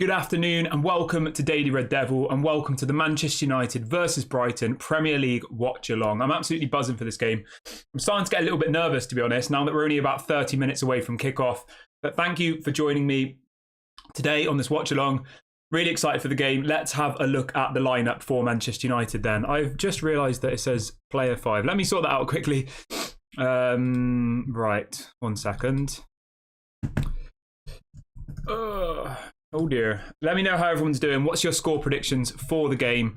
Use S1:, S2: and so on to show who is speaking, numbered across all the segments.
S1: Good afternoon and welcome to Daily Red Devil and welcome to the Manchester United versus Brighton Premier League watch along. I'm absolutely buzzing for this game. I'm starting to get a little bit nervous, to be honest, now that we're only about 30 minutes away from kickoff. But thank you for joining me today on this watch along. Really excited for the game. Let's have a look at the lineup for Manchester United then. I've just realised that it says player 5. Let me sort that out quickly. Right, 1 second. Oh dear. Let me know how everyone's doing. What's your score predictions for the game?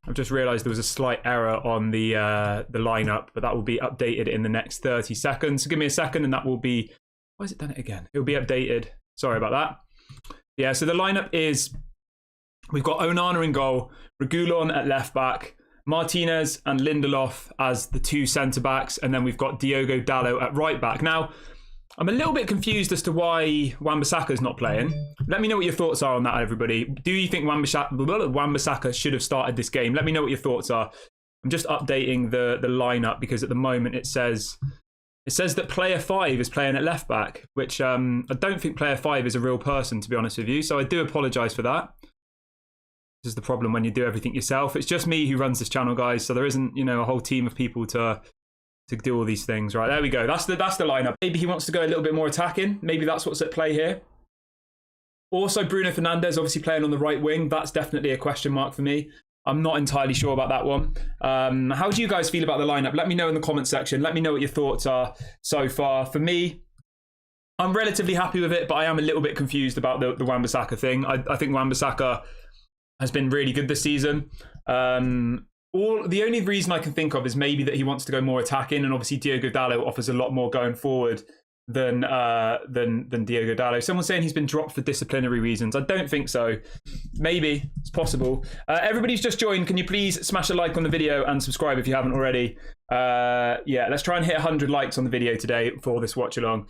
S1: I've just realised there was a slight error on the lineup, but that will be updated in the next 30 seconds. So give me a second and that will be... Why has it done it again? It will be updated. Sorry about that. Yeah, so the lineup is... We've got Onana in goal, Reguilon at left back, Martinez and Lindelof as the two centre-backs, and then we've got Diogo Dalot at right back. Now, I'm a little bit confused as to why Wan-Bissaka's not playing. Let me know what your thoughts are on that, everybody. Do you think Wan-Bissaka should have started this game? Let me know what your thoughts are. I'm just updating the lineup because at the moment it says that player 5 is playing at left back, which I don't think player 5 is a real person, to be honest with you. So I do apologise for that. This is the problem when you do everything yourself. It's just me who runs this channel, guys. So there isn't, a whole team of people to do all these things. Right, there we go. That's the lineup. Maybe he wants to go a little bit more attacking. Maybe that's what's at play here. Also, Bruno Fernandes obviously playing on the right wing. That's definitely a question mark for me. I'm not entirely sure about that one. How do you guys feel about the lineup? Let me know in the comment section. Let me know what your thoughts are so far. For me, I'm relatively happy with it, but I am a little bit confused about the Wan-Bissaka thing. I think Wan-Bissaka has been really good this season. The only reason I can think of is maybe that he wants to go more attacking, and obviously Diogo Dalot offers a lot more going forward than Diogo Dalot. Someone's saying he's been dropped for disciplinary reasons. I don't think so. Maybe it's possible. Everybody's just joined. Can you please smash a like on the video and subscribe if you haven't already? Yeah, let's try and hit 100 likes on the video today for this watch along.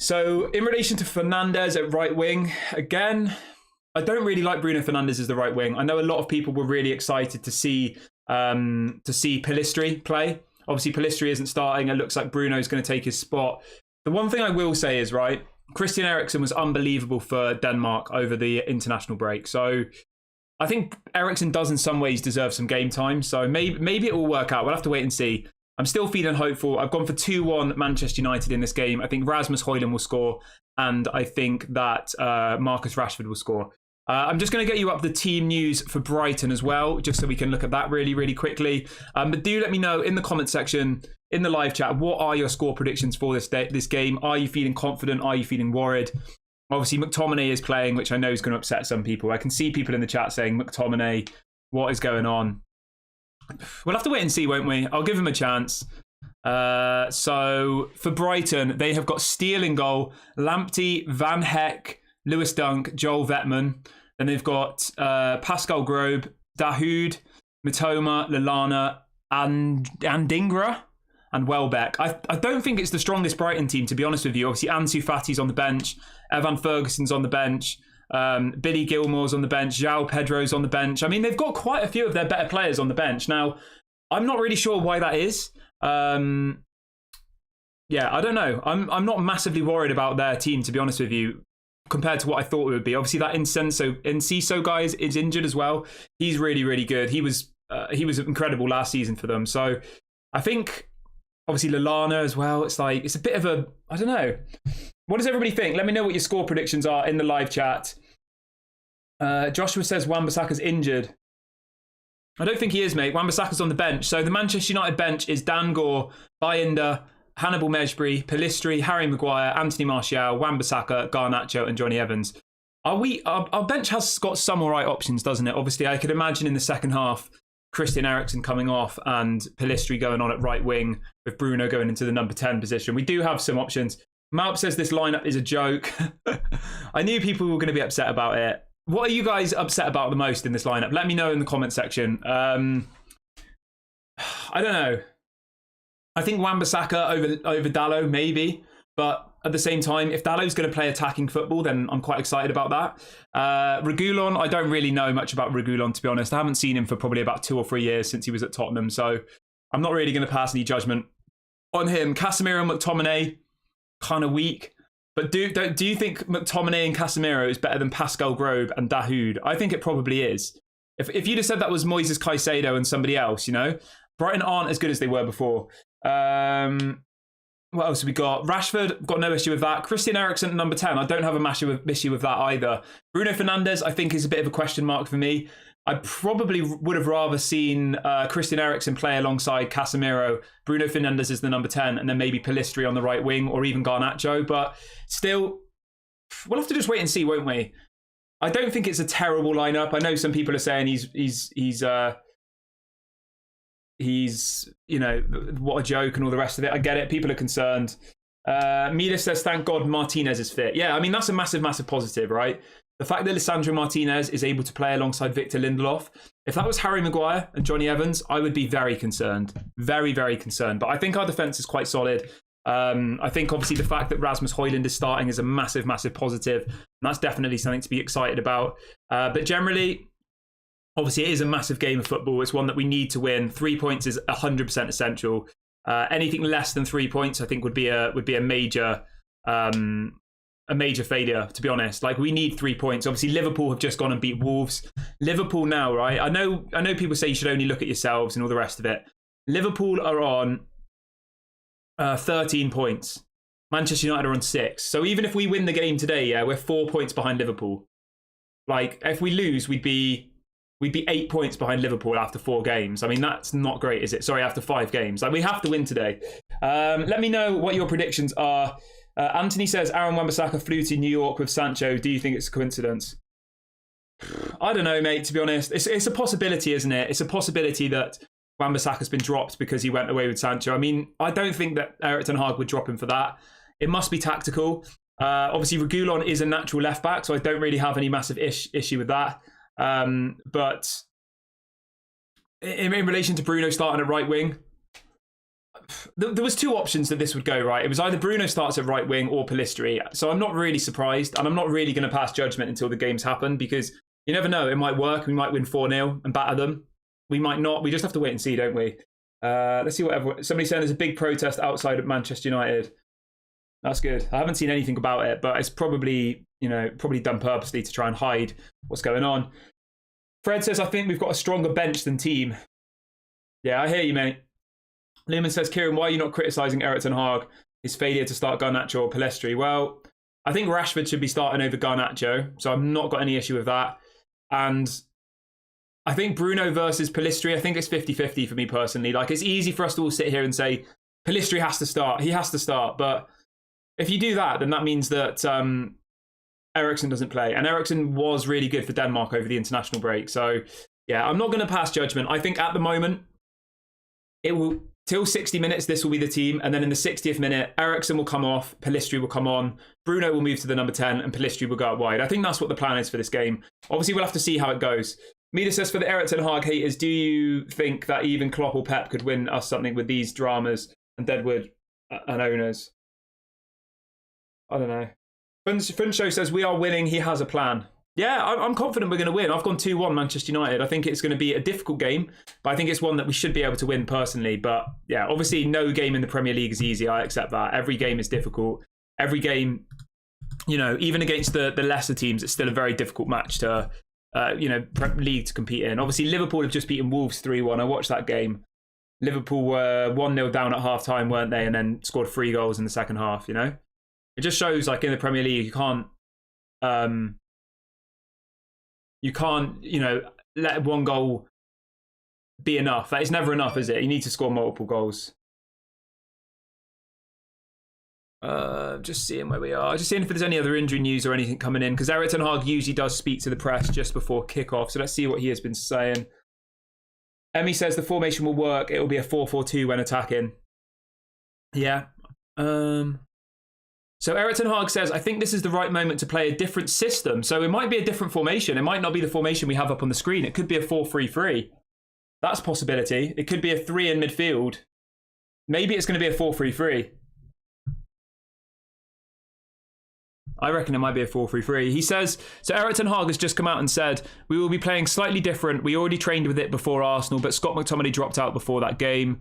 S1: So in relation to Fernandes at right wing, again, I don't really like Bruno Fernandes as the right wing. I know a lot of people were really excited to see Pellistri play. Obviously, Pellistri isn't starting. It looks like Bruno's going to take his spot. The one thing I will say is, right, Christian Eriksen was unbelievable for Denmark over the international break. So I think Eriksen does in some ways deserve some game time. So maybe it will work out. We'll have to wait and see. I'm still feeling hopeful. I've gone for 2-1 Manchester United in this game. I think Rasmus Højlund will score. And I think that Marcus Rashford will score. I'm just going to get you up the team news for Brighton as well, just so we can look at that really, really quickly. But do let me know in the comment section, in the live chat, what are your score predictions for this game? Are you feeling confident? Are you feeling worried? Obviously, McTominay is playing, which I know is going to upset some people. I can see people in the chat saying, McTominay, what is going on? We'll have to wait and see, won't we? I'll give him a chance. So for Brighton, they have got Steele in goal, Lamptey, Van Heck, Lewis Dunk, Joel Vetman. Then they've got Pascal Grobe, Dahoud, Mitoma, Lallana, and Andingra, and Welbeck. I don't think it's the strongest Brighton team, to be honest with you. Obviously, Ansu Fati's on the bench. Evan Ferguson's on the bench. Billy Gilmore's on the bench. João Pedro's on the bench. I mean, they've got quite a few of their better players on the bench. Now, I'm not really sure why that is. Yeah, I don't know. I'm not massively worried about their team, to be honest with you, compared to what I thought it would be. Obviously, that Enciso guy is injured as well. He's really, really good. He was incredible last season for them. So I think, obviously, Lallana as well. It's a bit of a, I don't know. What does everybody think? Let me know what your score predictions are in the live chat. Joshua says Wan-Bissaka's injured. I don't think he is, mate. Wan-Bissaka's on the bench. So the Manchester United bench is Dan Gore, Bayindir, Hannibal Mejbri, Pellistri, Harry Maguire, Anthony Martial, Wan-Bissaka, Garnacho and Johnny Evans. Our bench has got some all right options, doesn't it? Obviously, I could imagine in the second half, Christian Eriksen coming off and Pellistri going on at right wing with Bruno going into the number 10 position. We do have some options. Malp says this lineup is a joke. I knew people were going to be upset about it. What are you guys upset about the most in this lineup? Let me know in the comment section. I don't know. I think Wan-Bissaka over Dalot, maybe. But at the same time, if Dalot's going to play attacking football, then I'm quite excited about that. Reguilon, I don't really know much about Reguilon, to be honest. I haven't seen him for probably about 2 or 3 years since he was at Tottenham. So I'm not really going to pass any judgment on him. Casemiro and McTominay, kind of weak. But do you think McTominay and Casemiro is better than Pascal Grobe and Dahoud? I think it probably is. If you'd have said that was Moises Caicedo and somebody else, you know, Brighton aren't as good as they were before. What else have we got? Rashford, got no issue with that. Christian Eriksen, number 10. I don't have a massive issue with that either. Bruno Fernandes, I think, is a bit of a question mark for me. I probably would have rather seen Christian Eriksen play alongside Casemiro. Bruno Fernandes is the number 10, and then maybe Pellistri on the right wing, or even Garnacho. But still, we'll have to just wait and see, won't we? I don't think it's a terrible lineup. I know some people are saying he's, you know, what a joke and all the rest of it. I get it. People are concerned. Mila says, thank God Martinez is fit. Yeah, I mean, that's a massive, massive positive, right? The fact that Lisandro Martinez is able to play alongside Victor Lindelof. If that was Harry Maguire and Johnny Evans, I would be very concerned. Very, very concerned. But I think our defence is quite solid. I think obviously the fact that Rasmus Højlund is starting is a massive, massive positive. And that's definitely something to be excited about. But generally, obviously, it is a massive game of football. It's one that we need to win. 3 points is 100% essential. Anything less than 3 points, I think, would be a major failure. To be honest, like, we need 3 points. Obviously, Liverpool have just gone and beat Wolves. Liverpool now, right? I know people say you should only look at yourselves and all the rest of it. Liverpool are on 13 points. Manchester United are on 6. So even if we win the game today, yeah, we're 4 points behind Liverpool. Like, if we lose, we'd be 8 points behind Liverpool after 4 games. I mean, that's not great, is it? Sorry, after 5 games. Like, we have to win today. Let me know what your predictions are. Anthony says, Aaron Wan-Bissaka flew to New York with Sancho. Do you think it's a coincidence? I don't know, mate, to be honest. It's a possibility, isn't it? It's a possibility that Wan-Bissaka's been dropped because he went away with Sancho. I mean, I don't think that Erik ten Hag would drop him for that. It must be tactical. Obviously, Reguilon is a natural left-back, so I don't really have any massive issue with that. But in relation to Bruno starting at right wing, there was 2 options that this would go, right? It was either Bruno starts at right wing or Pellistri. So I'm not really surprised, and I'm not really going to pass judgment until the games happen, because you never know. It might work. We might win 4-0 and batter them. We might not. We just have to wait and see, don't we? Let's see what somebody's saying. There's a big protest outside of Manchester United. That's good. I haven't seen anything about it, but it's probably done purposely to try and hide what's going on. Fred says, I think we've got a stronger bench than team. Yeah, I hear you, mate. Lehman says, Kieran, why are you not criticising Erik ten Hag, his failure to start Garnacho or Pellistri? Well, I think Rashford should be starting over Garnacho, so I've not got any issue with that. And I think Bruno versus Pellistri, I think it's 50-50 for me personally. Like, it's easy for us to all sit here and say, Pellistri has to start. He has to start. But if you do that, then that means that Eriksen doesn't play. And Eriksen was really good for Denmark over the international break. So, yeah, I'm not going to pass judgment. I think at the moment, it will, till 60 minutes, this will be the team. And then in the 60th minute, Eriksen will come off, Pellistri will come on, Bruno will move to the number 10, and Pellistri will go out wide. I think that's what the plan is for this game. Obviously, we'll have to see how it goes. Mida says, for the Erik ten Hag haters, do you think that even Klopp or Pep could win us something with these dramas and Deadwood and owners? I don't know. Funshow says, we are winning. He has a plan. Yeah, I'm confident we're going to win. I've gone 2-1 Manchester United. I think it's going to be a difficult game, but I think it's one that we should be able to win personally. But yeah, obviously no game in the Premier League is easy. I accept that. Every game is difficult. Every game, even against the lesser teams, it's still a very difficult match to, league to compete in. Obviously, Liverpool have just beaten Wolves 3-1. I watched that game. Liverpool were 1-0 down at half time, weren't they? And then scored 3 goals in the second half, It just shows, like, in the Premier League, you can't, let one goal be enough. That is never enough, is it? You need to score multiple goals. Just seeing where we are. Just seeing if there's any other injury news or anything coming in, because Erik ten Hag usually does speak to the press just before kickoff. So let's see what he has been saying. Emmy says the formation will work. It will be a 4-4-2 when attacking. Yeah. So Erik ten Hag says, I think this is the right moment to play a different system. So it might be a different formation. It might not be the formation we have up on the screen. It could be a 4-3-3. That's a possibility. It could be a 3 in midfield. Maybe it's going to be a 4-3-3. I reckon it might be a 4-3-3. He says, so Erik ten Hag has just come out and said, we will be playing slightly different. We already trained with it before Arsenal, but Scott McTominay dropped out before that game.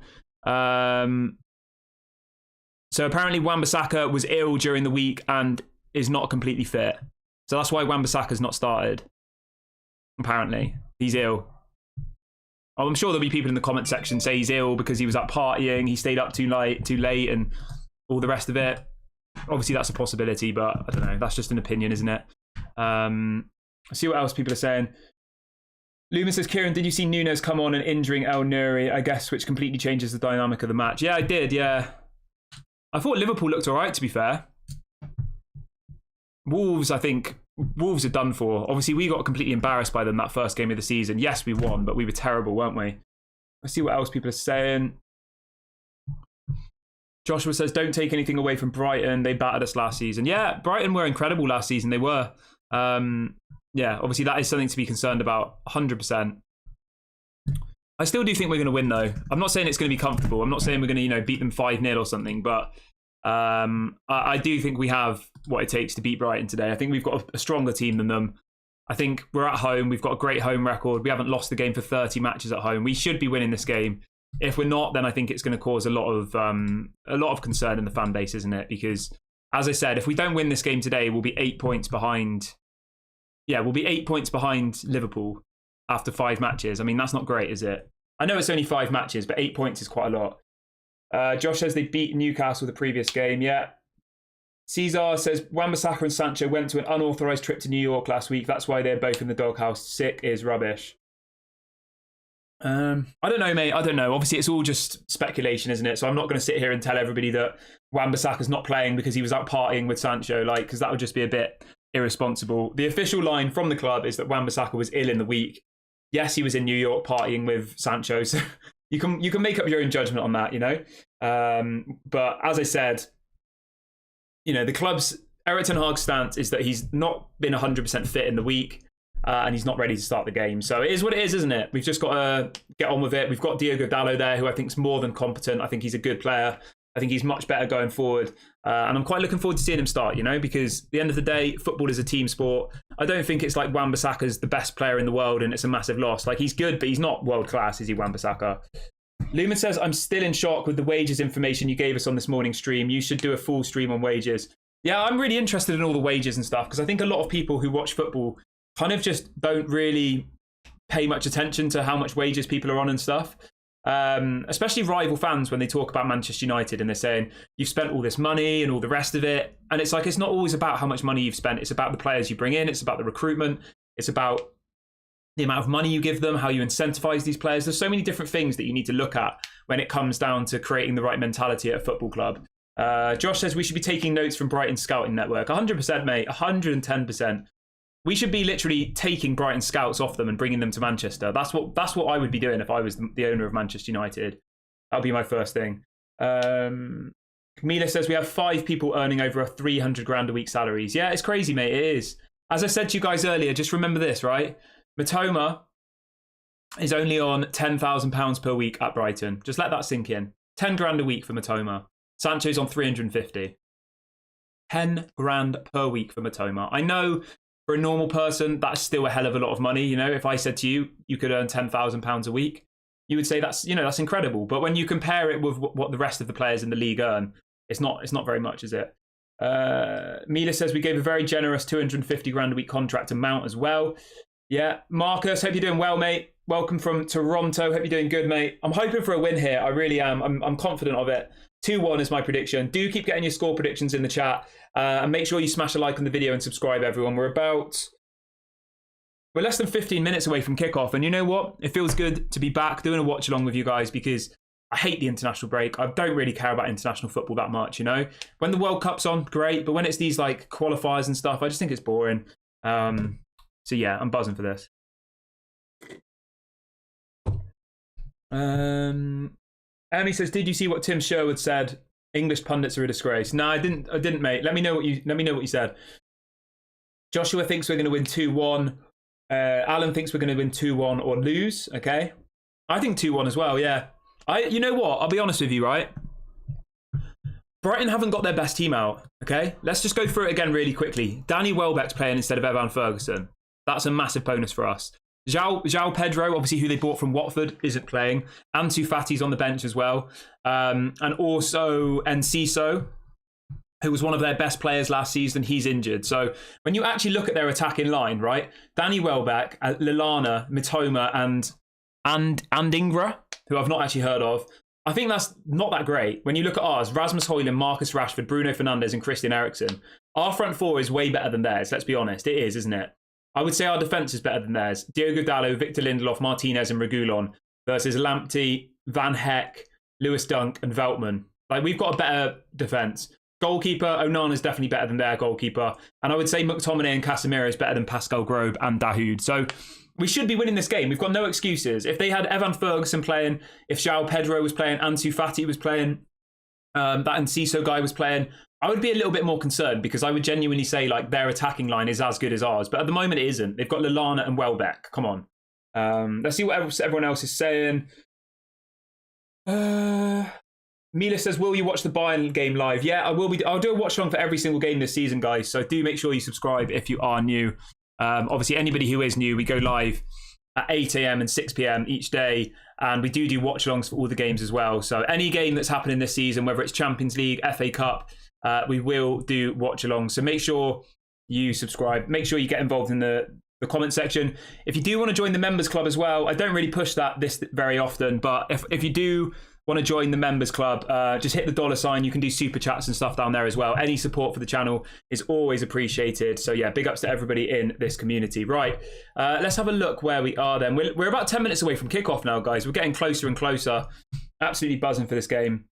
S1: So apparently Wan-Bissaka was ill during the week and is not completely fit. So that's why Wan-Bissaka's not started. Apparently. He's ill. I'm sure there'll be people in the comment section say he's ill because he was up partying, he stayed up too late and all the rest of it. Obviously that's a possibility, but I don't know. That's just an opinion, isn't it? Let's see what else people are saying. Lumen says, Kieran, did you see Nunes come on and injuring El Nouri, I guess, which completely changes the dynamic of the match? Yeah, I did, yeah. I thought Liverpool looked all right, to be fair. Wolves, I think, Wolves are done for. Obviously, we got completely embarrassed by them that first game of the season. Yes, we won, but we were terrible, weren't we? Let's see what else people are saying. Joshua says, don't take anything away from Brighton. They battered us last season. Yeah, Brighton were incredible last season. They were. Yeah, obviously that is something to be concerned about, 100%. I still do think we're going to win, though. I'm not saying it's going to be comfortable. I'm not saying we're going to, beat them 5-0 or something, but I do think we have what it takes to beat Brighton today. I think we've got a stronger team than them. I think we're at home. We've got a great home record. We haven't lost the game for 30 matches at home. We should be winning this game. If we're not, then I think it's going to cause a lot of concern in the fan base, isn't it? Because, as I said, if we don't win this game today, we'll be 8 points behind. Yeah, we'll be 8 points behind Liverpool after 5 matches. I mean, that's not great, is it? I know it's only 5 matches, but 8 points is quite a lot. Josh says they beat Newcastle the previous game. Yeah. Cesar says Wan-Bissaka and Sancho went to an unauthorised trip to New York last week. That's why they're both in the doghouse. Sick is rubbish. I don't know, mate. I don't know. Obviously, it's all just speculation, isn't it? So I'm not going to sit here and tell everybody that Wan-Bissaka's not playing because he was out partying with Sancho, because that would just be a bit irresponsible. The official line from the club is that Wan-Bissaka was ill in the week. Yes, he was in New York partying with Sancho, so you can make up your own judgment on that, But as I said, the club's Erik ten Hag's stance is that he's not been 100% fit in the week. And he's not ready to start the game. So it is what it is, isn't it? We've just got to get on with it. We've got Diogo Dalot there, who I think is more than competent. I think he's a good player. I think he's much better going forward. And I'm quite looking forward to seeing him start, because at the end of the day, football is a team sport. I don't think it's like Wan-Bissaka's the best player in the world and it's a massive loss. Like, he's good, but he's not world class, is he, Wan-Bissaka? Lumen says, I'm still in shock with the wages information you gave us on this morning stream. You should do a full stream on wages. Yeah, I'm really interested in all the wages and stuff, because I think a lot of people who watch football kind of just don't really pay much attention to how much wages people are on and stuff. Especially rival fans when they talk about Manchester United and they're saying, you've spent all this money and all the rest of it. And it's like, it's not always about how much money you've spent. It's about the players you bring in. It's about the recruitment. It's about the amount of money you give them, how you incentivize these players. There's so many different things that you need to look at when it comes down to creating the right mentality at a football club. Josh says we should be taking notes from Brighton Scouting Network. 100%, mate. 110%. We should be literally taking Brighton scouts off them and bringing them to Manchester. That's what I would be doing if I was the owner of Manchester United. That would be my first thing. Camila says we have 5 people earning over 300 grand a week salaries. Yeah, it's crazy, mate. It is. As I said to you guys earlier, just remember this, right? Matoma is only on £10,000 per week at Brighton. Just let that sink in. 10 grand a week for Matoma. Sancho's on 350. 10 grand per week for Matoma. I know, for a normal person, that's still a hell of a lot of money. If I said to you, you could earn £10,000 a week, you would say that's incredible. But when you compare it with what the rest of the players in the league earn, it's not very much, is it? Mila says we gave a very generous 250 grand a week contract to Mount as well. Yeah, Marcus, hope you're doing well, mate. Welcome from Toronto. Hope you're doing good, mate. I'm hoping for a win here. I really am. I'm confident of it. 2-1 is my prediction. Do keep getting your score predictions in the chat. And make sure you smash a like on the video and subscribe, everyone. We're less than 15 minutes away from kickoff. And you know what? It feels good to be back doing a watch along with you guys, because I hate the international break. I don't really care about international football that much, When the World Cup's on, great. But when it's these qualifiers and stuff, I just think it's boring. So yeah, I'm buzzing for this. Emmy says, did you see what Tim Sherwood said? English pundits are a disgrace. No, I didn't, mate. Let me know what you said. Joshua thinks we're going to win 2-1. Alan thinks we're going to win 2-1 or lose. Okay. I think 2-1 as well, yeah. You know what? I'll be honest with you, right? Brighton haven't got their best team out, okay? Let's just go through it again really quickly. Danny Welbeck's playing instead of Evan Ferguson. That's a massive bonus for us. João Pedro, obviously who they bought from Watford, isn't playing. Ansu Fati's on the bench as well. And also Enciso, who was one of their best players last season, he's injured. So when you actually look at their attacking line, right? Danny Welbeck, Lallana, Mitoma, and Ingra, who I've not actually heard of. I think that's not that great. When you look at ours, Rasmus Højlund, Marcus Rashford, Bruno Fernandes, and Christian Eriksen, our front four is way better than theirs, let's be honest. It is, isn't it? I would say our defence is better than theirs. Diogo Dalot, Victor Lindelof, Martinez, and Reguilon versus Lamptey, Van Heck, Lewis Dunk, and Veltman. Like, we've got a better defence. Goalkeeper, Onana's definitely better than their goalkeeper. And I would say McTominay and Casemiro is better than Pascal Grobe and Dahoud. So we should be winning this game. We've got no excuses. If they had Evan Ferguson playing, if João Pedro was playing, Ansu Fati was playing, that Enciso guy was playing, I would be a little bit more concerned because I would genuinely say like their attacking line is as good as ours. But at the moment it isn't. They've got Lallana and Welbeck. Come on. Let's see what everyone else is saying. Mila says, will you watch the Bayern game live? Yeah, I will be. I'll do a watch along for every single game this season, guys. So do make sure you subscribe if you are new. Obviously, anybody who is new, we go live at 8 a.m. and 6 p.m. each day. And we do watch alongs for all the games as well. So any game that's happening this season, whether it's Champions League, FA Cup, we will do watch alongs. So make sure you subscribe. Make sure you get involved in the comment section. If you do want to join the members club as well, I don't really push this very often, but if you do want to join the members club, just hit the $sign. You can do super chats and stuff down there as well. Any support for the channel is always appreciated. So yeah, big ups to everybody in this community. Right, let's have a look where we are then. We're about 10 minutes away from kickoff now, guys. We're getting closer and closer. Absolutely buzzing for this game.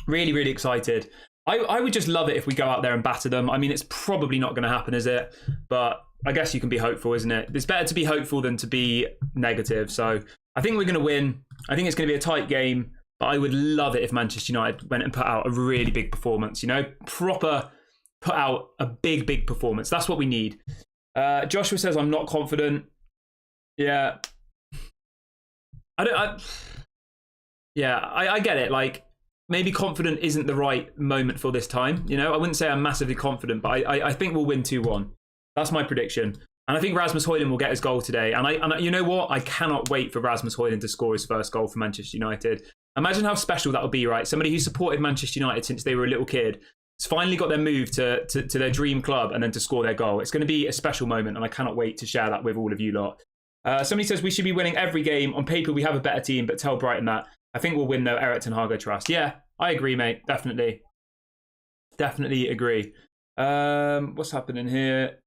S1: Really, really excited. I would just love it if we go out there and batter them. I mean, it's probably not going to happen, is it? But I guess you can be hopeful, isn't it? It's better to be hopeful than to be negative. So I think we're going to win. I think it's going to be a tight game. But I would love it if Manchester United went and put out a really big performance, you know, proper put out a big performance. That's what we need. Joshua says, I'm not confident. Yeah. I get it. Like, maybe confident isn't the right moment for this time. You know, I wouldn't say I'm massively confident, but I think we'll win 2-1. That's my prediction. And I think Rasmus Højlund will get his goal today. And you know what? I cannot wait for Rasmus Højlund to score his first goal for Manchester United. Imagine how special that would be, right? Somebody who supported Manchester United since they were a little kid has finally got their move to their dream club and then to score their goal. It's going to be a special moment, and I cannot wait to share that with all of you lot. Somebody says we should be winning every game. On paper, we have a better team, but tell Brighton that. I think we'll win, though. Eric Ten Hag, I trust. Yeah, I agree, mate. Definitely. Definitely agree. What's happening here?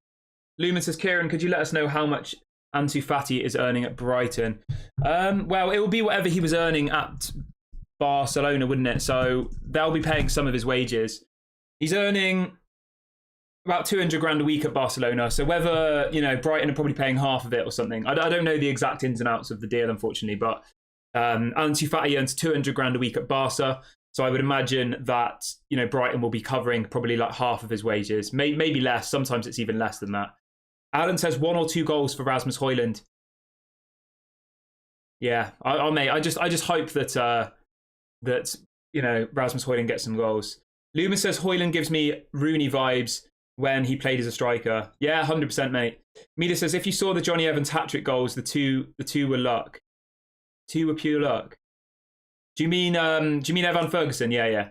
S1: Lumen says, Kieran, could you let us know how much Ansu Fati is earning at Brighton? Well, it will be whatever he was earning at Barcelona, wouldn't it? So they'll be paying some of his wages. He's earning about 200 grand a week at Barcelona. So whether, you know, Brighton are probably paying half of it or something. I don't know the exact ins and outs of the deal, unfortunately, but Ansu Fati earns 200 grand a week at Barca. So I would imagine that, you know, Brighton will be covering probably like half of his wages, maybe less. Sometimes it's even less than that. Alan says 1 or 2 goals for Rasmus Højlund. Yeah, mate. I just hope that that, you know, Rasmus Højlund gets some goals. Luma says Højlund gives me Rooney vibes when he played as a striker. Yeah, 100%, mate. Mita says if you saw the Johnny Evans hat-trick goals, the two were luck. 2 were pure luck. Do you mean Evan Ferguson? Yeah.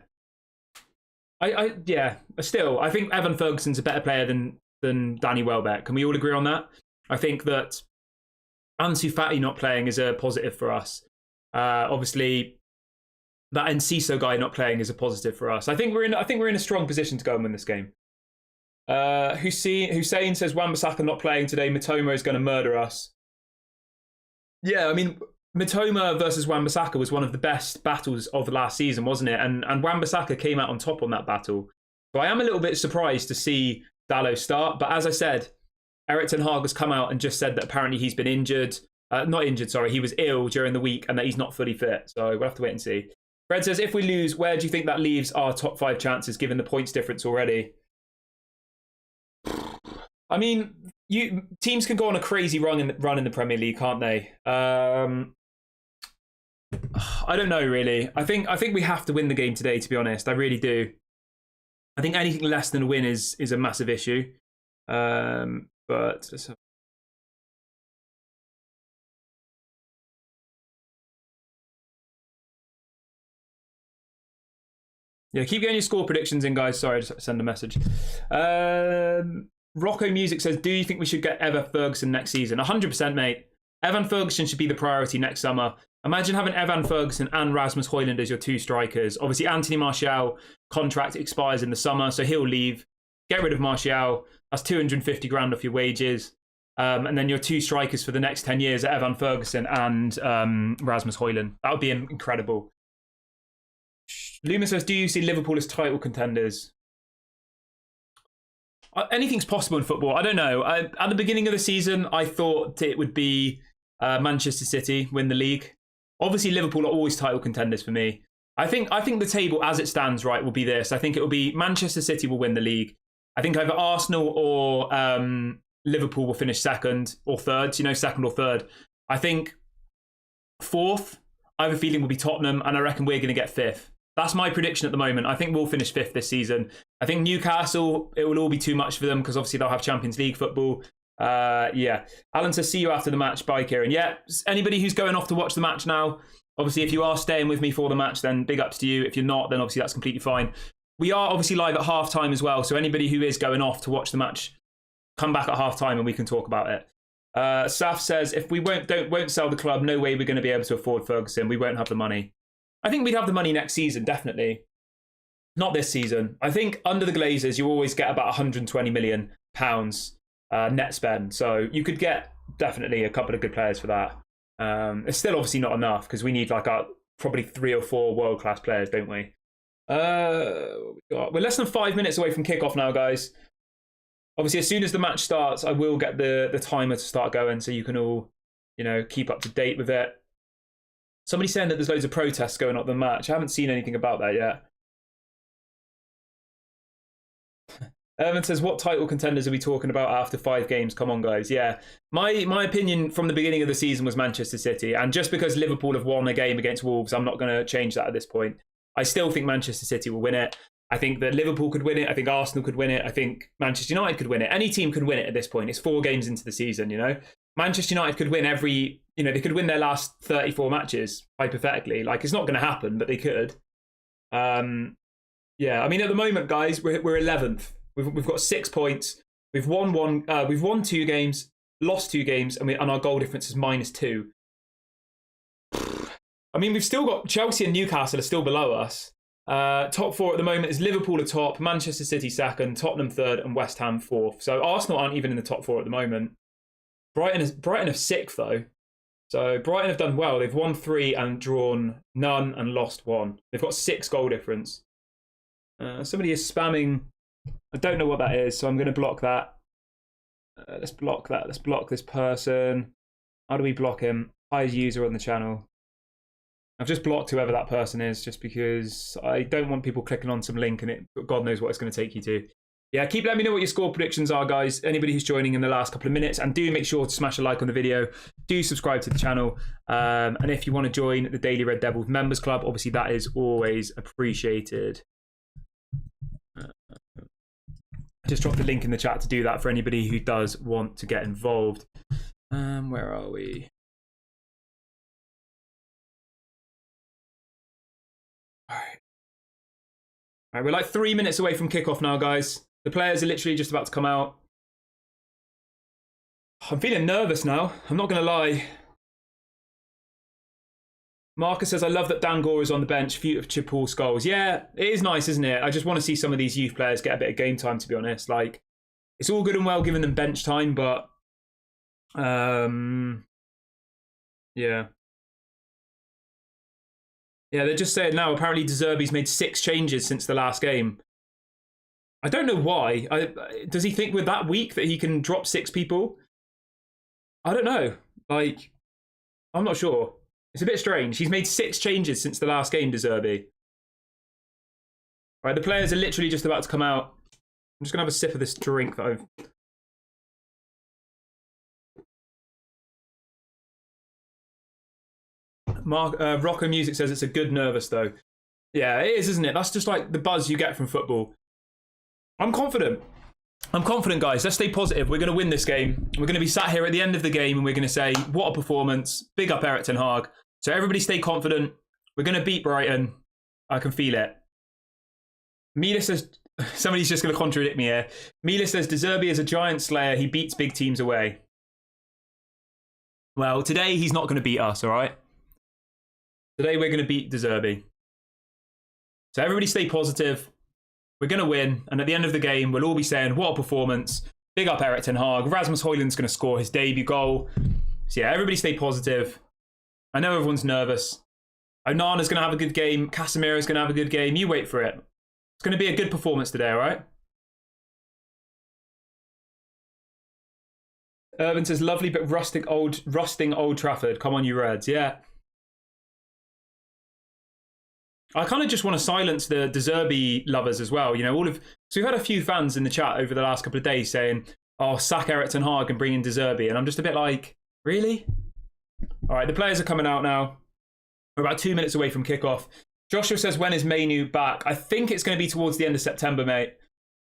S1: Yeah. Still, I think Evan Ferguson's a better player than Danny Welbeck. Can we all agree on that? I think that Ansu Fati not playing is a positive for us. Obviously, that Enciso guy not playing is a positive for us. I think we're in a strong position to go and win this game. Hussein says Wan-Bissaka not playing today. Mitoma is going to murder us. Yeah, I mean, Mitoma versus Wan-Bissaka was one of the best battles of the last season, wasn't it? And Wan-Bissaka came out on top on that battle. So I am a little bit surprised to see Dalot start. But as I said, Eric Ten Hag has come out and just said that apparently he's been injured. Not injured, sorry. He was ill during the week and that he's not fully fit. So we'll have to wait and see. Fred says, if we lose, where do you think that leaves our top 5 chances given the points difference already? I mean, teams can go on a crazy run in the Premier League, can't they? I don't know, really. I think we have to win the game today, to be honest. I really do. I think anything less than a win is a massive issue. But Yeah, keep getting your score predictions in, guys. Sorry, I just send a message. Rocco Music says, do you think we should get Evan Ferguson next season? 100%, mate. Evan Ferguson should be the priority next summer. Imagine having Evan Ferguson and Rasmus Højlund as your two strikers. Obviously, Anthony Martial contract expires in the summer, so he'll leave. Get rid of Martial. That's 250 grand off your wages. And then your two strikers for the next 10 years are Evan Ferguson and Rasmus Højlund. That would be incredible. Luma says, do you see Liverpool as title contenders? Anything's possible in football. I don't know. At the beginning of the season, I thought it would be Manchester City win the league. Obviously, Liverpool are always title contenders for me. I think the table as it stands, right, will be this. I think it will be Manchester City will win the league. I think either Arsenal or Liverpool will finish second or third. Second or third. I think fourth, I have a feeling will be Tottenham, and I reckon we're going to get fifth. That's my prediction at the moment. I think we'll finish fifth this season. I think Newcastle, it will all be too much for them because obviously they'll have Champions League football. Yeah. Alan says, see you after the match. Bye, Kieran. Yeah, anybody who's going off to watch the match now, obviously if you are staying with me for the match, then big ups to you. If you're not, then obviously that's completely fine. We are obviously live at half-time as well, so anybody who is going off to watch the match, come back at half-time and we can talk about it. Saf says, if we won't sell the club, no way we're going to be able to afford Ferguson. We won't have the money. I think we'd have the money next season, definitely. Not this season. I think under the Glazers, you always get about £120 million net spend. So you could get definitely a couple of good players for that. It's still obviously not enough because we need like probably 3 or 4 world-class players, don't we? We're less than 5 minutes away from kickoff now, guys. Obviously, as soon as the match starts, I will get the timer to start going so you can all, keep up to date with it. Somebody's saying that there's loads of protests going on at the match. I haven't seen anything about that yet. Evan says, what title contenders are we talking about after 5 games? Come on, guys. Yeah. My opinion from the beginning of the season was Manchester City. And just because Liverpool have won a game against Wolves, I'm not going to change that at this point. I still think Manchester City will win it. I think that Liverpool could win it. I think Arsenal could win it. I think Manchester United could win it. Any team could win it at this point. It's 4 games into the season, Manchester United could win they could win their last 34 matches, hypothetically. Like, it's not going to happen, but they could. Yeah, I mean, at the moment, guys, we're 11th. We've got 6 points. We've won 2 games, lost 2 games, and our goal difference is -2. I mean, we've still got Chelsea and Newcastle are still below us. Top 4 at the moment is Liverpool at top, Manchester City second, Tottenham third, and West Ham fourth. So Arsenal aren't even in the top 4 at the moment. Brighton are 6th though. So Brighton have done well. They've won 3 and drawn none and lost 1. They've got 6 goal difference. Somebody is spamming. I don't know what that is, so I'm going to block that. Let's block that. Let's block this person. How do we block him? Hide user on the channel. I've just blocked whoever that person is just because I don't want people clicking on some link and God knows what it's going to take you to. Yeah, keep letting me know what your score predictions are, guys. Anybody who's joining in the last couple of minutes. And do make sure to smash a like on the video. Do subscribe to the channel. And if you want to join the Daily Red Devils Members Club, obviously that is always appreciated. Just drop the link in the chat to do that for anybody who does want to get involved. Where are we? All right, we're like 3 minutes away from kickoff now, guys. The players are literally just about to come out. I'm feeling nervous now. I'm not going to lie. Marcus says, I love that Dan Gore is on the bench. Future Paul Scholes. Yeah, it is nice, isn't it? I just want to see some of these youth players get a bit of game time, to be honest. Like, it's all good and well giving them bench time, but yeah. Yeah, they're just saying now, apparently De Zerbi's made 6 changes since the last game. I don't know why. Does he think we're that weak that he can drop 6 people? I don't know. Like, I'm not sure. It's a bit strange. He's made 6 changes since the last game, De Zerbi. Right, the players are literally just about to come out. I'm just going to have a sip of this drink that I've... Rocco Music says it's a good nervous, though. Yeah, it is, isn't it? That's just like the buzz you get from football. I'm confident. I'm confident, guys. Let's stay positive. We're going to win this game. We're going to be sat here at the end of the game and we're going to say, what a performance. Big up Erik ten Hag. So everybody stay confident. We're going to beat Brighton. I can feel it. Mila says, somebody's just going to contradict me here. Mila says, De Zerbi is a giant slayer. He beats big teams away. Well, today he's not going to beat us, all right? Today we're going to beat De Zerbi. So everybody stay positive. We're going to win. And at the end of the game, we'll all be saying, what a performance. Big up Erik ten Hag. Rasmus Højlund's going to score his debut goal. So yeah, everybody stay positive. I know everyone's nervous. Onana's going to have a good game. Casemiro's going to have a good game. You wait for it. It's going to be a good performance today, all right? Irvin says, lovely but rusting old Trafford. Come on, you Reds. Yeah. I kind of just want to silence the De Zerbi lovers as well. You know, so we've had a few fans in the chat over the last couple of days saying, oh, sack Erik ten Hag and bring in De Zerbi. And I'm just a bit like, really? All right, the players are coming out now. We're about 2 minutes away from kickoff. Joshua says, when is Mainu back? I think it's going to be towards the end of September, mate.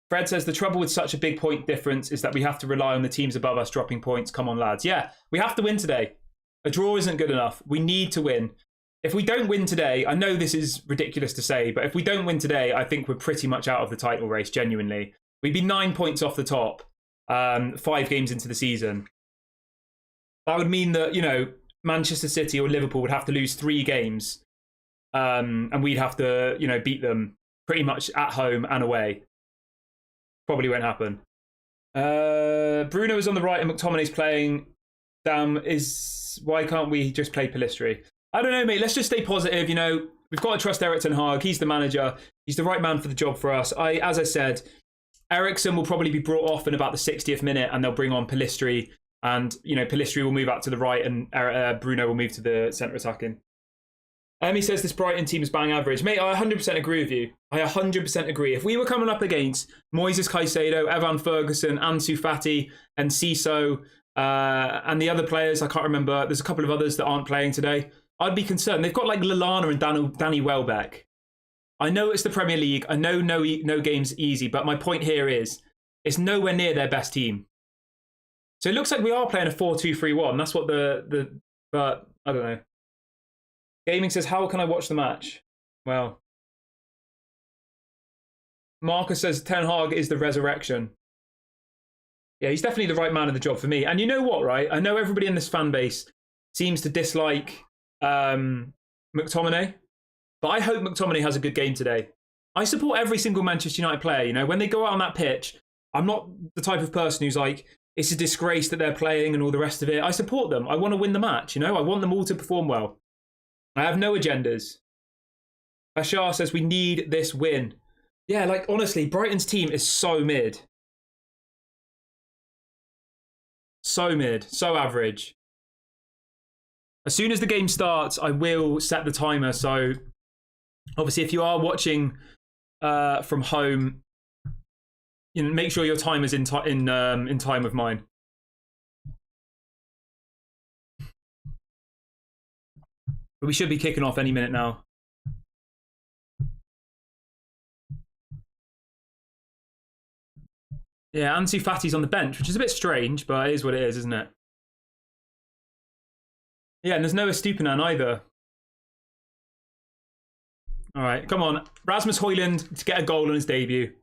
S1: Fred says, the trouble with such a big point difference is that we have to rely on the teams above us dropping points. Come on, lads. Yeah, we have to win today. A draw isn't good enough. We need to win. If we don't win today, I know this is ridiculous to say, but if we don't win today, I think we're pretty much out of the title race, genuinely. We'd be 9 points off the top, 5 games into the season. That would mean that, you know, Manchester City or Liverpool would have to lose 3 games, and we'd have to, you know, beat them pretty much at home and away. Probably won't happen. Bruno is on the right and McTominay's playing. Damn, why can't we just play Pellistri? I don't know, mate. Let's just stay positive. You know, we've got to trust Erik ten Hag. He's the manager. He's the right man for the job for us. As I said, Eriksen will probably be brought off in about the 60th minute, and they'll bring on Pellistri. And, you know, Pellistri will move out to the right, and Bruno will move to the centre attacking. He says this Brighton team is bang average. Mate, I 100% agree with you. I 100% agree. If we were coming up against Moises Caicedo, Evan Ferguson, Ansu Fati, and Ciso, and the other players, I can't remember, there's a couple of others that aren't playing today, I'd be concerned. They've got like Lallana and Danny Welbeck. I know it's the Premier League. I know no game's easy, but my point here is it's nowhere near their best team. So it looks like we are playing a 4-2-3-1. That's what but I don't know. Gaming says, how can I watch the match? Well, Marcus says Ten Hag is the resurrection. Yeah, he's definitely the right man of the job for me. And you know what, right? I know everybody in this fan base seems to dislike McTominay, but I hope McTominay has a good game today. I support every single Manchester United player. You know, when they go out on that pitch, I'm not the type of person who's like, it's a disgrace that they're playing and all the rest of it. I support them. I want to win the match. You know, I want them all to perform well. I have no agendas. Bashar says we need this win. Yeah, like honestly, Brighton's team is so mid. So mid, so average. As soon as the game starts, I will set the timer. So obviously, if you are watching from home, you know, make sure your timer's in time with mine. But we should be kicking off any minute now. Yeah, Ansu Fati's on the bench, which is a bit strange, but it is what it is, isn't it? Yeah, and there's no Estupinan either. All right, come on. Rasmus Højlund to get a goal on his debut.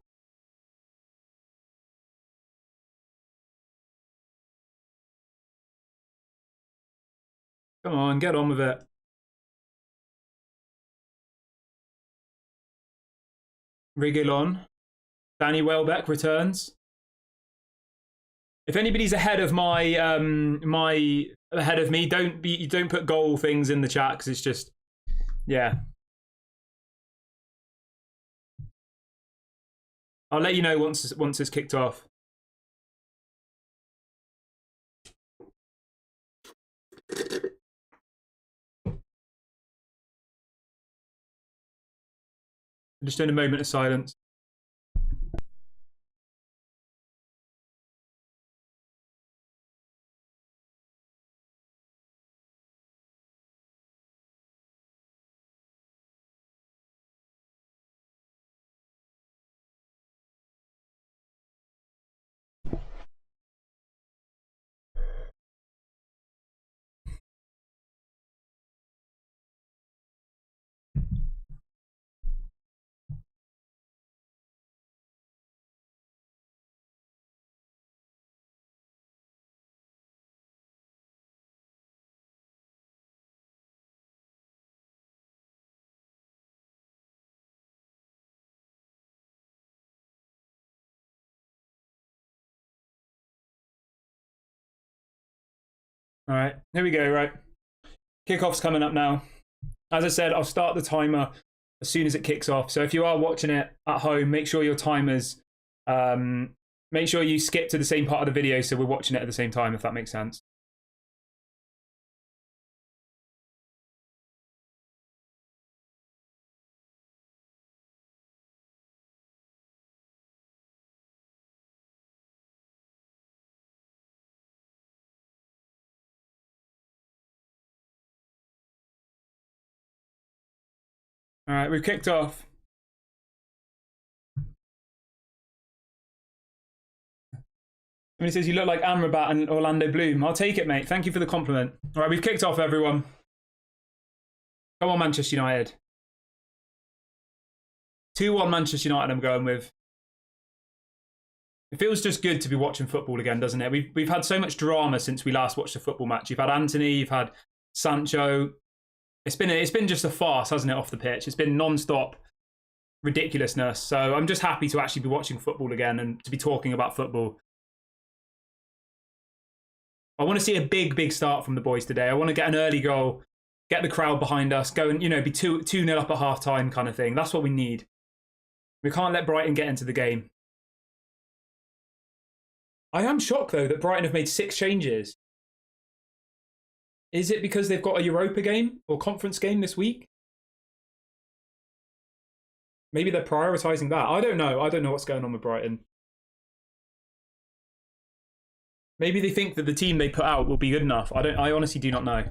S1: Come on, get on with it. Reguilon. Danny Welbeck returns. If anybody's ahead of ahead of me, don't put goal things in the chat because it's just, yeah. I'll let you know once it's kicked off. I'm just doing a moment of silence. All right, here we go, right. Kickoff's coming up now. As I said, I'll start the timer as soon as it kicks off. So if you are watching it at home, make sure your timers, make sure you skip to the same part of the video so we're watching it at the same time, if that makes sense. All right, we've kicked off. And he says, you look like Amrabat and Orlando Bloom. I'll take it, mate. Thank you for the compliment. All right, we've kicked off, everyone. Come on, Manchester United. 2-1 Manchester United I'm going with. It feels just good to be watching football again, doesn't it? We've had so much drama since we last watched a football match. You've had Anthony, you've had Sancho. It's been just a farce, hasn't it, off the pitch? It's been non-stop ridiculousness. So I'm just happy to actually be watching football again and to be talking about football. I want to see a big start from the boys today. I want to get an early goal, get the crowd behind us, go and, be 2-0 up at half-time kind of thing. That's what we need. We can't let Brighton get into the game. I am shocked, though, that Brighton have made 6 changes. Is it because they've got a Europa game or conference game this week? Maybe they're prioritising that. I don't know. I don't know what's going on with Brighton. Maybe they think that the team they put out will be good enough. I honestly do not know.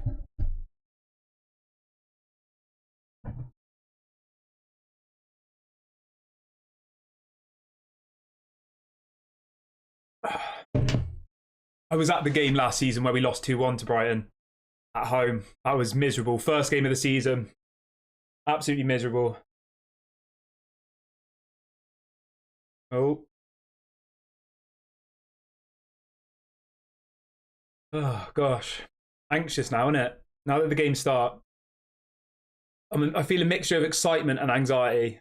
S1: I was at the game last season where we lost 2-1 to Brighton at home. That was miserable. First game of the season. Absolutely miserable. Oh. Oh, gosh. Anxious now, isn't it? Now that the games start. I feel a mixture of excitement and anxiety.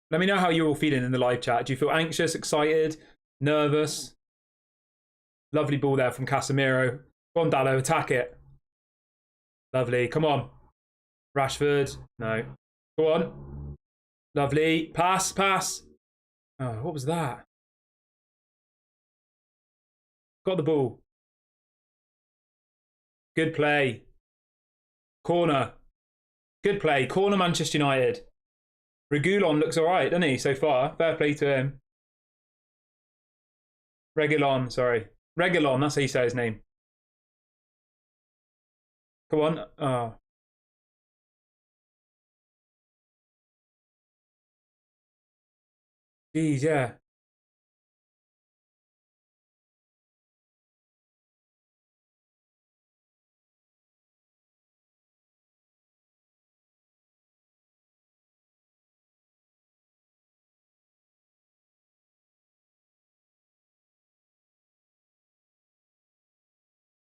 S1: Let me know how you're all feeling in the live chat. Do you feel anxious, excited, nervous? Lovely ball there from Casemiro. Go on, Dallo, attack it. Lovely. Come on. Rashford. No. Go on. Lovely. Pass. Oh, what was that? Got the ball. Good play. Corner. Good play. Corner, Manchester United. Reguilon looks all right, doesn't he, so far? Fair play to him. Reguilon, sorry. Reguilon, that's how you say his name. Come on. Oh. Jeez, yeah.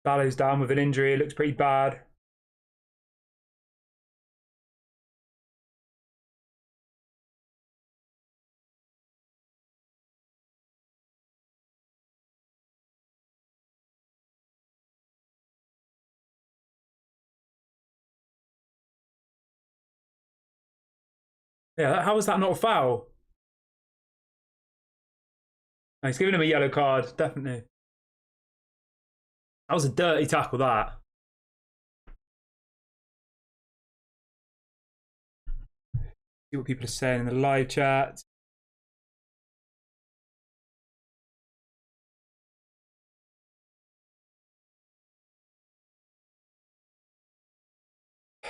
S1: Dallo's down with an injury. It looks pretty bad. Yeah, how was that not a foul? No, he's giving him a yellow card, definitely. That was a dirty tackle, that. See what people are saying in the live chat.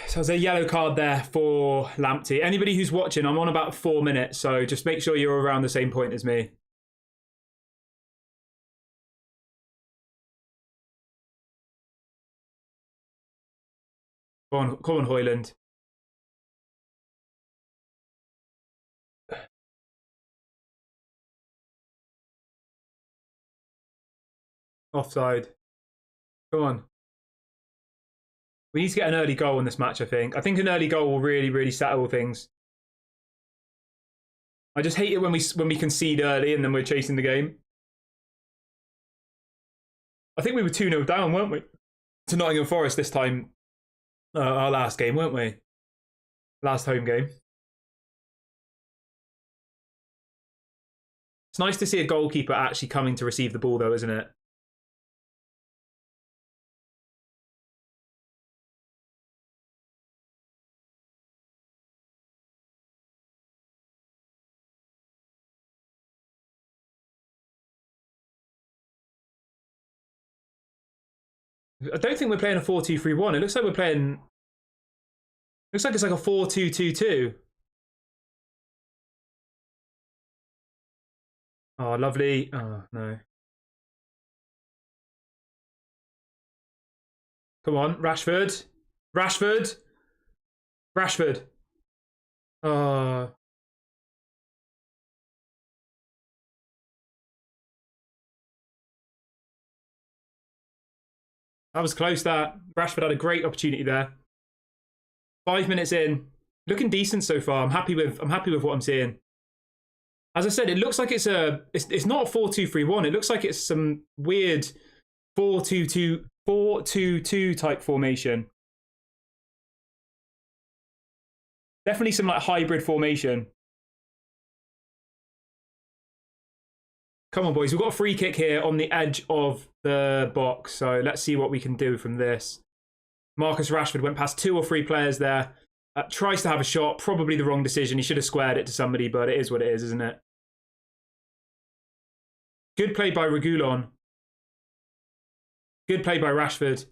S1: So there's a yellow card there for Lamptey. Anybody who's watching, I'm on about 4 minutes, so just make sure you're around the same point as me. Come on, Hoyland. Offside. Come on. We need to get an early goal in this match, I think. I think an early goal will really settle things. I just hate it when we concede early and then we're chasing the game. I think we were 2-0 down, weren't we? To Nottingham Forest this time. Our last game, weren't we? Last home game. It's nice to see a goalkeeper actually coming to receive the ball, though, isn't it? I don't think we're playing a 4-2-3-1. It looks like we're playing... Looks like it's like a 4-2-2-2. Oh, lovely. Oh, no. Come on, Rashford. Rashford. Rashford. Oh. That was close, that. Rashford had a great opportunity there. 5 minutes in. Looking decent so far. I'm happy with what I'm seeing. As I said, it looks like it's not a 4-2-3-1. It looks like it's some weird 4-2-2 type formation. Definitely some like hybrid formation. Come on, boys. We've got a free kick here on the edge of the box. So let's see what we can do from this. Marcus Rashford went past 2 or 3 players there. Tries to have a shot. Probably the wrong decision. He should have squared it to somebody, but it is what it is, isn't it? Good play by Reguilon. Good play by Rashford.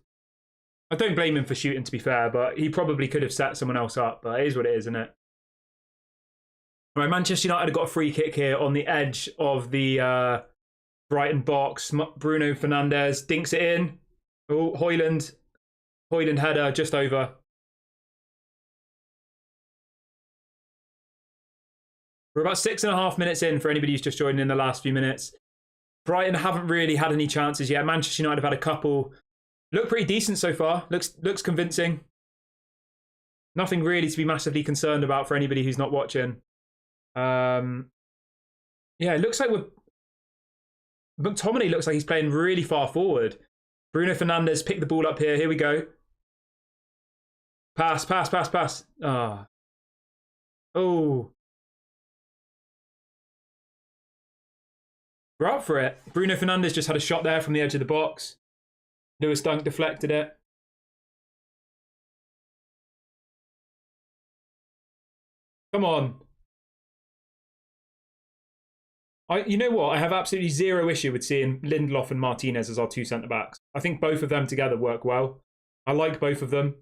S1: I don't blame him for shooting, to be fair, but he probably could have set someone else up. But it is what it is, isn't it? All right, Manchester United have got a free kick here on the edge of the Brighton box. Bruno Fernandes dinks it in. Oh, Højlund. Højlund header just over. We're about 6.5 minutes in for anybody who's just joined in the last few minutes. Brighton haven't really had any chances yet. Manchester United have had a couple. Look pretty decent so far. Looks convincing. Nothing really to be massively concerned about for anybody who's not watching. Yeah, it looks like McTominay looks like he's playing really far forward. Bruno Fernandes picked the ball up here. Here we go. Pass. Ah. Oh. We're up for it. Bruno Fernandes just had a shot there from the edge of the box. Lewis Dunk deflected it. Come on. You know what? I have absolutely zero issue with seeing Lindelof and Martinez as our 2 centre-backs. I think both of them together work well. I like both of them.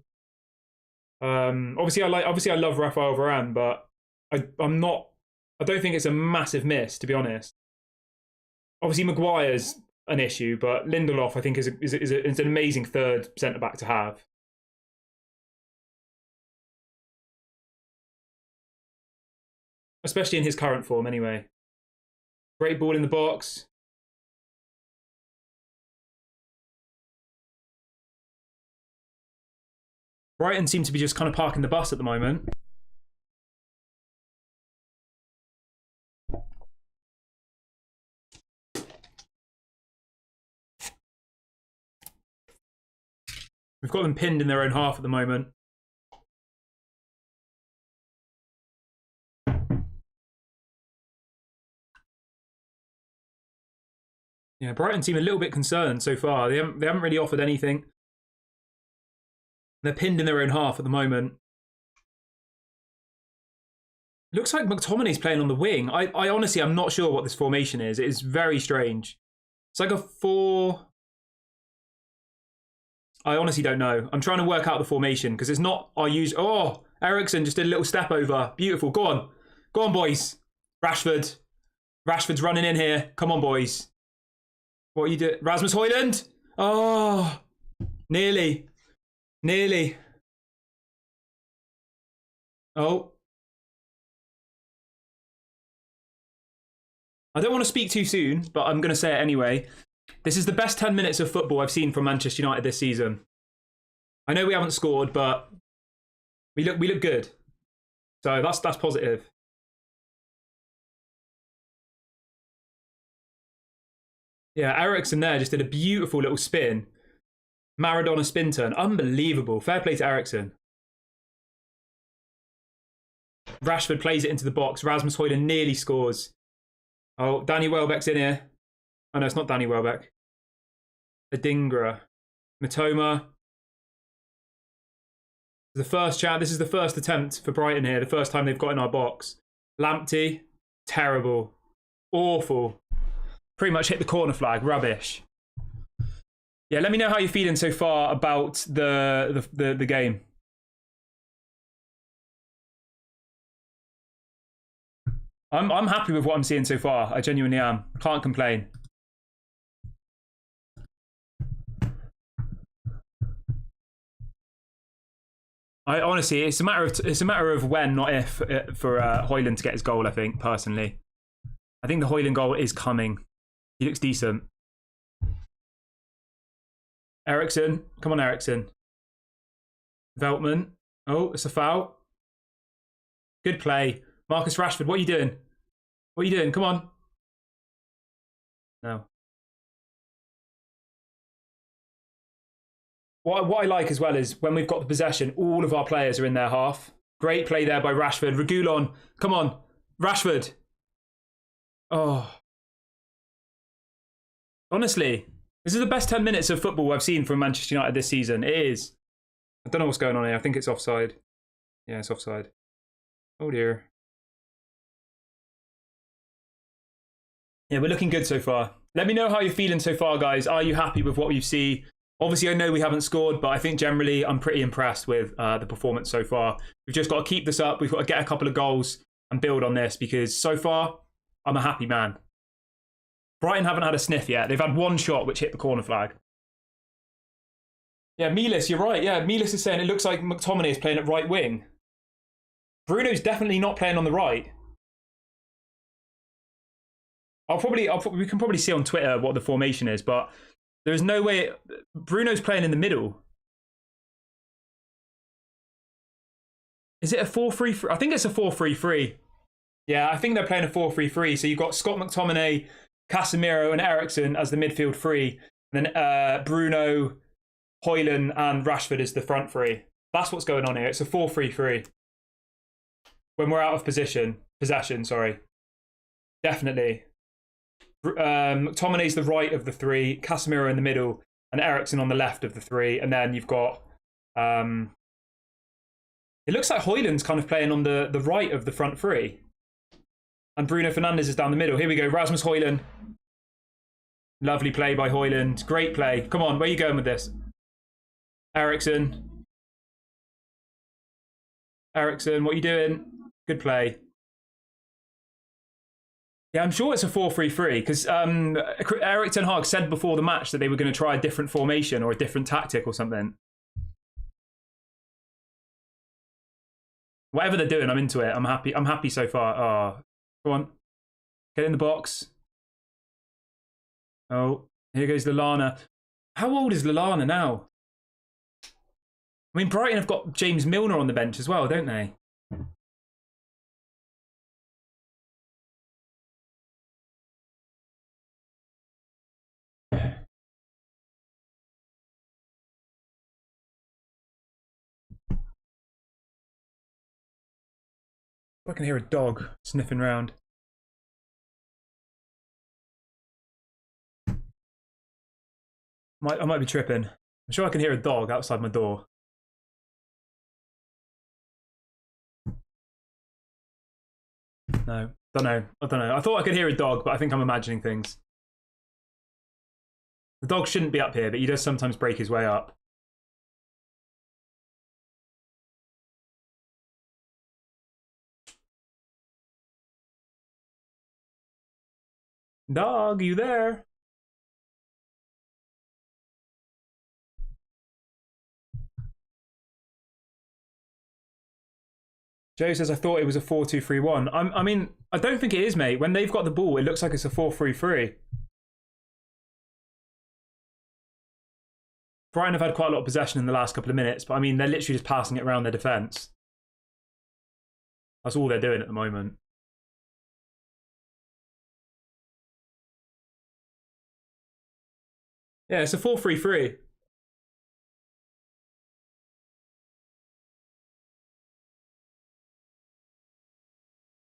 S1: Obviously, I love Rafael Varane, but I don't think it's a massive miss, to be honest. Obviously, Maguire's an issue, but Lindelof, I think, is an amazing third centre-back to have. Especially in his current form, anyway. Great ball in the box. Brighton seem to be just kind of parking the bus at the moment. We've got them pinned in their own half at the moment. Yeah, Brighton seem a little bit concerned so far. They haven't really offered anything. They're pinned in their own half at the moment. Looks like McTominay's playing on the wing. I honestly, I'm not sure what this formation is. It is very strange. It's like a 4... I honestly don't know. I'm trying to work out the formation because it's not our usual... Oh, Eriksen just did a little step over. Beautiful. Go on. Go on, boys. Rashford. Rashford's running in here. Come on, boys. What are you doing? Rasmus Højlund. Oh, nearly. Nearly. Oh. I don't want to speak too soon, but I'm going to say it anyway. This is the best 10 minutes of football I've seen from Manchester United this season. I know we haven't scored, but we look good. So that's positive. Yeah, Ericsson there just did a beautiful little spin. Maradona spin turn. Unbelievable. Fair play to Ericsson. Rashford plays it into the box. Rasmus Højlund nearly scores. Oh, Danny Welbeck's in here. Oh, no, it's not Danny Welbeck. Adingra. Matoma. The first chat. This is the first attempt for Brighton here. The first time they've got in our box. Lamptey. Terrible. Awful. Pretty much hit the corner flag. Rubbish. Yeah, let me know how you're feeling so far about the game. I'm happy with what I'm seeing so far. I genuinely am. Can't complain. I honestly, it's a matter of when, not if, for Højlund to get his goal. I think personally, I think the Højlund goal is coming. He looks decent. Ericsson, come on, Ericsson. Veltman. Oh, it's a foul. Good play. Marcus Rashford, what are you doing? What are you doing? Come on. No. What I like as well is when we've got the possession, all of our players are in their half. Great play there by Rashford. Reguilon, come on. Rashford. Oh. Honestly, this is the best 10 minutes of football I've seen from Manchester United this season. It is. I don't know what's going on here. I think it's offside. Yeah, it's offside. Oh dear. Yeah, we're looking good so far. Let me know how you're feeling so far, guys. Are you happy with what you see? Obviously, I know we haven't scored, but I think generally I'm pretty impressed with the performance so far. We've just got to keep this up. We've got to get a couple of goals and build on this because so far, I'm a happy man. Brighton haven't had a sniff yet. They've had one shot which hit the corner flag. Yeah, Milas, you're right. Yeah, Milas is saying it looks like McTominay is playing at right wing. Bruno's definitely not playing on the right. We can probably see on Twitter what the formation is, but there's no way Bruno's playing in the middle. Is it a 4-3-3? I think it's a 4-3-3. Yeah, I think they're playing a 4-3-3. So you've got Scott McTominay, Casemiro, and Ericsson as the midfield three. And then Bruno, Højlund, and Rashford is the front three. That's what's going on here. It's a 4-3-3. When we're out of possession, sorry. Definitely. McTominay's the right of the three, Casemiro in the middle, and Ericsson on the left of the three. And then you've got... it looks like Højlund's kind of playing on the right of the front three. And Bruno Fernandes is down the middle. Here we go, Rasmus Højlund. Lovely play by Højlund. Great play. Come on, where are you going with this? Ericsson. Ericsson, what are you doing? Good play. Yeah, I'm sure it's a 4-3-3 because Erik ten Hag said before the match that they were going to try a different formation or a different tactic or something. Whatever they're doing, I'm into it. I'm happy. I'm happy so far. Oh, go on, get in the box. Oh, here goes Lallana. How old is Lallana now? I mean, Brighton have got James Milner on the bench as well, don't they? I can hear a dog sniffing around. I might be tripping. I'm sure I can hear a dog outside my door. No, don't know. I don't know. I thought I could hear a dog, but I think I'm imagining things. The dog shouldn't be up here, but he does sometimes break his way up. Dog, you there? Joe says, I thought it was a 4-2-3-1. I mean, I don't think it is, mate. When they've got the ball, it looks like it's a 4-3-3. Brighton have had quite a lot of possession in the last couple of minutes, but I mean, they're literally just passing it around their defence. That's all they're doing at the moment. Yeah, it's a 4-3-3.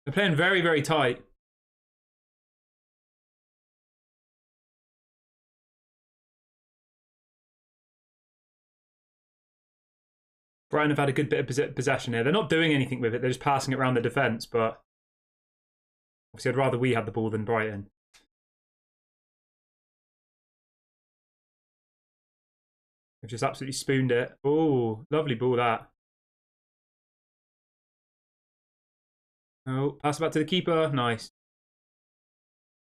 S1: They're playing very, very tight. Brighton have had a good bit of possession here. They're not doing anything with it. They're just passing it around the defence, but obviously I'd rather we had the ball than Brighton. They've just absolutely spooned it. Oh, lovely ball that. Oh, pass it back to the keeper. Nice.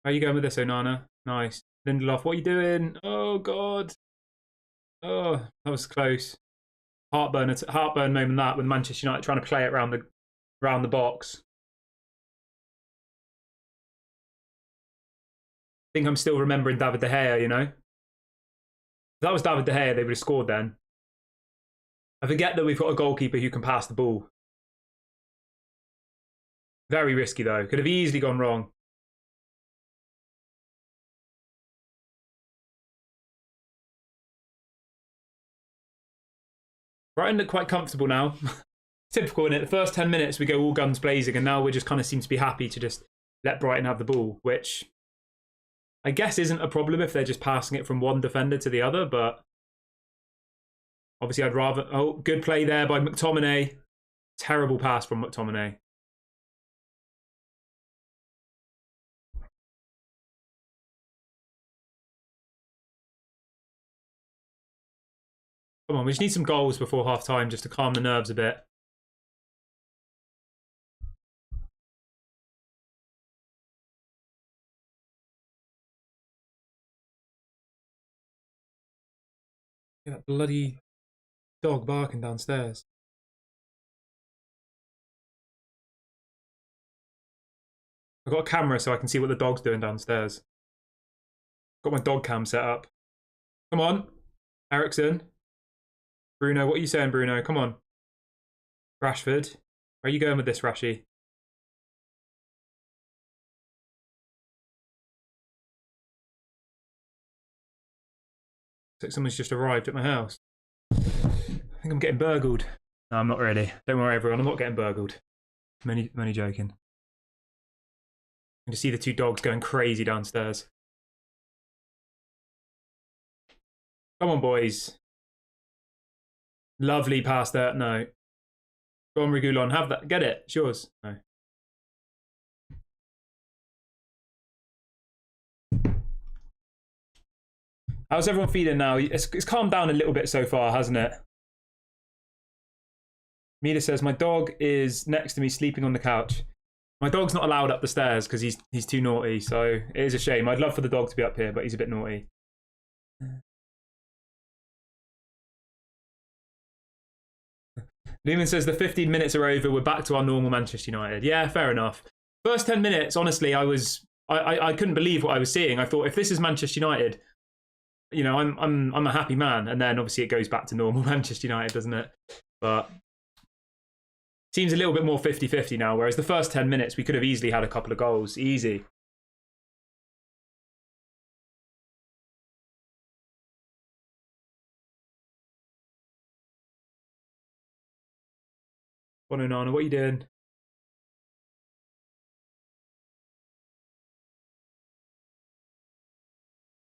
S1: How are you going with this, Onana? Nice. Lindelof, what are you doing? Oh, God. Oh, that was close. Heartburn moment that with Manchester United trying to play it around the box. I think I'm still remembering David De Gea, you know? If that was David De Gea, they would have scored then. I forget that we've got a goalkeeper who can pass the ball. Very risky, though. Could have easily gone wrong. Brighton look quite comfortable now. Typical, innit? The first 10 minutes, we go all guns blazing, and now we just kind of seem to be happy to just let Brighton have the ball, which I guess isn't a problem if they're just passing it from one defender to the other, but obviously I'd rather... Oh, good play there by McTominay. Terrible pass from McTominay. Come on, we just need some goals before half-time just to calm the nerves a bit. That bloody dog barking downstairs. I've got a camera so I can see what the dog's doing downstairs. Got my dog cam set up. Come on, Ericsson. Bruno, what are you saying, Bruno? Come on. Rashford. Where are you going with this, Rashy? Looks like someone's just arrived at my house. I think I'm getting burgled. No, I'm not really. Don't worry, everyone. I'm not getting burgled. I'm only joking. I can just see the two dogs going crazy downstairs. Come on, boys. Lovely pass there. No. Go on, Regulon. Have that. Get it. It's yours. No. How's everyone feeling now? It's calmed down a little bit so far, hasn't it? Mida says, my dog is next to me sleeping on the couch. My dog's not allowed up the stairs because he's too naughty, so it is a shame. I'd love for the dog to be up here, but he's a bit naughty. Lumen says the 15 minutes are over. We're back to our normal Manchester United. Yeah, fair enough. First 10 minutes, honestly, I couldn't believe what I was seeing. I thought if this is Manchester United, you know, I'm a happy man. And then obviously it goes back to normal Manchester United, doesn't it? But seems a little bit more 50-50 now. Whereas the first 10 minutes, we could have easily had a couple of goals, easy. Onana, what are you doing?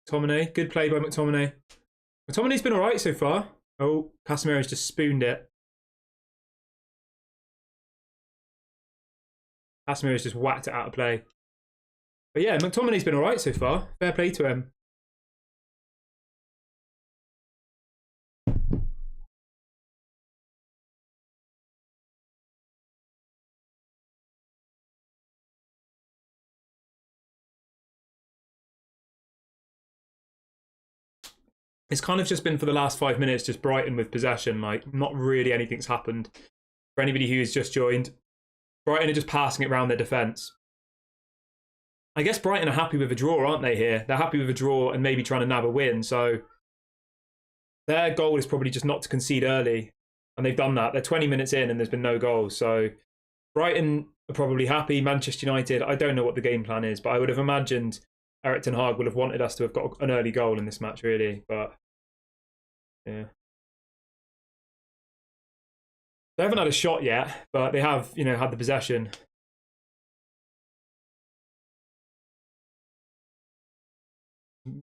S1: McTominay, good play by McTominay. McTominay's been all right so far. Oh, Casemiro's just spooned it. Casemiro's just whacked it out of play. But yeah, McTominay's been all right so far. Fair play to him. It's kind of just been for the last 5 minutes, just Brighton with possession. Like, not really anything's happened. For anybody who's just joined, Brighton are just passing it around their defence. I guess Brighton are happy with a draw, aren't they, here? They're happy with a draw and maybe trying to nab a win. So their goal is probably just not to concede early. And they've done that. They're 20 minutes in and there's been no goals. So Brighton are probably happy. Manchester United, I don't know what the game plan is, but I would have imagined Erik ten Hag would have wanted us to have got an early goal in this match, really. But yeah, they haven't had a shot yet, but they have, had the possession.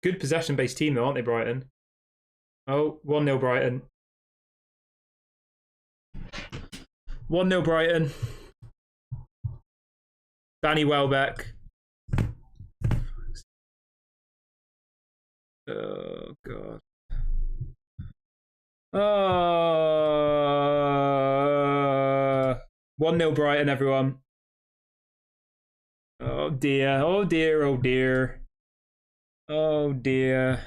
S1: Good possession-based team, though, aren't they, Brighton? Oh, 1-0 Brighton. 1-0 Brighton. Danny Welbeck. Oh, God. 1-0 Brighton, everyone. Oh, dear. Oh, dear. Oh, dear. Oh, dear.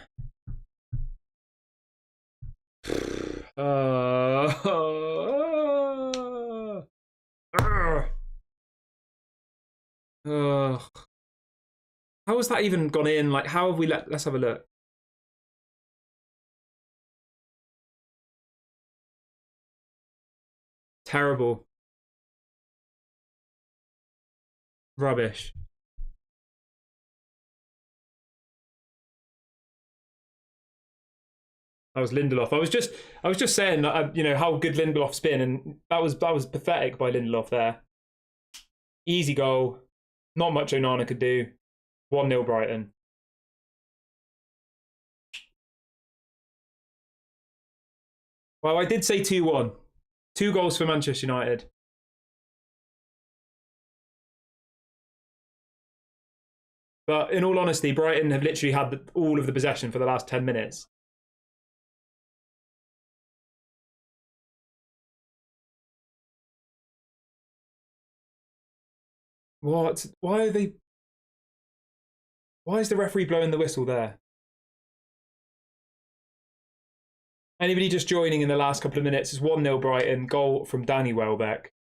S1: How has that even gone in? Like, how have we let's have a look. Terrible. Rubbish. That was Lindelof. I was just saying that, how good Lindelof's been, and that was pathetic by Lindelof there. Easy goal. Not much Onana could do. 1-0 Brighton. Well, I did say 2-1. 2 goals for Manchester United. But in all honesty, Brighton have literally had all of the possession for the last 10 minutes. What? Why are they... Why is the referee blowing the whistle there? Anybody just joining in the last couple of minutes? It's 1-0 Brighton. Goal from Danny Welbeck.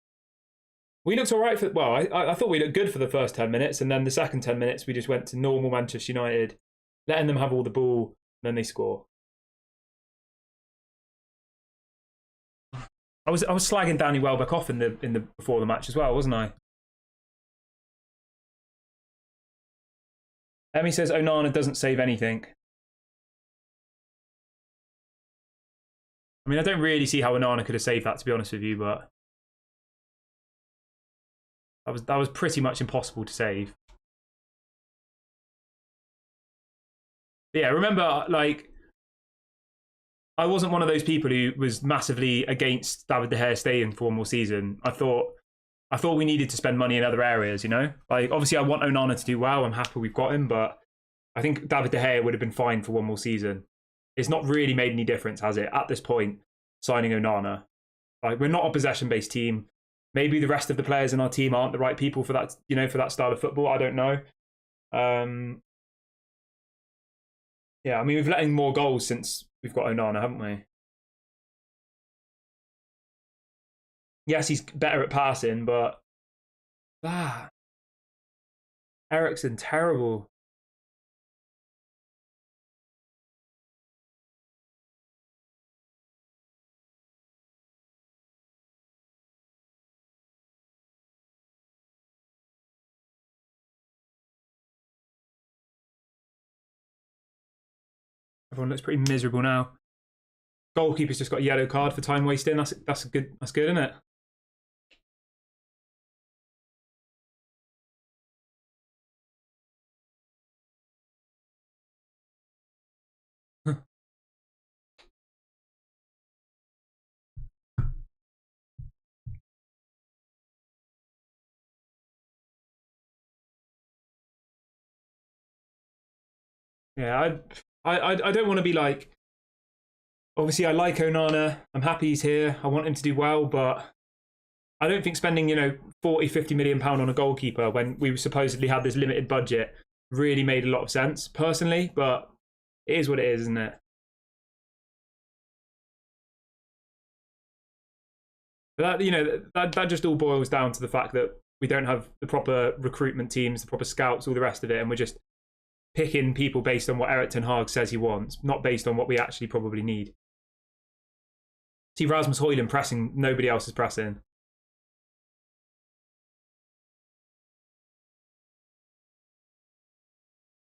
S1: We looked all right for... Well, I thought we looked good for the first 10 minutes, and then the second 10 minutes we just went to normal Manchester United, letting them have all the ball, and then they score. I was slagging Danny Welbeck off in the before the match as well, wasn't I? Emmy says Onana doesn't save anything. I mean, I don't really see how Onana could have saved that, to be honest with you, but that was pretty much impossible to save. But yeah, remember, like, I wasn't one of those people who was massively against David De Gea staying for one more season. I thought we needed to spend money in other areas, Like, obviously, I want Onana to do well. I'm happy we've got him, but I think David De Gea would have been fine for one more season. It's not really made any difference, has it, at this point, signing Onana? Like, we're not a possession-based team. Maybe the rest of the players in our team aren't the right people for that, for that style of football. I don't know. Yeah, I mean, we've let in more goals since we've got Onana, haven't we? Yes, he's better at passing, but Eriksen, terrible. Everyone looks pretty miserable now. Goalkeeper's just got a yellow card for time wasting. That's good, isn't it? Yeah, I don't want to be like, obviously I like Onana, I'm happy he's here, I want him to do well, but I don't think spending 40-50 million pound on a goalkeeper when we supposedly had this limited budget really made a lot of sense personally, but it is what it is, isn't it? But that just all boils down to the fact that we don't have the proper recruitment teams, the proper scouts, all the rest of it, and we're just picking people based on what Erik ten Hag says he wants, not based on what we actually probably need. See Rasmus Højlund pressing, nobody else is pressing.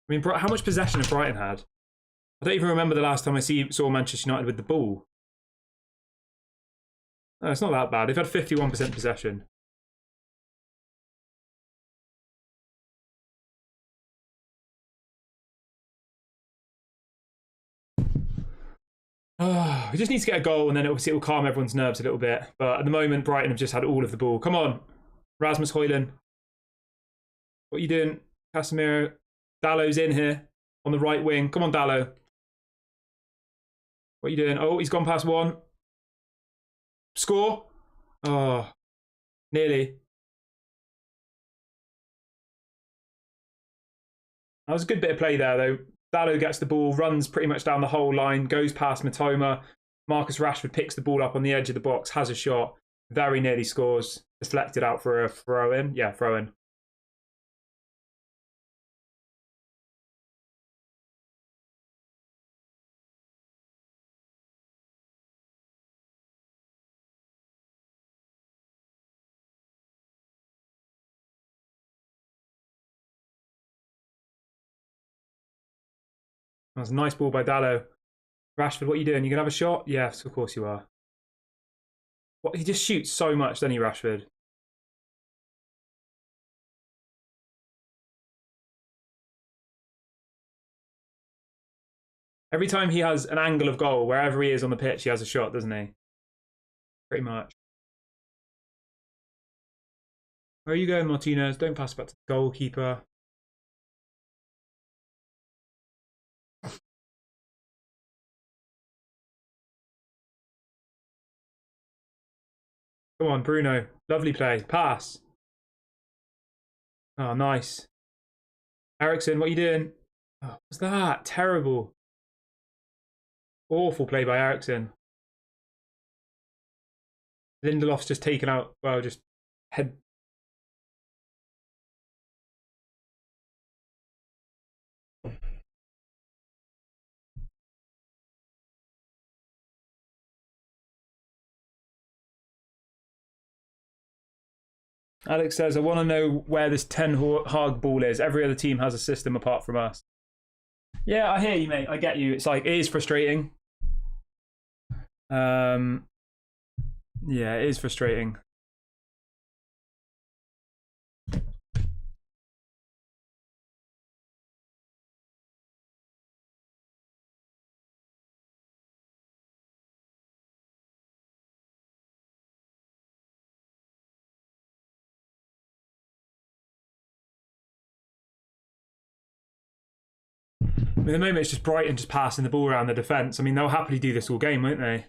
S1: I mean, how much possession have Brighton had? I don't even remember the last time I saw Manchester United with the ball. No, it's not that bad. They've had 51% possession. We just need to get a goal, and then obviously it will calm everyone's nerves a little bit. But at the moment, Brighton have just had all of the ball. Come on, Rasmus Højlund. What are you doing? Casemiro. Dallow's in here on the right wing. Come on, Dallow. What are you doing? Oh, he's gone past one. Score. Oh, nearly. That was a good bit of play there, though. Dallow gets the ball, runs pretty much down the whole line, goes past Matoma. Marcus Rashford picks the ball up on the edge of the box, has a shot, very nearly scores. Deflected out for a throw-in. Yeah, throw-in. That was a nice ball by Dallow. Rashford, what are you doing? You going to have a shot? Yes, of course you are. What, he just shoots so much, doesn't he, Rashford? Every time he has an angle of goal, wherever he is on the pitch, he has a shot, doesn't he? Pretty much. Where are you going, Martinez? Don't pass back to the goalkeeper. Come on, Bruno. Lovely play. Pass. Oh, nice. Eriksen, what are you doing? Oh, what's that? Terrible. Awful play by Eriksen. Lindelof's just taken out, well, just head. Alex says, I want to know where this Ten Hag ball is. Every other team has a system apart from us. Yeah, I hear you, mate. I get you. It's like, it is frustrating. Yeah, it is frustrating. At the moment, it's just Brighton just passing the ball around the defence. I mean, they'll happily do this all game, won't they?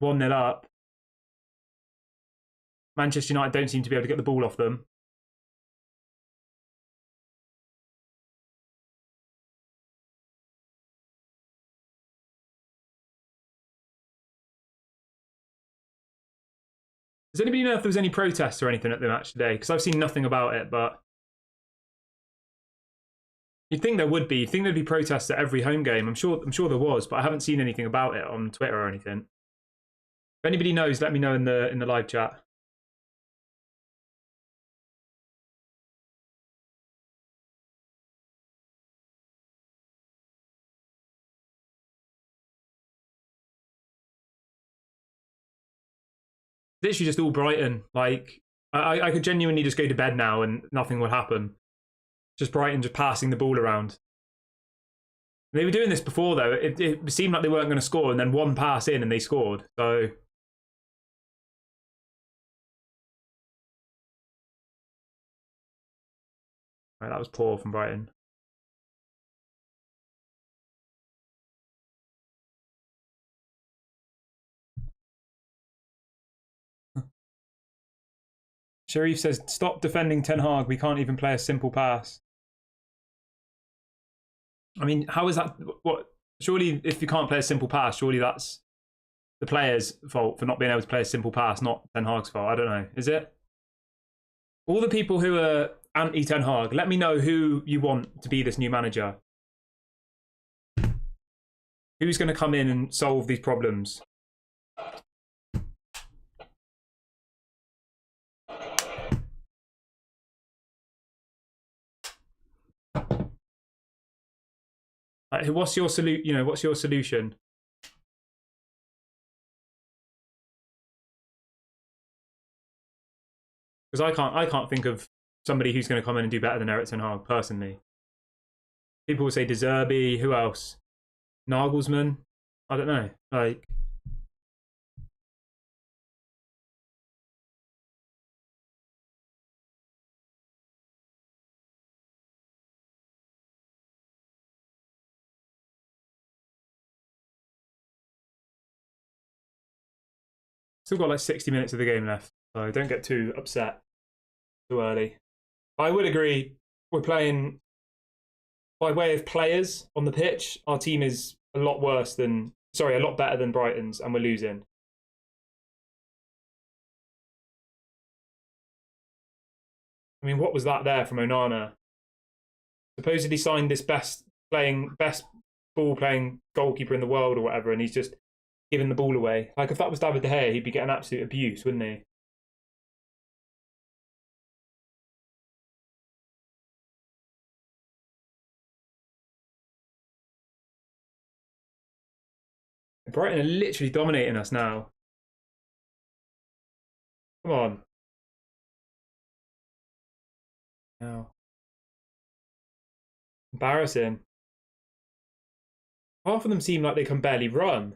S1: 1-0 up. Manchester United don't seem to be able to get the ball off them. Does anybody know if there was any protests or anything at the match today? Because I've seen nothing about it, but you'd think there would be. You'd think there'd be protests at every home game. I'm sure there was, but I haven't seen anything about it on Twitter or anything. If anybody knows, let me know in the live chat. Literally just all Brighton. Like, I could genuinely just go to bed now and nothing would happen. Just Brighton just passing the ball around. They were doing this before, though. It seemed like they weren't going to score, and then one pass in and they scored. So right, that was poor from Brighton. Sharif says, stop defending Ten Hag. We can't even play a simple pass. I mean, how is that? What? Surely, if you can't play a simple pass, surely that's the player's fault for not being able to play a simple pass, not Ten Hag's fault. I don't know. Is it? All the people who are anti-Ten Hag, let me know who you want to be this new manager. Who's going to come in and solve these problems? What's your what's your solution? Because I can't think of somebody who's going to come in and do better than Erik ten Hag personally. People will say De Zerbi. Who else? Nagelsmann. I don't know. Like, still got like 60 minutes of the game left, so don't get too upset too early. I would agree. We're playing by way of players on the pitch. Our team is a lot a lot better than Brighton's, and we're losing. I mean, what was that there from Onana? Supposedly signed this best ball playing goalkeeper in the world or whatever, and he's just giving the ball away. Like, if that was David De Gea, he'd be getting absolute abuse, wouldn't he? Brighton are literally dominating us now. Come on. Now. Embarrassing. Half of them seem like they can barely run.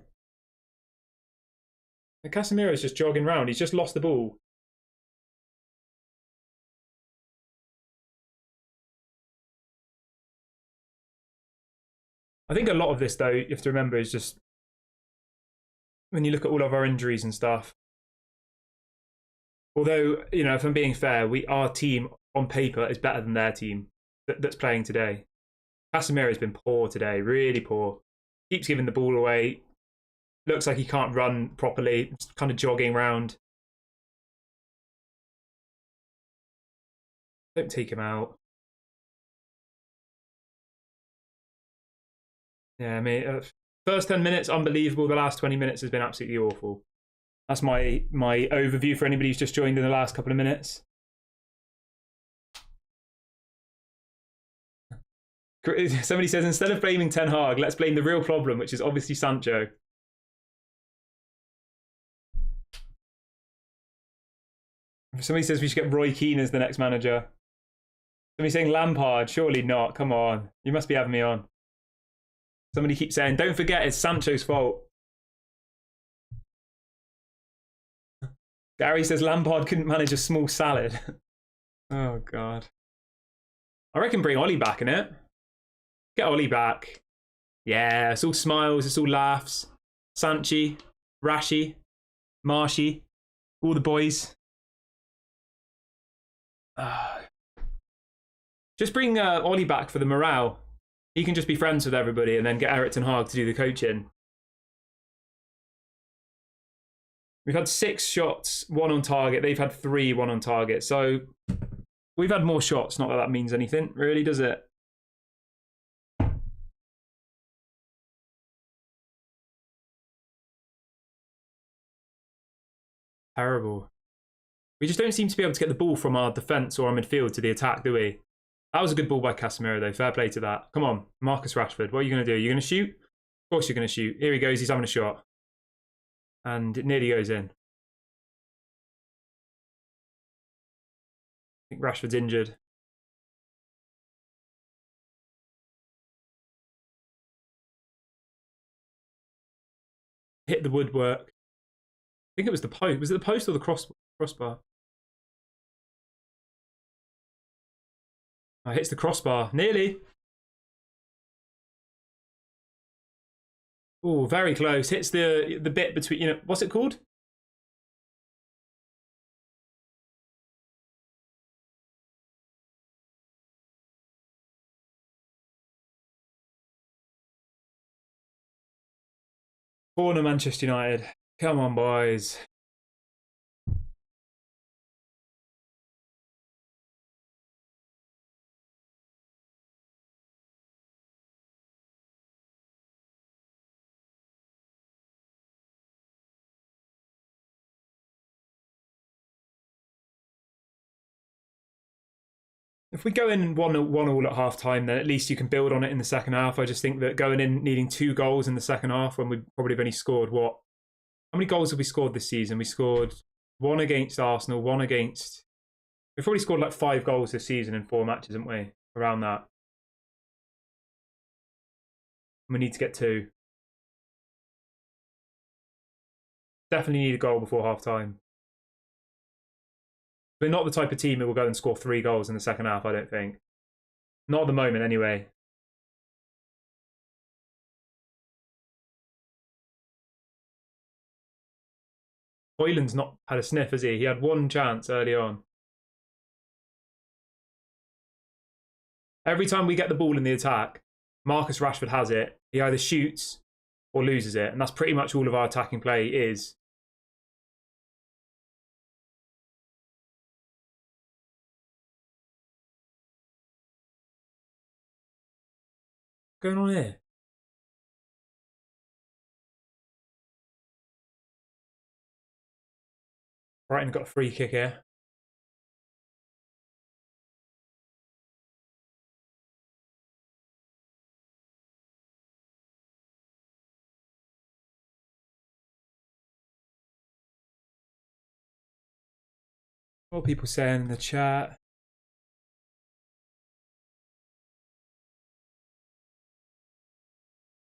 S1: And Casemiro's just jogging around. He's just lost the ball. I think a lot of this, though, you have to remember, is just when you look at all of our injuries and stuff. Although, if I'm being fair, our team on paper is better than their team that's playing today. Casemiro's been poor today, really poor. Keeps giving the ball away. Looks like he can't run properly. Just kind of jogging around. Don't take him out. Yeah, I mean, first 10 minutes, unbelievable. The last 20 minutes has been absolutely awful. That's my overview for anybody who's just joined in the last couple of minutes. Somebody says, instead of blaming Ten Hag, let's blame the real problem, which is obviously Sancho. Somebody says we should get Roy Keane as the next manager. Somebody saying Lampard, surely not. Come on, you must be having me on. Somebody keeps saying, don't forget, it's Sancho's fault. Gary says Lampard couldn't manage a small salad. Oh, God. I reckon bring Ollie back in it. Get Ollie back. Yeah, it's all smiles, it's all laughs. Sanchi, Rashi, Marshy, all the boys. Just bring Ollie back for the morale. He can just be friends with everybody and then get Erik ten Hag to do the coaching. We've had 6 shots, 1 on target. They've had 3, 1 on target. So we've had more shots. Not that that means anything, really, does it? Terrible. We just don't seem to be able to get the ball from our defence or our midfield to the attack, do we? That was a good ball by Casemiro, though. Fair play to that. Come on, Marcus Rashford. What are you going to do? You're going to shoot? Of course you're going to shoot. Here he goes. He's having a shot. And it nearly goes in. I think Rashford's injured. Hit the woodwork. I think it was the post. Was it the post or the crossbar? Oh, hits the crossbar. Nearly. Oh, very close. Hits the bit between, what's it called? Corner Manchester United. Come on, boys. If we go in 1-1 at half time, then at least you can build on it in the second half. I just think that going in needing 2 goals in the second half when we probably have only scored what? How many goals have we scored this season? We scored 1 against Arsenal, 1 against. We've probably scored like 5 goals this season in 4 matches, haven't we? Around that. We need to get 2. Definitely need a goal before half time. We're not the type of team that will go and score 3 goals in the second half, I don't think. Not at the moment, anyway. Hoyland's not had a sniff, has he? He had 1 chance early on. Every time we get the ball in the attack, Marcus Rashford has it. He either shoots or loses it. And that's pretty much all of our attacking play is. What's going on here? Brighton got a free kick here. What are people saying in the chat?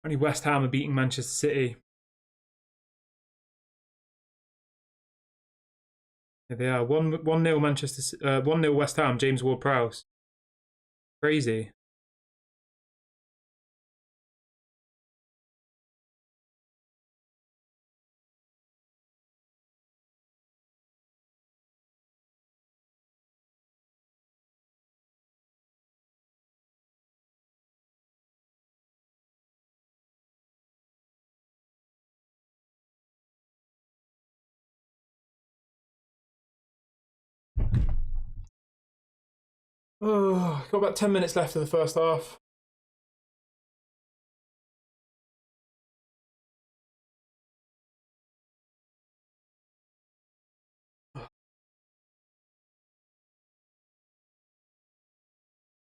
S1: Only West Ham are beating Manchester City. Here they are. 1-0 Manchester. 1-0 West Ham. James Ward-Prowse. Crazy. Oh, got about 10 minutes left of the first half. I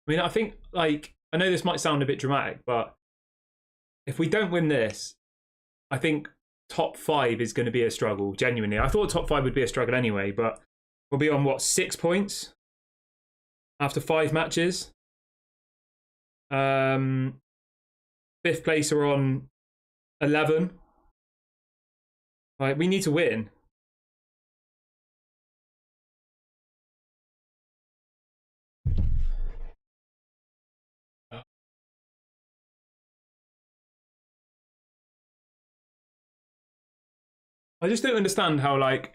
S1: mean, I think, like, I know this might sound a bit dramatic, but if we don't win this, I think top 5 is going to be a struggle, genuinely. I thought top 5 would be a struggle anyway, but we'll be on, what, 6 points after 5 matches? 5th place are on 11. Like, we need to win. I just don't understand how, like,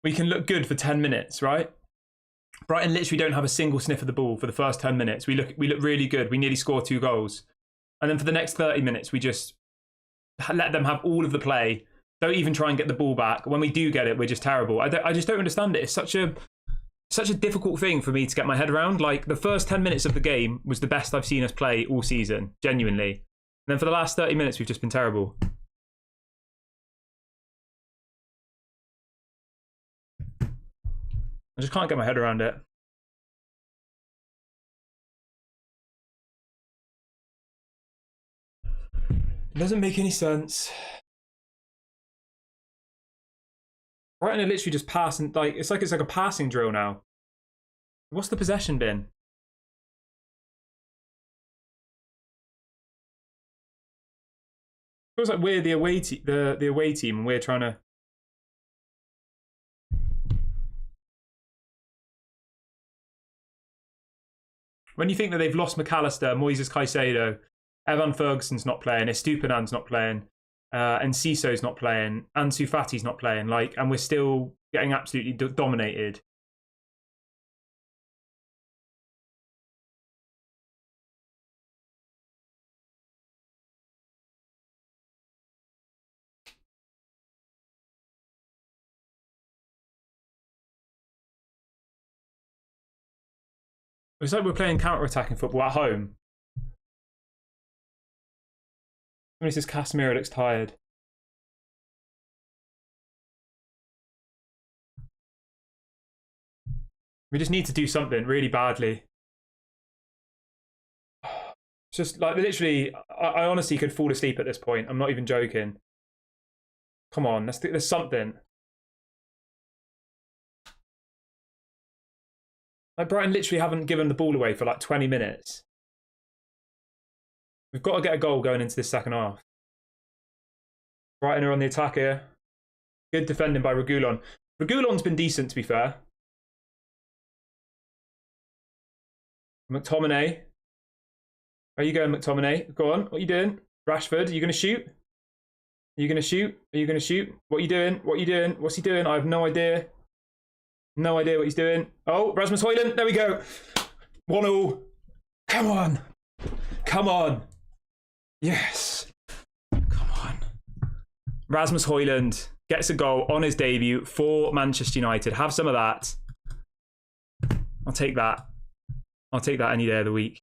S1: we can look good for 10 minutes, right? Brighton literally don't have a single sniff of the ball for the first 10 minutes. We look really good. We nearly score 2 goals. And then for the next 30 minutes, we just let them have all of the play. Don't even try and get the ball back. When we do get it, we're just terrible. I just don't understand it. It's such a difficult thing for me to get my head around. Like, the first 10 minutes of the game was the best I've seen us play all season, genuinely. And then for the last 30 minutes, we've just been terrible. I just can't get my head around it. It doesn't make any sense. Brighton are literally just passing, like, it's like a passing drill now. What's the possession been? Feels like we're the away team and we're trying to. When you think that they've lost McAllister, Moises Caicedo, Evan Ferguson's not playing, Estupiñán's not playing, and Cisso's not playing, Ansu Fati's not playing, like, and we're still getting absolutely dominated. It's like we're playing counter-attacking football at home. Somebody says Casemiro looks tired. We just need to do something really badly. Just like literally, I honestly could fall asleep at this point. I'm not even joking. Come on, there's something. Like Brighton literally haven't given the ball away for like 20 minutes. We've got to get a goal going into this second half. Brighton are on the attack here. Good defending by Reguilon. Reguilon's been decent, to be fair. McTominay. Where are you going, McTominay? Go on. What are you doing? Rashford, are you going to shoot? Are you going to shoot? Are you going to shoot? What are you doing? What are you doing? What's he doing? I have no idea. No idea what he's doing. Oh, Rasmus Højlund. There we go. 1-0. Come on. Come on. Yes. Come on. Rasmus Højlund gets a goal on his debut for Manchester United. Have some of that. I'll take that. I'll take that any day of the week.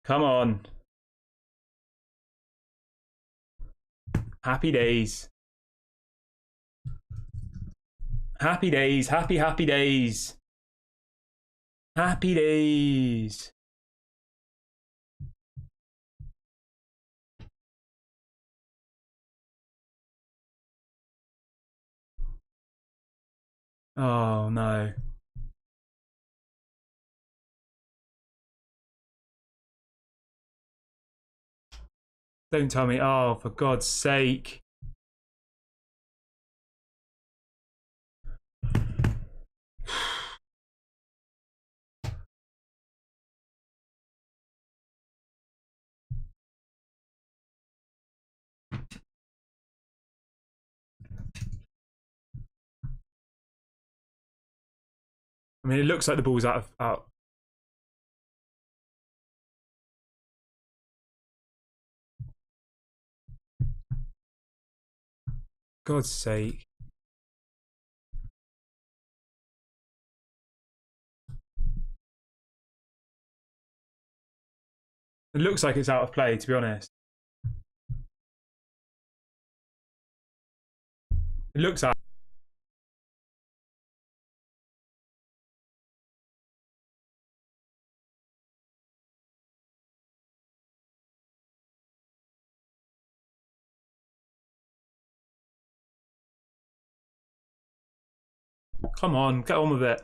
S1: Come on. Happy days. Happy days. Happy days. Happy days. Oh, no. Don't tell me. Oh, for God's sake. I mean, it looks like the ball's out. God's sake. It looks like it's out of play, to be honest. It looks out. Come on, get on with it.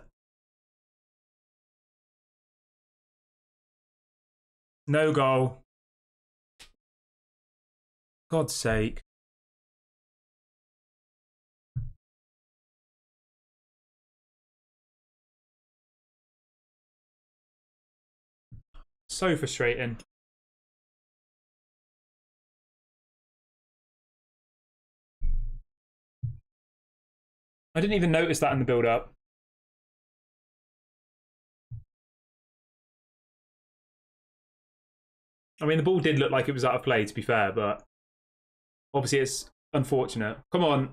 S1: No goal. God's sake. So frustrating. I didn't even notice that in the build-up. I mean, the ball did look like it was out of play, to be fair, but obviously it's unfortunate. Come on.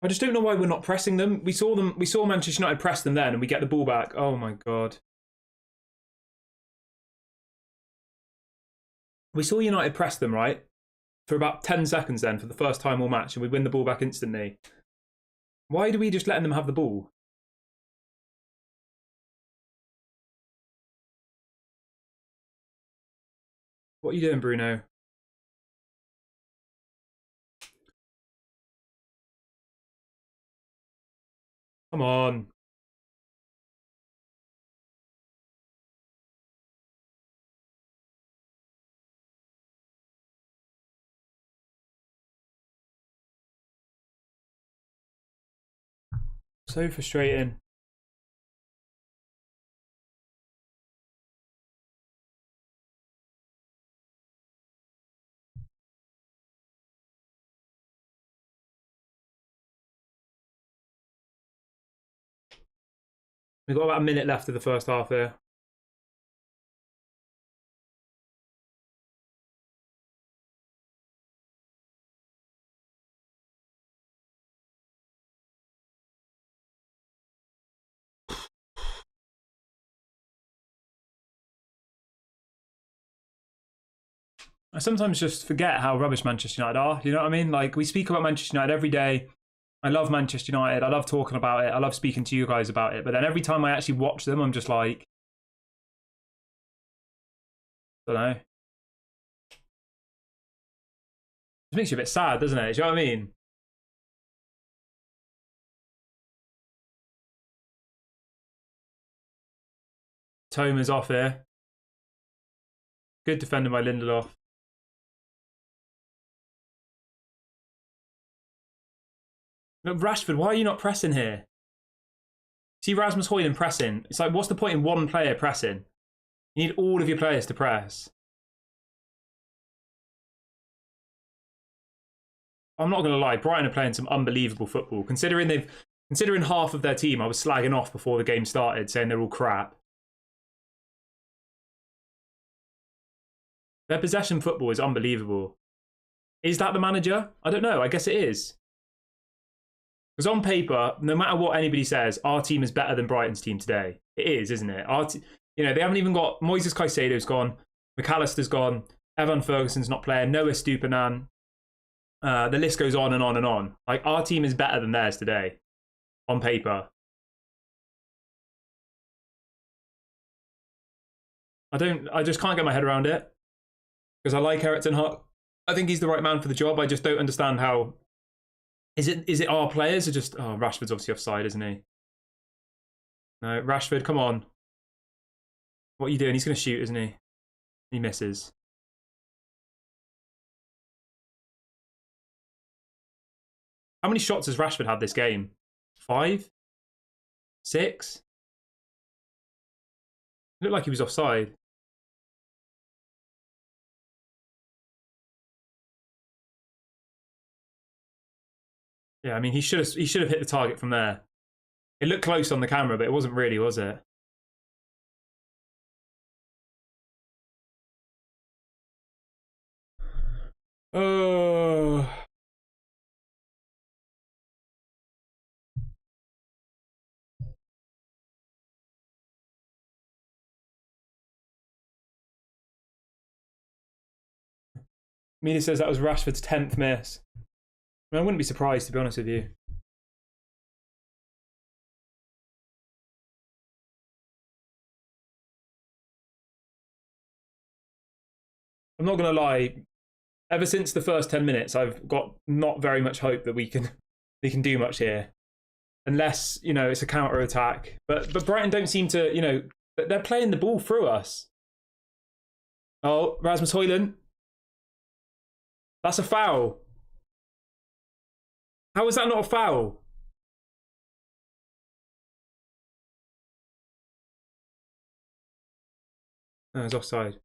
S1: I just don't know why we're not pressing them. We saw Manchester United press them then and we get the ball back. Oh my God. We saw United press them, right? For about 10 seconds then, for the first time all match, and we win the ball back instantly. Why do we just letting them have the ball? What are you doing, Bruno? Come on. So frustrating. We've got about a minute left of the first half here. I sometimes just forget how rubbish Manchester United are. You know what I mean? Like, we speak about Manchester United every day. I love Manchester United. I love talking about it. I love speaking to you guys about it. But then every time I actually watch them, I'm just like, I don't know. It makes you a bit sad, doesn't it? Do you know what I mean? Toma's off here. Good defending by Lindelof. Look, Rashford, why are you not pressing here? See Rasmus Højlund pressing. It's like, what's the point in one player pressing? You need all of your players to press. I'm not going to lie, Brighton are playing some unbelievable football. Considering half of their team I was slagging off before the game started, saying they're all crap. Their possession football is unbelievable. Is that the manager? I don't know. I guess it is. Because on paper, no matter what anybody says, our team is better than Brighton's team today. It is, isn't it? You know, they haven't even got... Moises Caicedo's gone. McAllister's gone. Evan Ferguson's not playing. Noah Stupinan. The list goes on and on and on. Like, our team is better than theirs today. On paper. I just can't get my head around it. Because I like Erik ten Hag. I think he's the right man for the job. I just don't understand how... Is it our players or just... Oh, Rashford's obviously offside, isn't he? No, Rashford, come on. What are you doing? He's going to shoot, isn't he? He misses. How many shots has Rashford had this game? 5? 6? It looked like he was offside. Yeah, I mean, he should have hit the target from there. It looked close on the camera, but it wasn't really, was it? Oh. Mina says that was Rashford's 10th miss. I mean, I wouldn't be surprised, to be honest with you. I'm not going to lie. Ever since the first 10 minutes, I've got not very much hope that we can do much here. Unless, you know, it's a counter-attack. But Brighton don't seem to, you know, they're playing the ball through us. Oh, Rasmus Højlund. That's a foul. How is that not a foul? No, it's offside.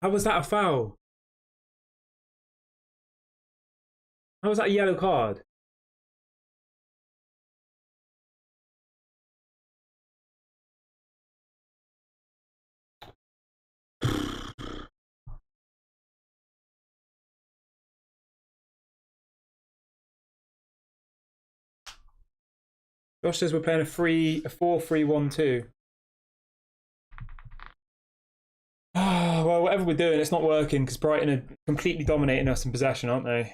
S1: How was that a foul? How was that a yellow card? Josh says we're playing a 4-3-1-2. Well, whatever we're doing, it's not working because Brighton are completely dominating us in possession, aren't they?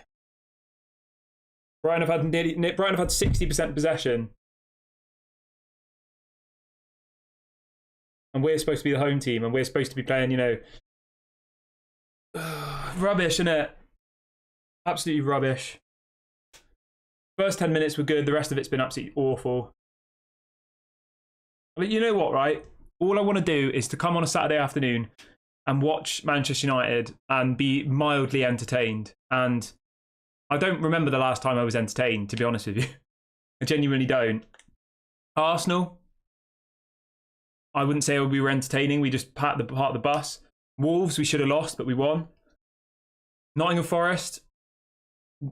S1: Brighton have had 60% possession. And we're supposed to be the home team, and we're supposed to be playing, you know... rubbish, innit? Absolutely rubbish. First 10 minutes were good, the rest of it's been absolutely awful. But you know what, right? All I want to do is to come on a Saturday afternoon and watch Manchester United and be mildly entertained. And I don't remember the last time I was entertained, to be honest with you. I genuinely don't. Arsenal, I wouldn't say we were entertaining. We just part the bus. Wolves, we should have lost, but we won. Nottingham Forest,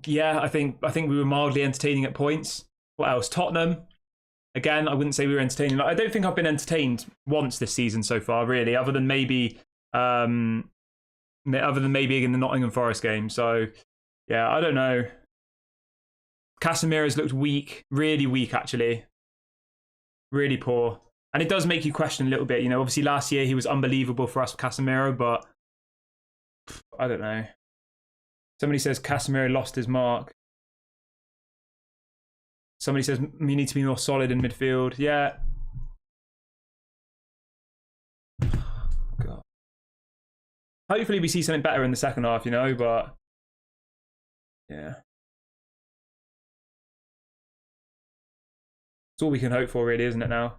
S1: Yeah, I think we were mildly entertaining at points. What else? Tottenham. Again, I wouldn't say we were entertaining. I don't think I've been entertained once this season so far, really, other than maybe in the Nottingham Forest game. So, yeah, I don't know. Casemiro's looked weak, really weak, actually. Really poor. And it does make you question a little bit. You know, obviously last year he was unbelievable for us, Casemiro, but I don't know. Somebody says Casemiro lost his mark. Somebody says you need to be more solid in midfield. Yeah. God. Hopefully we see something better in the second half, you know, but yeah. It's all we can hope for, really, isn't it now?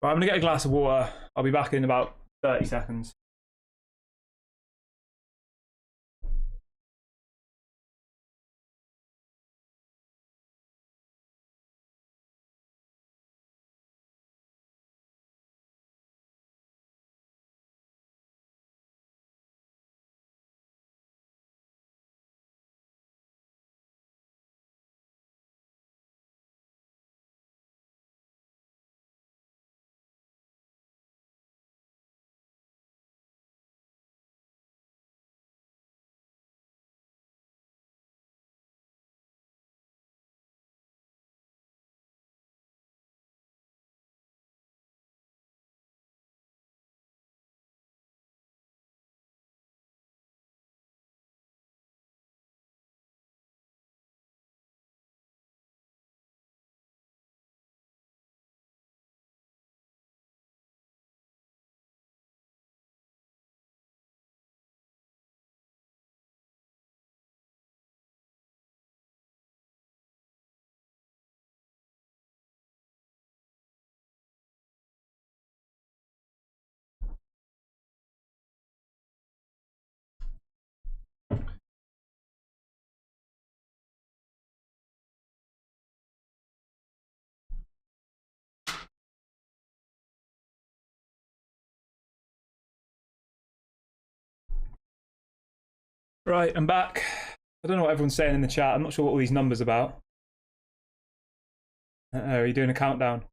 S1: Right, I'm going to get a glass of water. I'll be back in about 30 seconds. Right, I'm back. I don't know what everyone's saying in the chat. I'm not sure what all these numbers are about. Are you doing a countdown?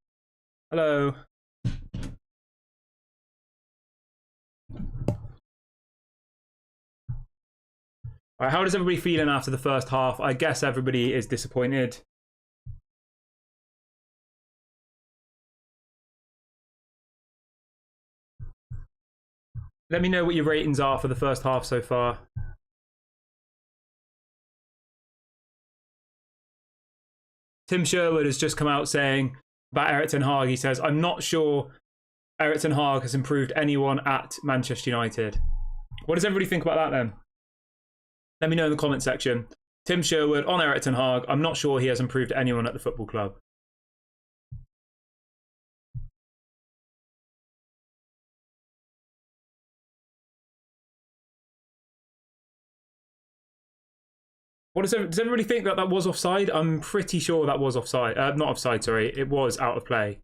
S1: Hello. All right, how does everybody feeling after the first half? I guess everybody is disappointed. Let me know what your ratings are for the first half so far. Tim Sherwood has just come out saying about Erik ten Hag. He says, I'm not sure Erik ten Hag has improved anyone at Manchester United. What does everybody think about that then? Let me know in the comment section. Tim Sherwood on Erik ten Hag. I'm not sure he has improved anyone at the football club. Does everybody think that that was offside? I'm pretty sure that was offside. Not offside, sorry. It was out of play.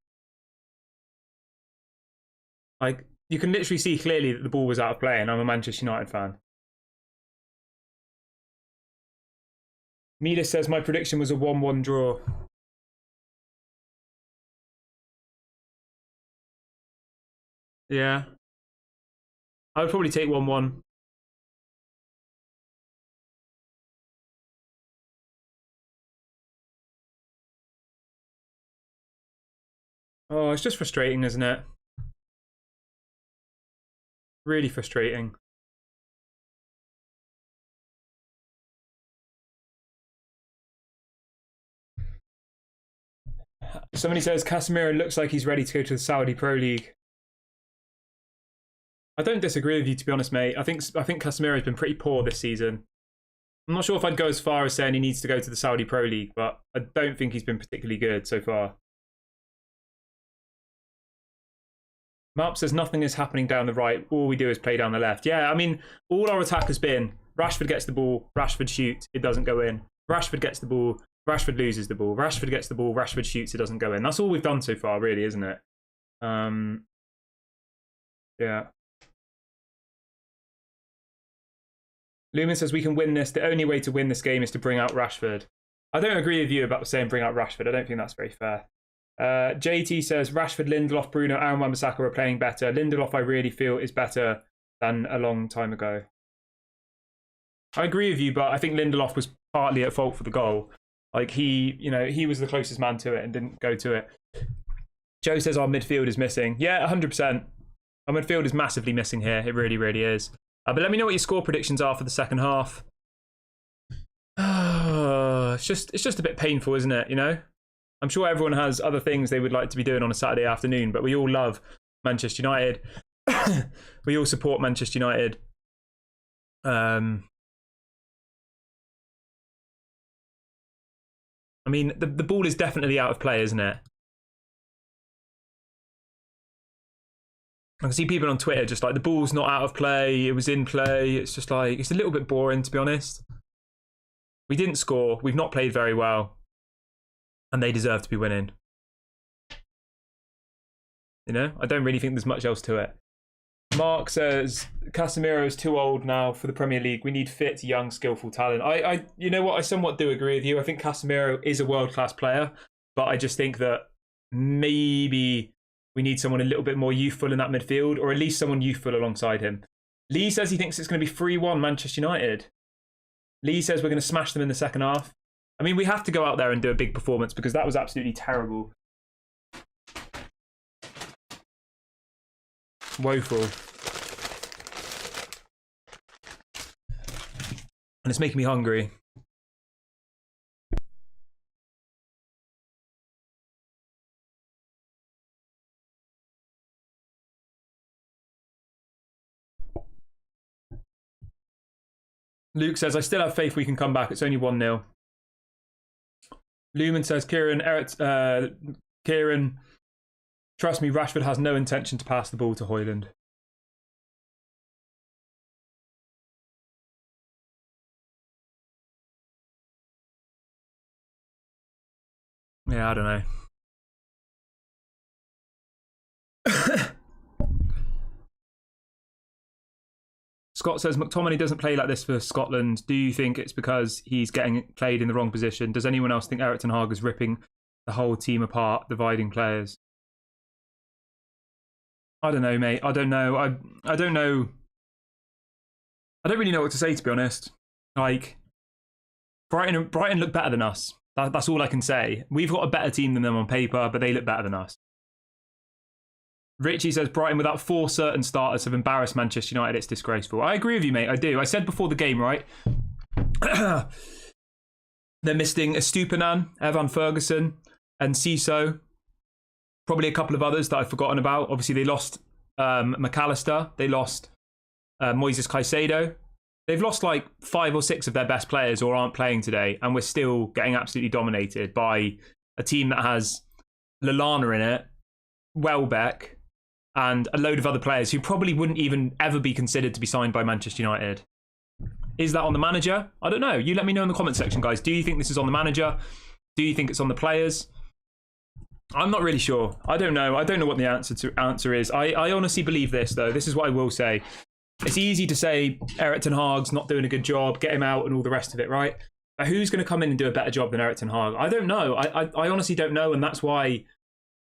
S1: Like, you can literally see clearly that the ball was out of play, and I'm a Manchester United fan. Midas says my prediction was a 1-1 draw. Yeah. I would probably take 1-1. Oh, it's just frustrating, isn't it? Really frustrating. Somebody says Casemiro looks like he's ready to go to the Saudi Pro League. I don't disagree with you, to be honest, mate. I think Casemiro's been pretty poor this season. I'm not sure if I'd go as far as saying he needs to go to the Saudi Pro League, but I don't think he's been particularly good so far. Marp says nothing is happening down the right. All we do is play down the left. Yeah, I mean, all our attack has been Rashford gets the ball, Rashford shoots, it doesn't go in. Rashford gets the ball, Rashford loses the ball. Rashford gets the ball, Rashford shoots, it doesn't go in. That's all we've done so far, really, isn't it? Yeah. Lumen says we can win this. The only way to win this game is to bring out Rashford. I don't agree with you about saying bring out Rashford. I don't think that's very fair. JT says Rashford, Lindelof, Bruno, and Wan-Bissaka are playing better. Lindelof, I really feel, is better than a long time ago. I agree with you, but I think Lindelof was partly at fault for the goal. Like he was the closest man to it and didn't go to it. Joe says our midfield is missing. Yeah, 100%. Our midfield is massively missing here. It really, really is. But let me know what your score predictions are for the second half. It's just a bit painful, isn't it? You know, I'm sure everyone has other things they would like to be doing on a Saturday afternoon, but we all love Manchester United. We all support Manchester United. I mean, the ball is definitely out of play, isn't it? I can see people on Twitter just like, the ball's not out of play, it was in play. It's just like, it's a little bit boring, to be honest. We didn't score, we've not played very well, and they deserve to be winning. You know, I don't really think there's much else to it. Mark says, Casemiro is too old now for the Premier League. We need fit, young, skillful talent. You know what, I somewhat do agree with you. I think Casemiro is a world-class player, but I just think that maybe we need someone a little bit more youthful in that midfield, or at least someone youthful alongside him. Lee says he thinks it's going to be 3-1 Manchester United. Lee says we're going to smash them in the second half. I mean, we have to go out there and do a big performance because that was absolutely terrible. Woeful. And it's making me hungry. Luke says, I still have faith we can come back. It's only 1-0. Lumen says, Kieran, trust me, Rashford has no intention to pass the ball to Højlund. Yeah, I don't know. Scott says, McTominay doesn't play like this for Scotland. Do you think it's because he's getting played in the wrong position? Does anyone else think Erik ten Hag is ripping the whole team apart, dividing players? I don't know, mate. I don't know. I don't know. I don't really know what to say, to be honest. Like, Brighton look better than us. That's all I can say. We've got a better team than them on paper, but they look better than us. Richie says, Brighton without 4 certain starters have embarrassed Manchester United. It's disgraceful. I agree with you, mate. I do. I said before the game, right? They're missing Estupinan, Evan Ferguson, and Ciso. Probably a couple of others that I've forgotten about. Obviously, they lost McAllister. They lost Moises Caicedo. They've lost like 5 or 6 of their best players or aren't playing today, and we're still getting absolutely dominated by a team that has Lallana in it, Welbeck, and a load of other players who probably wouldn't even ever be considered to be signed by Manchester United. Is that on the manager? I don't know. You let me know in the comment section, guys. Do you think this is on the manager? Do you think it's on the players? I'm not really sure. I don't know. I don't know what the answer is. I honestly believe this, though. This is what I will say. It's easy to say Erik ten Hag's not doing a good job, get him out and all the rest of it, right? But who's going to come in and do a better job than Erik ten Hag? I don't know. I honestly don't know, and that's why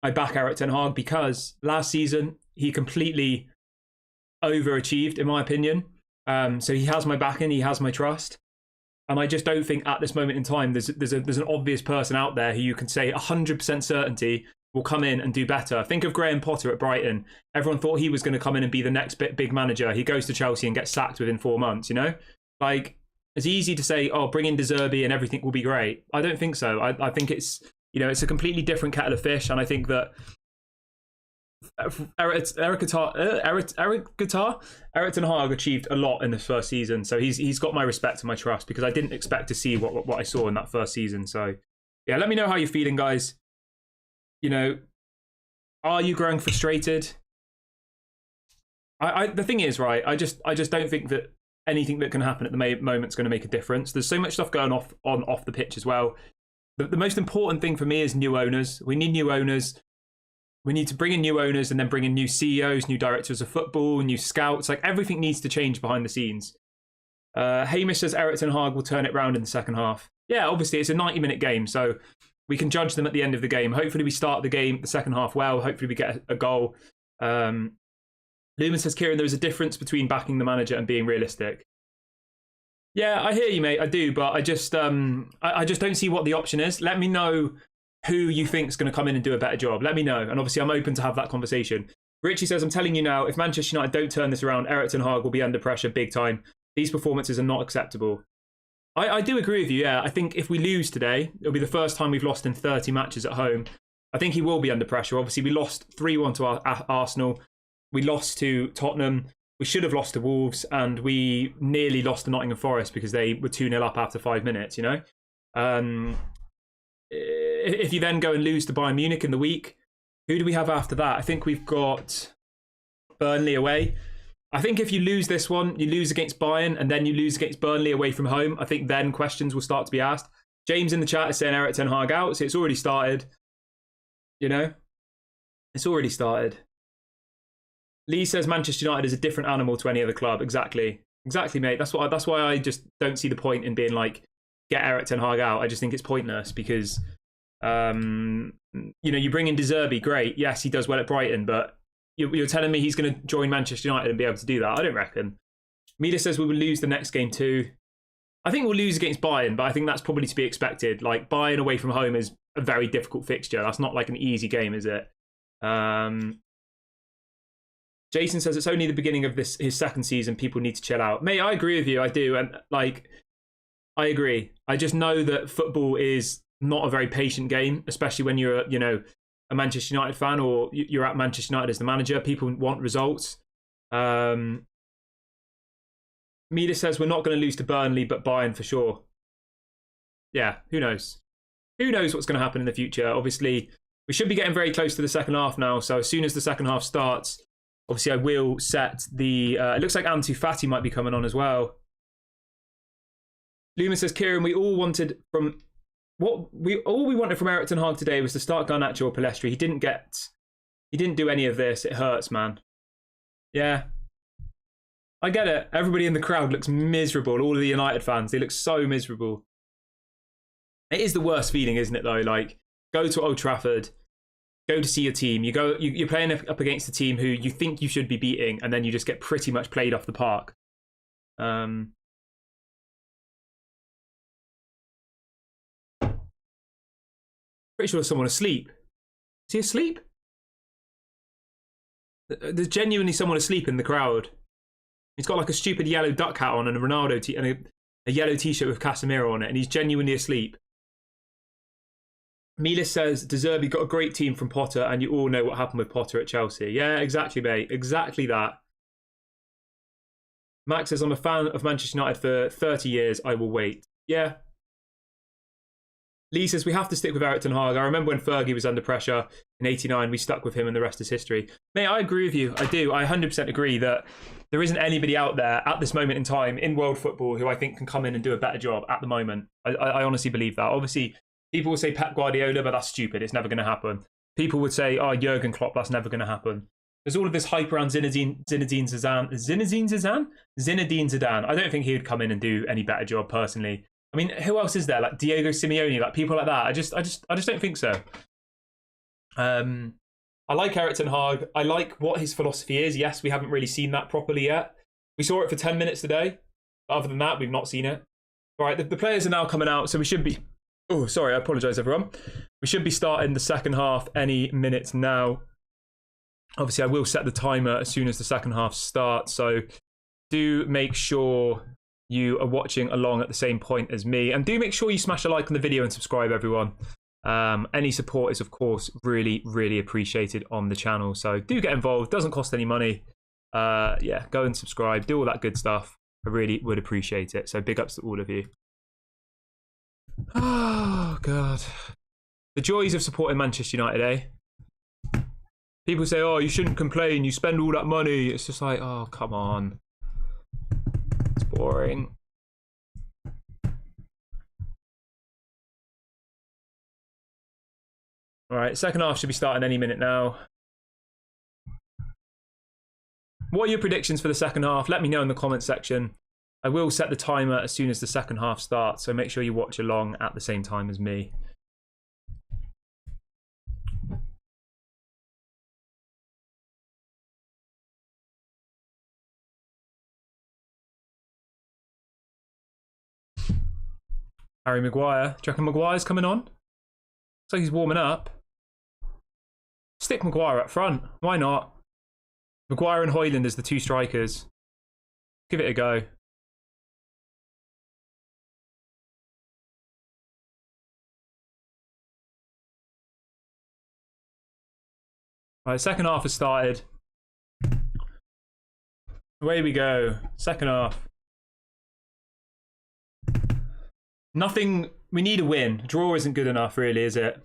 S1: I back Erik ten Hag, because last season he completely overachieved, in my opinion. So he has my backing, he has my trust. And I just don't think at this moment in time there's an obvious person out there who you can say 100% certainty will come in and do better. Think of Graham Potter at Brighton. Everyone thought he was going to come in and be the next big manager. He goes to Chelsea and gets sacked within 4 months, you know? Like, it's easy to say, oh, bring in De Zerbi and everything will be great. I don't think so. I think it's, you know, it's a completely different kettle of fish. And I think that Erik ten Hag achieved a lot in this first season. So he's got my respect and my trust, because I didn't expect to see what I saw in that first season. So, yeah, let me know how you're feeling, guys. You know, are you growing frustrated? The thing is, right, I just don't think that anything that can happen at the moment is going to make a difference. There's so much stuff going off the pitch as well. The most important thing for me is new owners. We need new owners. We need to bring in new owners and then bring in new CEOs, new directors of football, new scouts. Like, everything needs to change behind the scenes. Hamish says Eric Ten Hag will turn it round in the second half. Yeah, obviously it's a 90-minute game, so we can judge them at the end of the game. Hopefully we start the second half well. Hopefully we get a goal. Lumen says, Kieran, there is a difference between backing the manager and being realistic. Yeah, I hear you, mate. I do, but I just don't see what the option is. Let me know who you think is going to come in and do a better job. Let me know. And obviously I'm open to have that conversation. Richie says, I'm telling you now, if Manchester United don't turn this around, Eric Ten Hag will be under pressure big time. These performances are not acceptable. I do agree with you, yeah. I think if we lose today, it'll be the first time we've lost in 30 matches at home. I think he will be under pressure. Obviously, we lost 3-1 to Arsenal. We lost to Tottenham. We should have lost to Wolves. And we nearly lost to Nottingham Forest because they were 2-0 up after 5 minutes, you know? If you then go and lose to Bayern Munich in the week, who do we have after that? I think we've got Burnley away. I think if you lose this one, you lose against Bayern and then you lose against Burnley away from home, I think then questions will start to be asked. James in the chat is saying Eric Ten Hag out, so it's already started. You know? It's already started. Lee says Manchester United is a different animal to any other club. Exactly. Exactly, mate. That's why I just don't see the point in being like, get Eric Ten Hag out. I just think it's pointless because, you know, you bring in De Zerbi, great. Yes, he does well at Brighton, but you're telling me he's going to join Manchester United and be able to do that? I don't reckon. Mila says we will lose the next game too. I think we'll lose against Bayern, but I think that's probably to be expected. Like, Bayern away from home is a very difficult fixture. That's not like an easy game, is it? Jason says it's only the beginning of his second season. People need to chill out. Mate, I agree with you. I do. And like, I agree. I just know that football is not a very patient game, especially when you're, you know, a Manchester United fan or you're at Manchester United as the manager. People want results. Mida says we're not going to lose to Burnley, but Bayern for sure. Yeah, who knows? Who knows what's going to happen in the future? Obviously, we should be getting very close to the second half now. So as soon as the second half starts, obviously I will set the... it looks like Ansu Fati might be coming on as well. Luma says, Kieran, we all wanted from... all we wanted from Eric Ten Hag today was to start Garnacho or Pellistri. He didn't do any of this. It hurts, man. Yeah. I get it. Everybody in the crowd looks miserable. All of the United fans, they look so miserable. It is the worst feeling, isn't it, though? Like, go to Old Trafford, go to see your team. You're playing up against a team who you think you should be beating, and then you just get pretty much played off the park. Pretty sure there's someone asleep. Is he asleep? There's genuinely someone asleep in the crowd. He's got like a stupid yellow duck hat on and a Ronaldo and a yellow t-shirt with Casemiro on it, and he's genuinely asleep. Milas says, De Zerbi got a great team from Potter, and you all know what happened with Potter at Chelsea. Yeah, exactly, mate. Exactly that. Max says, I'm a fan of Manchester United for 30 years. I will wait. Yeah. Lee says, we have to stick with Eric Ten Hag. I remember when Fergie was under pressure in '89. We stuck with him and the rest is history. Mate, I agree with you. I do. I 100% agree that there isn't anybody out there at this moment in time in world football who I think can come in and do a better job at the moment. I honestly believe that. Obviously, people will say Pep Guardiola, but that's stupid. It's never going to happen. People would say, oh, Jurgen Klopp, that's never going to happen. There's all of this hype around Zinedine Zidane. I don't think he would come in and do any better job personally. I mean, who else is there? Like Diego Simeone, like people like that. I just don't think so. I like Eric Ten Hag. I like what his philosophy is. Yes, we haven't really seen that properly yet. We saw it for 10 minutes today. Other than that, we've not seen it. All right, the players are now coming out, so we should be... Oh, sorry, I apologise, everyone. We should be starting the second half any minute now. Obviously, I will set the timer as soon as the second half starts, so do make sure you are watching along at the same point as me. And do make sure you smash a like on the video and subscribe, everyone. Any support is, of course, really, really appreciated on the channel. So do get involved. Doesn't cost any money. Yeah, go and subscribe. Do all that good stuff. I really would appreciate it. So big ups to all of you. Oh, God. The joys of supporting Manchester United, eh? People say, oh, you shouldn't complain. You spend all that money. It's just like, oh, come on. It's boring. All right, second half should be starting any minute now. What are your predictions for the second half? Let me know in the comment section. I will set the timer as soon as the second half starts, so make sure you watch along at the same time as me. Harry Maguire. Do you reckon Maguire's coming on? Looks like he's warming up. Stick Maguire up front. Why not? Maguire and Højlund as the two strikers. Give it a go. Right, second half has started. Away we go. Second half. Nothing. We need a win. Draw isn't good enough, really, is it?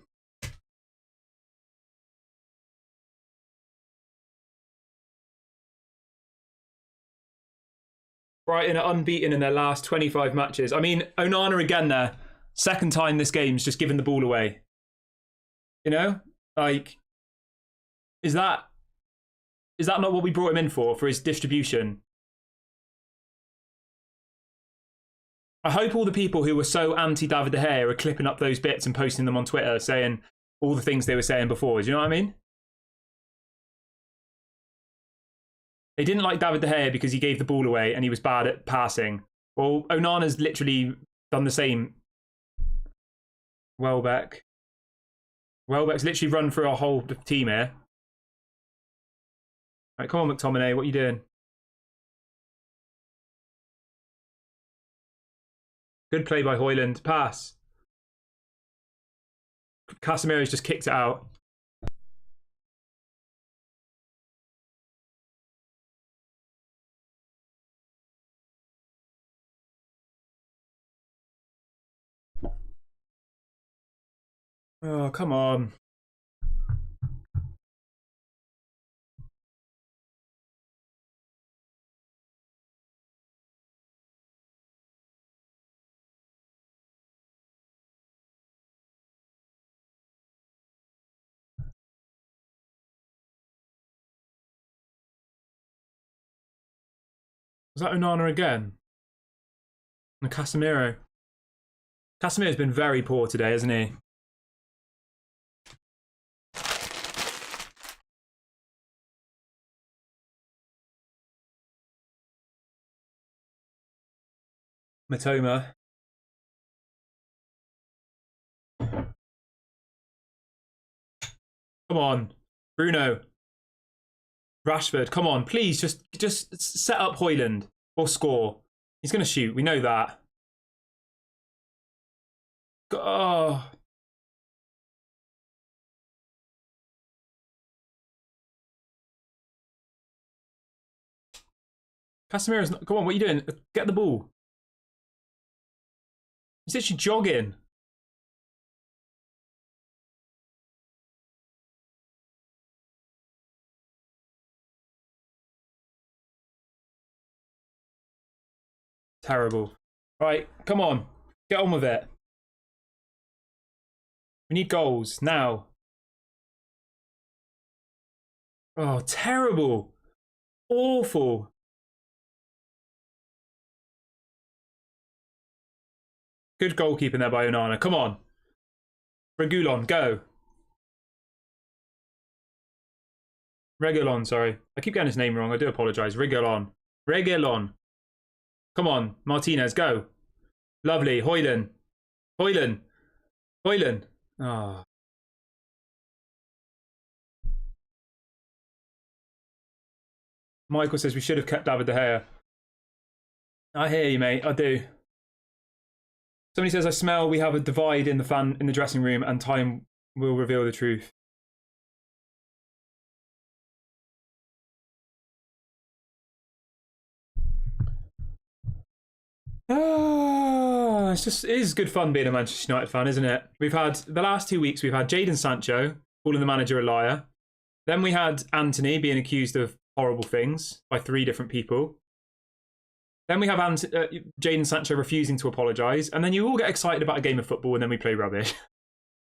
S1: Brighton are unbeaten in their last 25 matches. I mean, Onana again there. Second time this game's just given the ball away. You know? Like, is that not what we brought him in for his distribution? I hope all the people who were so anti-David De Gea are clipping up those bits and posting them on Twitter saying all the things they were saying before. Do you know what I mean? They didn't like David De Gea because he gave the ball away and he was bad at passing. Well, Onana's literally done the same. Welbeck's literally run through our whole team here. Right, come on, McTominay, what are you doing? Good play by Højlund. Pass. Casemiro's just kicked it out. Oh, come on. Was that Onana again? And Casemiro. Casemiro's been very poor today, hasn't he? Matoma. Come on. Bruno. Rashford, come on, please, just set up Højlund or score. He's going to shoot, we know that. Oh. Casemiro's not, come on, what are you doing? Get the ball. He's literally jogging. Terrible. Right, come on. Get on with it. We need goals now. Oh, terrible. Awful. Good goalkeeping there by Onana. Come on. Regulon, go. Regulon, sorry. I keep getting his name wrong. I do apologise. Regulon. Regulon. Come on. Martinez, go. Lovely. Højlund. Højlund. Højlund. Oh. Michael says we should have kept David De Gea. I hear you, mate. I do. Somebody says I smell we have a divide in the dressing room and time will reveal the truth. It is good fun being a Manchester United fan, isn't it? We've had the last 2 weeks. We've had Jadon Sancho calling the manager a liar. Then we had Anthony being accused of horrible things by 3 different people. Then we have Jadon Sancho refusing to apologise, and then you all get excited about a game of football, and then we play rubbish.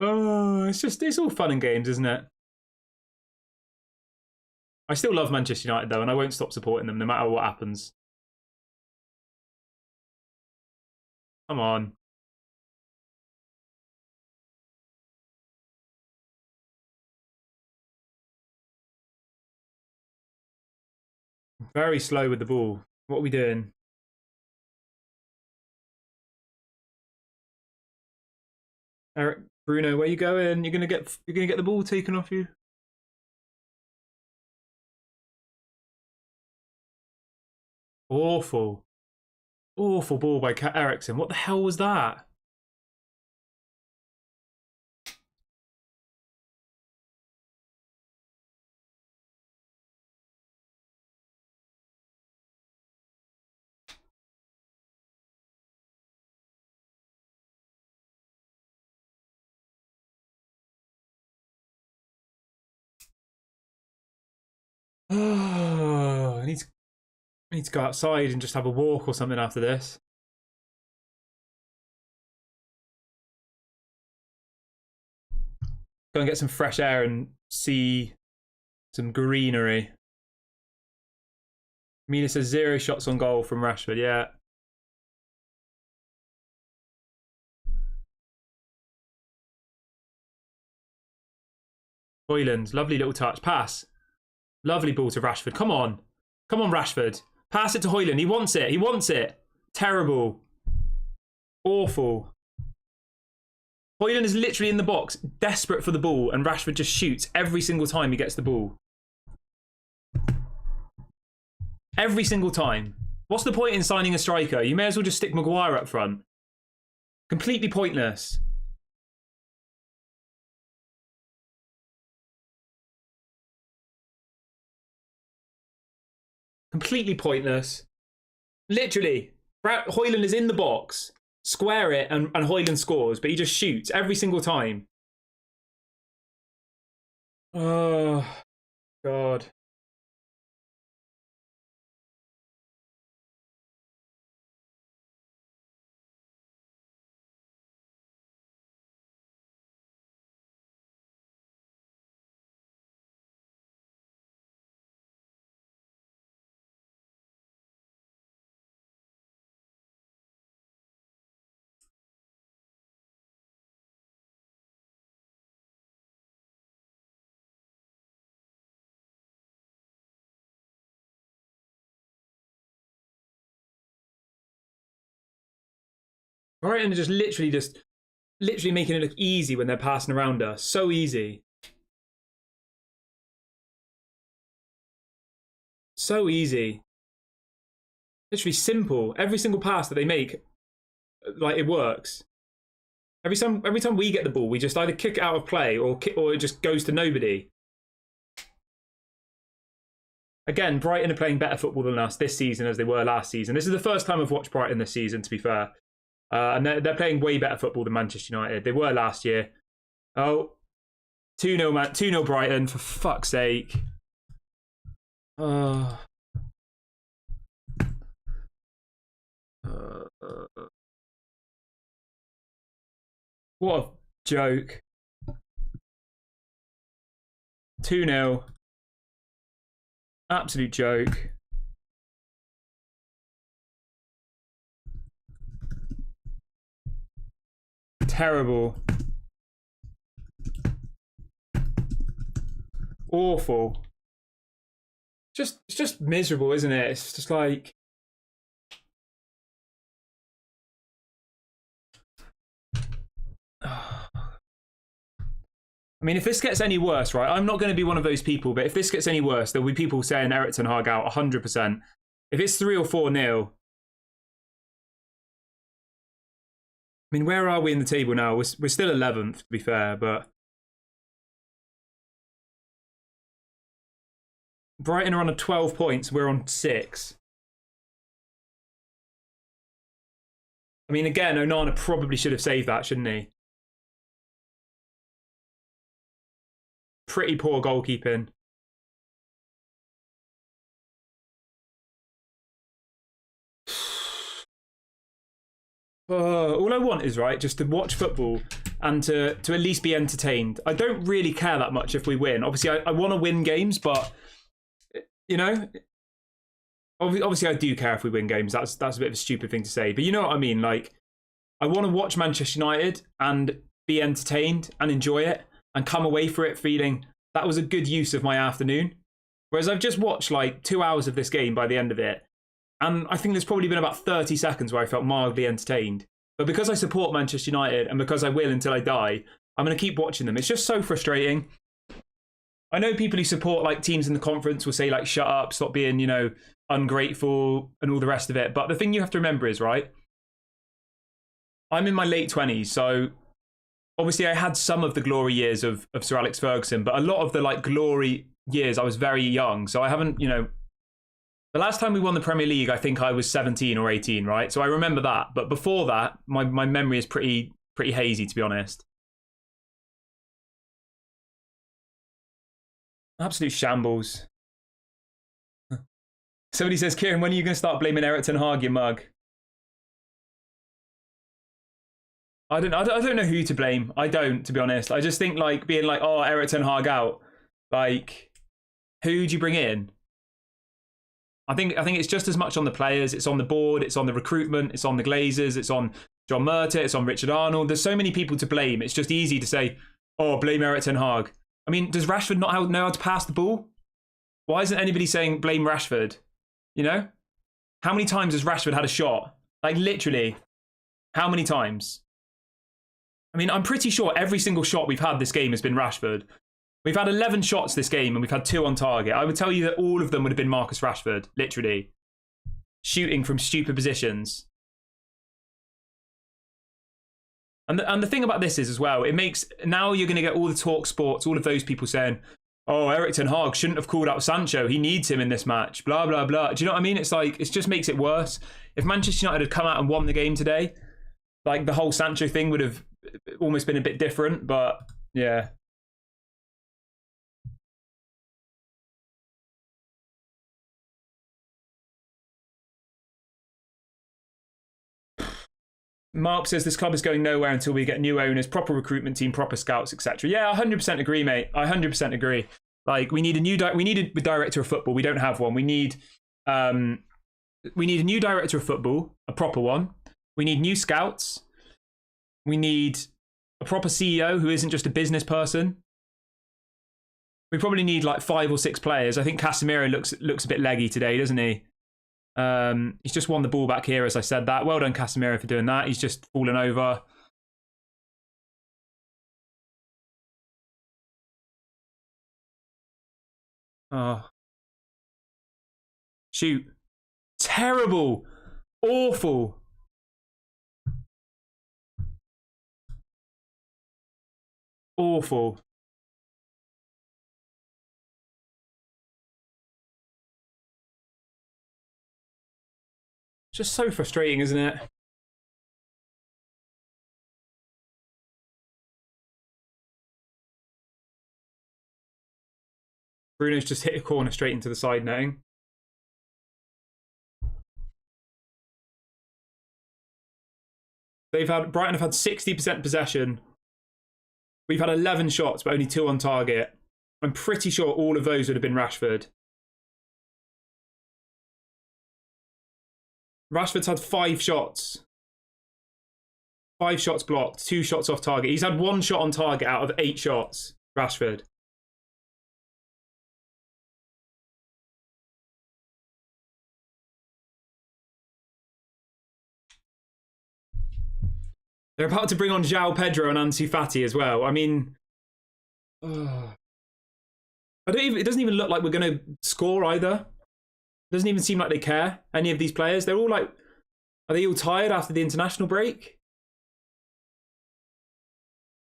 S1: Oh, it's all fun and games, isn't it? I still love Manchester United though, and I won't stop supporting them no matter what happens. Come on. Very slow with the ball. What are we doing? Eric, Bruno, where you going? You're gonna get the ball taken off you. Awful. Awful ball by Ericsson. What the hell was that? Oh, I need to go outside and just have a walk or something after this. Go and get some fresh air and see some greenery. Mina says 0 shots on goal from Rashford. Yeah. Hoyland, lovely little touch. Pass. Lovely ball to Rashford. Come on. Come on, Rashford. Pass it to Hoyland. He wants it. He wants it. Terrible. Awful. Hoyland is literally in the box, desperate for the ball, and Rashford just shoots every single time he gets the ball. Every single time. What's the point in signing a striker? You may as well just stick Maguire up front. Completely pointless. Completely pointless. Literally. Hoyland is in the box. Square it and Hoyland scores, but he just shoots every single time. Oh, God. Brighton are just literally making it look easy when they're passing around us. So easy. So easy. Literally simple. Every single pass that they make, like, it works. Every time we get the ball, we just either kick it out of play or it just goes to nobody. Again, Brighton are playing better football than us this season as they were last season. This is the first time I've watched Brighton this season, to be fair. And they're playing way better football than Manchester United. They were last year. Oh, 2-0, man. 2-0 Brighton, for fuck's sake. What a joke. 2-0. Absolute joke. Terrible. Awful. It's just miserable, isn't it? It's just like... I mean, if this gets any worse, right, I'm not going to be one of those people, but if this gets any worse, there'll be people saying Eric Ten Hag out 100%. If it's 3 or 4-0, I mean, where are we in the table now? We're still 11th, to be fair, but Brighton are on 12 points. We're on 6. I mean, again, Onana probably should have saved that, shouldn't he? Pretty poor goalkeeping. All I want is, right, just to watch football and to at least be entertained. I don't really care that much if we win. Obviously, I want to win games, but, you know, obviously I do care if we win games. That's a bit of a stupid thing to say. But you know what I mean? Like, I want to watch Manchester United and be entertained and enjoy it and come away from it feeling that was a good use of my afternoon. Whereas I've just watched like 2 hours of this game by the end of it. And I think there's probably been about 30 seconds where I felt mildly entertained. But because I support Manchester United and because I will until I die, I'm going to keep watching them. It's just so frustrating. I know people who support like teams in the conference will say like, shut up, stop being, you know, ungrateful and all the rest of it. But the thing you have to remember is, right, I'm in my late 20s. So obviously I had some of the glory years of Sir Alex Ferguson, but a lot of the like glory years I was very young. So I haven't, you know, the last time we won the Premier League, I think I was 17 or 18, right? So I remember that. But before that, my memory is pretty hazy, to be honest. Absolute shambles. Somebody says, Kieran, when are you going to start blaming Eric Ten Hag, you mug? I don't know who to blame. I don't, to be honest. I just think like being like, oh, Eric Ten Hag out. Like, who do you bring in? I think it's just as much on the players. It's on the board. It's on the recruitment. It's on the Glazers. It's on John Murtagh. It's on Richard Arnold. There's so many people to blame. It's just easy to say, oh, blame Eric Ten Hag. I mean, does Rashford not know how to pass the ball? Why isn't anybody saying blame Rashford? You know? How many times has Rashford had a shot? Like, literally, how many times? I mean, I'm pretty sure every single shot we've had this game has been Rashford. We've had 11 shots this game and we've had 2 on target. I would tell you that all of them would have been Marcus Rashford, literally. Shooting from stupid positions. And the thing about this is as well, it makes, now you're going to get all the talk sports, all of those people saying, oh, Eric Ten Hag shouldn't have called out Sancho. He needs him in this match, blah, blah, blah. Do you know what I mean? It's like, it just makes it worse. If Manchester United had come out and won the game today, like the whole Sancho thing would have almost been a bit different, but yeah. Mark says this club is going nowhere until we get new owners, proper recruitment team, proper scouts, etc. Yeah, I 100% agree, mate. I 100% agree. Like, we need a new we need a director of football. We don't have one. We need a new director of football, a proper one. We need new scouts. We need a proper CEO who isn't just a business person. We probably need like 5 or 6 players. I think Casemiro looks a bit leggy today, doesn't he? He's just won the ball back here, as I said that. Well done, Casemiro, for doing that. He's just fallen over. Oh. Shoot. Terrible. Awful. Awful. Just so frustrating, isn't it? Bruno's just hit a corner straight into the side netting. Brighton have had 60% possession. We've had 11 shots, but only 2 on target. I'm pretty sure all of those would have been Rashford. Rashford's had 5 shots. 5 shots blocked, 2 shots off target. He's had 1 shot on target out of 8 shots, Rashford. They're about to bring on João Pedro and Ansu Fati as well. I mean, it doesn't even look like we're going to score either. It doesn't even seem like they care, any of these players. They're all like, are they all tired after the international break?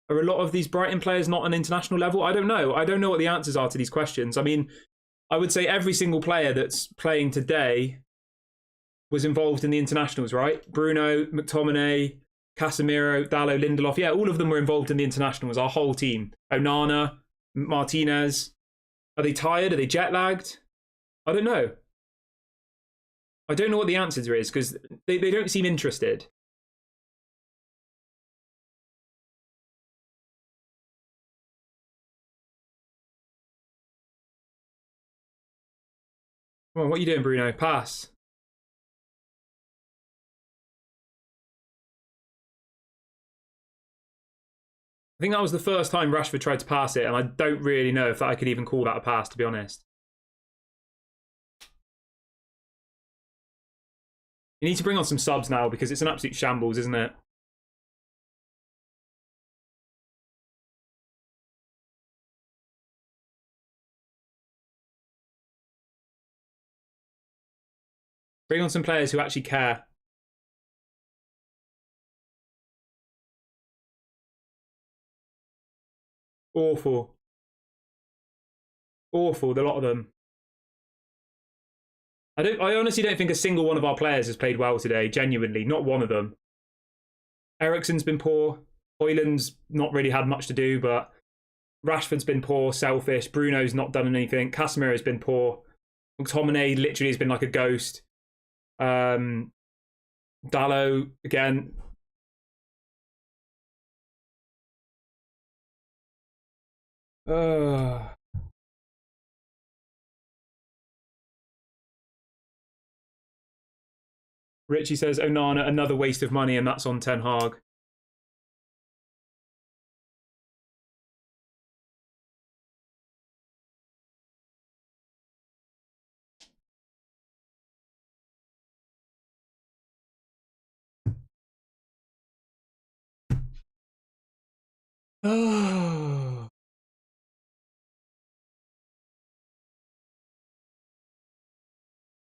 S1: Are a lot of these Brighton players not on international level? I don't know. I don't know what the answers are to these questions. I mean, I would say every single player that's playing today was involved in the internationals, right? Bruno, McTominay, Casemiro, Dalot, Lindelof. Yeah, all of them were involved in the internationals, our whole team. Onana, Martinez. Are they tired? Are they jet lagged? I don't know. I don't know what the answer is because they don't seem interested. Come on, what are you doing, Bruno? Pass. I think that was the first time Rashford tried to pass it, and I don't really know if I could even call that a pass, to be honest. You need to bring on some subs now because it's an absolute shambles, isn't it? Bring on some players who actually care. Awful. Awful, the lot of them. I honestly don't think a single one of our players has played well today, genuinely. Not one of them. Eriksen's been poor. Højlund's not really had much to do, but Rashford's been poor, selfish. Bruno's not done anything. Casemiro's been poor. McTominay literally has been like a ghost. Dalot, again. Richie says, Onana, another waste of money, and that's on Ten Hag.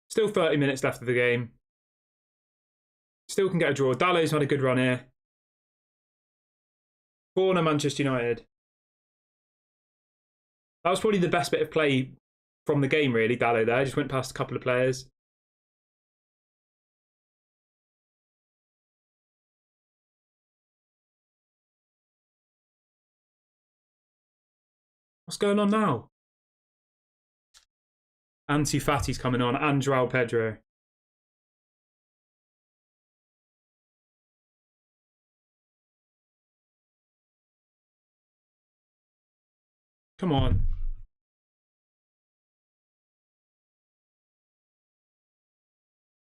S1: Still 30 minutes left of the game. Still can get a draw. Dalot's had a good run here. Corner, Manchester United. That was probably the best bit of play from the game, really, Dalot there. Just went past a couple of players. What's going on now? Ansu Fati's coming on, and João Pedro. Come on.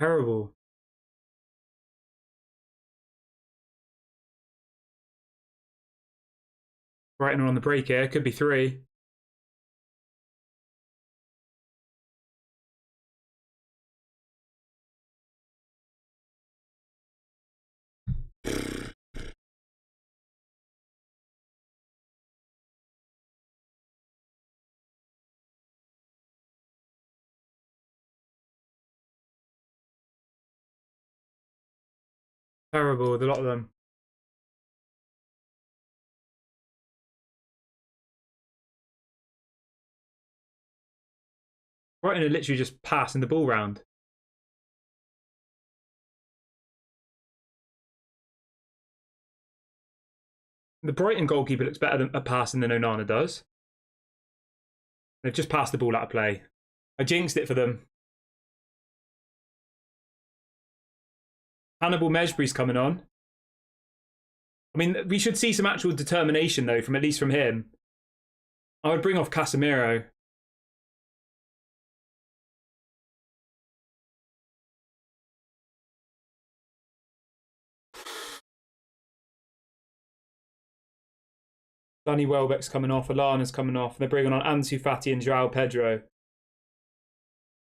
S1: Terrible. Brighton are on the break here. Could be 3. Terrible, a lot of them. Brighton are literally just passing the ball round. The Brighton goalkeeper looks better at passing than Onana does. They've just passed the ball out of play. I jinxed it for them. Hannibal Mejbry's coming on. I mean, we should see some actual determination, though, from at least from him. I would bring off Casemiro. Danny Welbeck's coming off. Alana's coming off. They're bringing on Ansu Fati and João Pedro.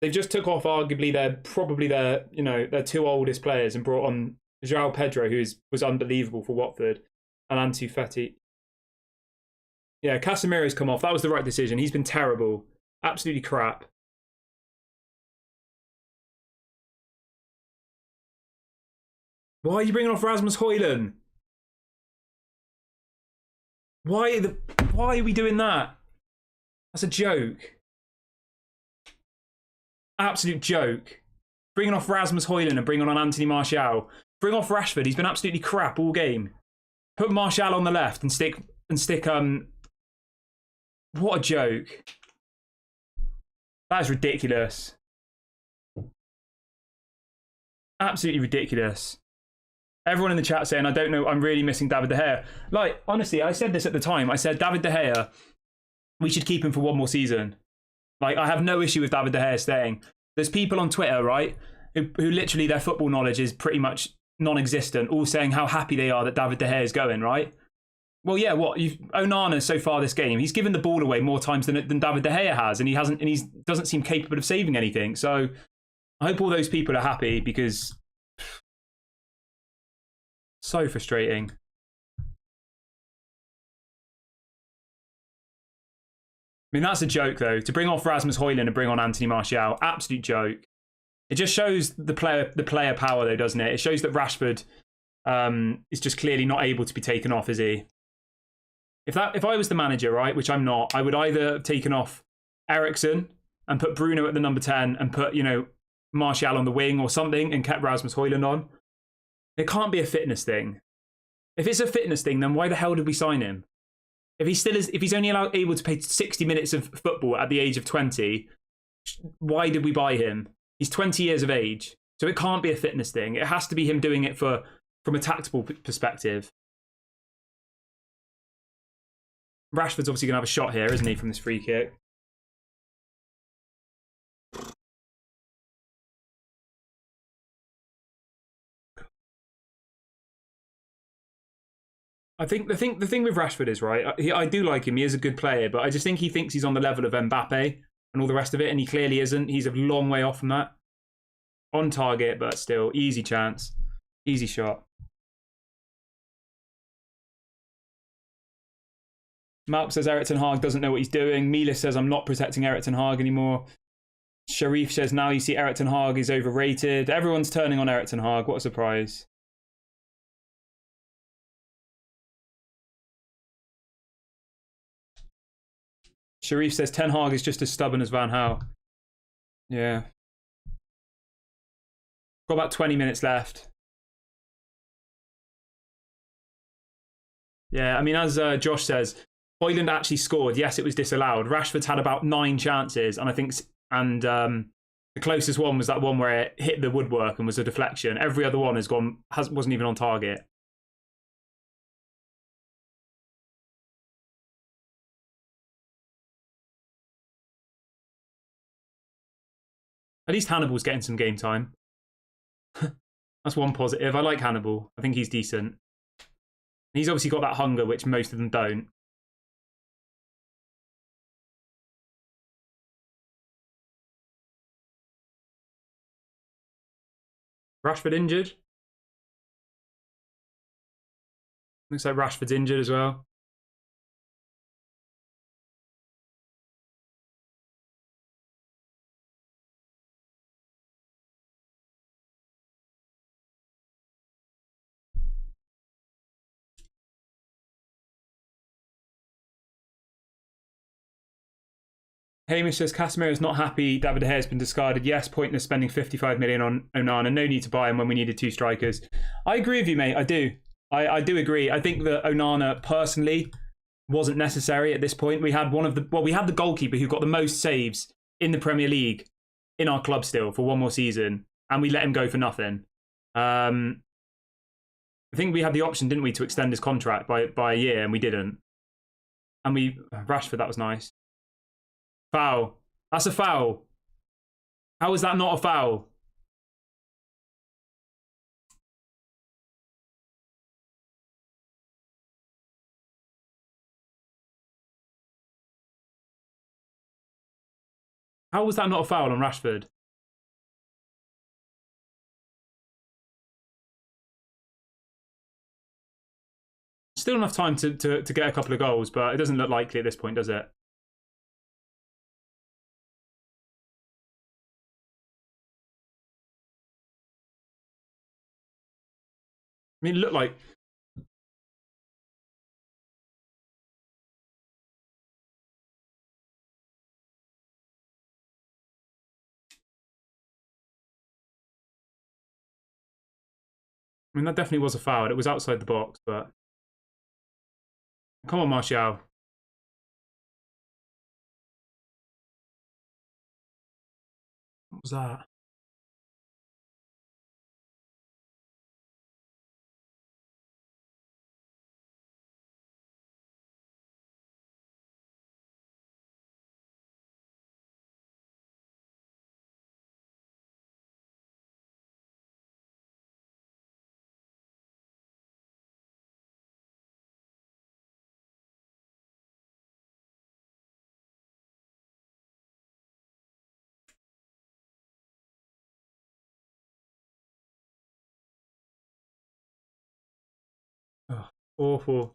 S1: They've just took off arguably their 2 oldest players and brought on João Pedro, who was unbelievable for Watford, and Ansu Fati. Yeah, Casemiro's come off. That was the right decision. He's been terrible. Absolutely crap. Why are you bringing off Rasmus Højlund? Why are we doing that? That's a joke. Absolute joke. Bringing off Rasmus Højlund and bringing on Anthony Martial. Bring off Rashford. He's been absolutely crap all game. Put Martial on the left and stick. What a joke. That is ridiculous. Absolutely ridiculous. Everyone in the chat saying, I don't know, I'm really missing David De Gea. Like, honestly, I said this at the time. I said, David De Gea, we should keep him for 1 more season. Like, I have no issue with David De Gea staying. There's people on Twitter, right, who literally their football knowledge is pretty much non-existent, all saying how happy they are that David De Gea is going, right? Well, yeah. Onana so far this game, he's given the ball away more times than David De Gea has, and he hasn't, and he doesn't seem capable of saving anything. So I hope all those people are happy because so frustrating. I mean, that's a joke though. To bring off Rasmus Højlund and bring on Anthony Martial, absolute joke. It just shows the player power though, doesn't it? It shows that Rashford is just clearly not able to be taken off, is he? If I was the manager, right, which I'm not, I would either have taken off Eriksen and put Bruno at the number 10 and put, Martial on the wing or something and kept Rasmus Højlund on. It can't be a fitness thing. If it's a fitness thing, then why the hell did we sign him? If he's only able to play 60 minutes of football at the age of 20, why did we buy him? He's 20 years of age. So it can't be a fitness thing. It has to be him doing it from a tactical perspective. Rashford's obviously going to have a shot here, isn't he, from this free kick? I think the thing with Rashford is, right, I do like him. He is a good player, but I just think he thinks he's on the level of Mbappe and all the rest of it, and he clearly isn't. He's a long way off from that. On target, but still, easy chance. Easy shot. Malp says Erik ten Hag doesn't know what he's doing. Mila says I'm not protecting Erik ten Hag anymore. Sharif says now you see Erik ten Hag is overrated. Everyone's turning on Erik ten Hag. What a surprise. Sharif says Ten Hag is just as stubborn as Van Gaal. Yeah. Got about 20 minutes left. Yeah, I mean, as Josh says, Højlund actually scored. Yes, it was disallowed. Rashford's had about 9 chances, and I think, the closest one was that one where it hit the woodwork and was a deflection. Every other one wasn't even on target. At least Hannibal's getting some game time. That's one positive. I like Hannibal. I think he's decent. He's obviously got that hunger, which most of them don't. Rashford injured. Looks like Rashford's injured as well. Hamish says Casemiro's not happy. David De Gea has been discarded. Yes, pointless spending 55 million on Onana. No need to buy him when we needed 2 strikers. I agree with you, mate. I do. I do agree. I think that Onana personally wasn't necessary at this point. We had we had the goalkeeper who got the most saves in the Premier League in our club still for one more season, and we let him go for nothing. I think we had the option, didn't we, to extend his contract by a year, and we didn't. And Rashford, that was nice. Foul. That's a foul. How is that not a foul? How was that not a foul on Rashford? Still enough time to get a couple of goals, but it doesn't look likely at this point, does it? I mean, it looked like... I mean, that definitely was a foul. It was outside the box, but... Come on, Martial. What was that? Awful.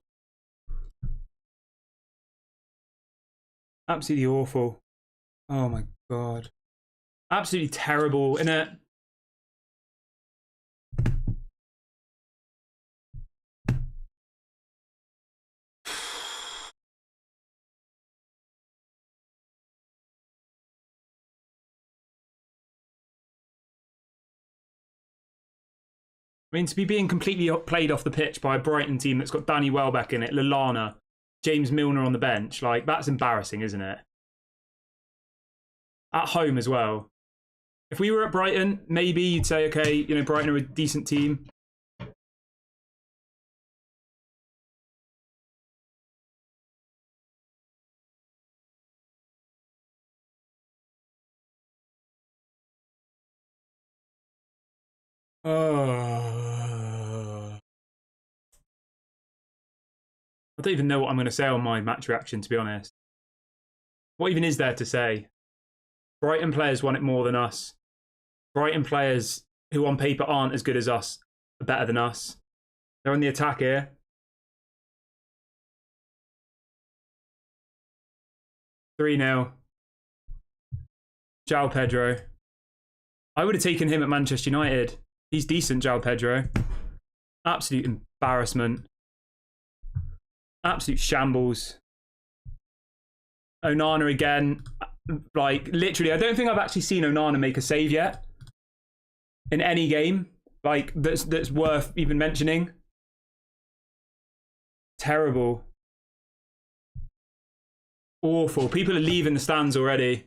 S1: Absolutely awful. Oh my God. Absolutely terrible, innit? I mean, to be being completely played off the pitch by a Brighton team that's got Danny Welbeck in it, Lallana, James Milner on the bench, like, that's embarrassing, isn't it? At home as well. If we were at Brighton, maybe you'd say, okay, you know, Brighton are a decent team. I don't even know what I'm going to say on my match reaction, to be honest. What even is there to say? Brighton players want it more than us. Brighton players who on paper aren't as good as us are better than us. They're on the attack here. (3-0). João Pedro. I would have taken him at Manchester United. He's decent, João Pedro. Absolute embarrassment. Absolute shambles. Onana again. Like, literally, I don't think I've actually seen Onana make a save yet. In any game. Like, that's worth even mentioning. Terrible. Awful. People are leaving the stands already.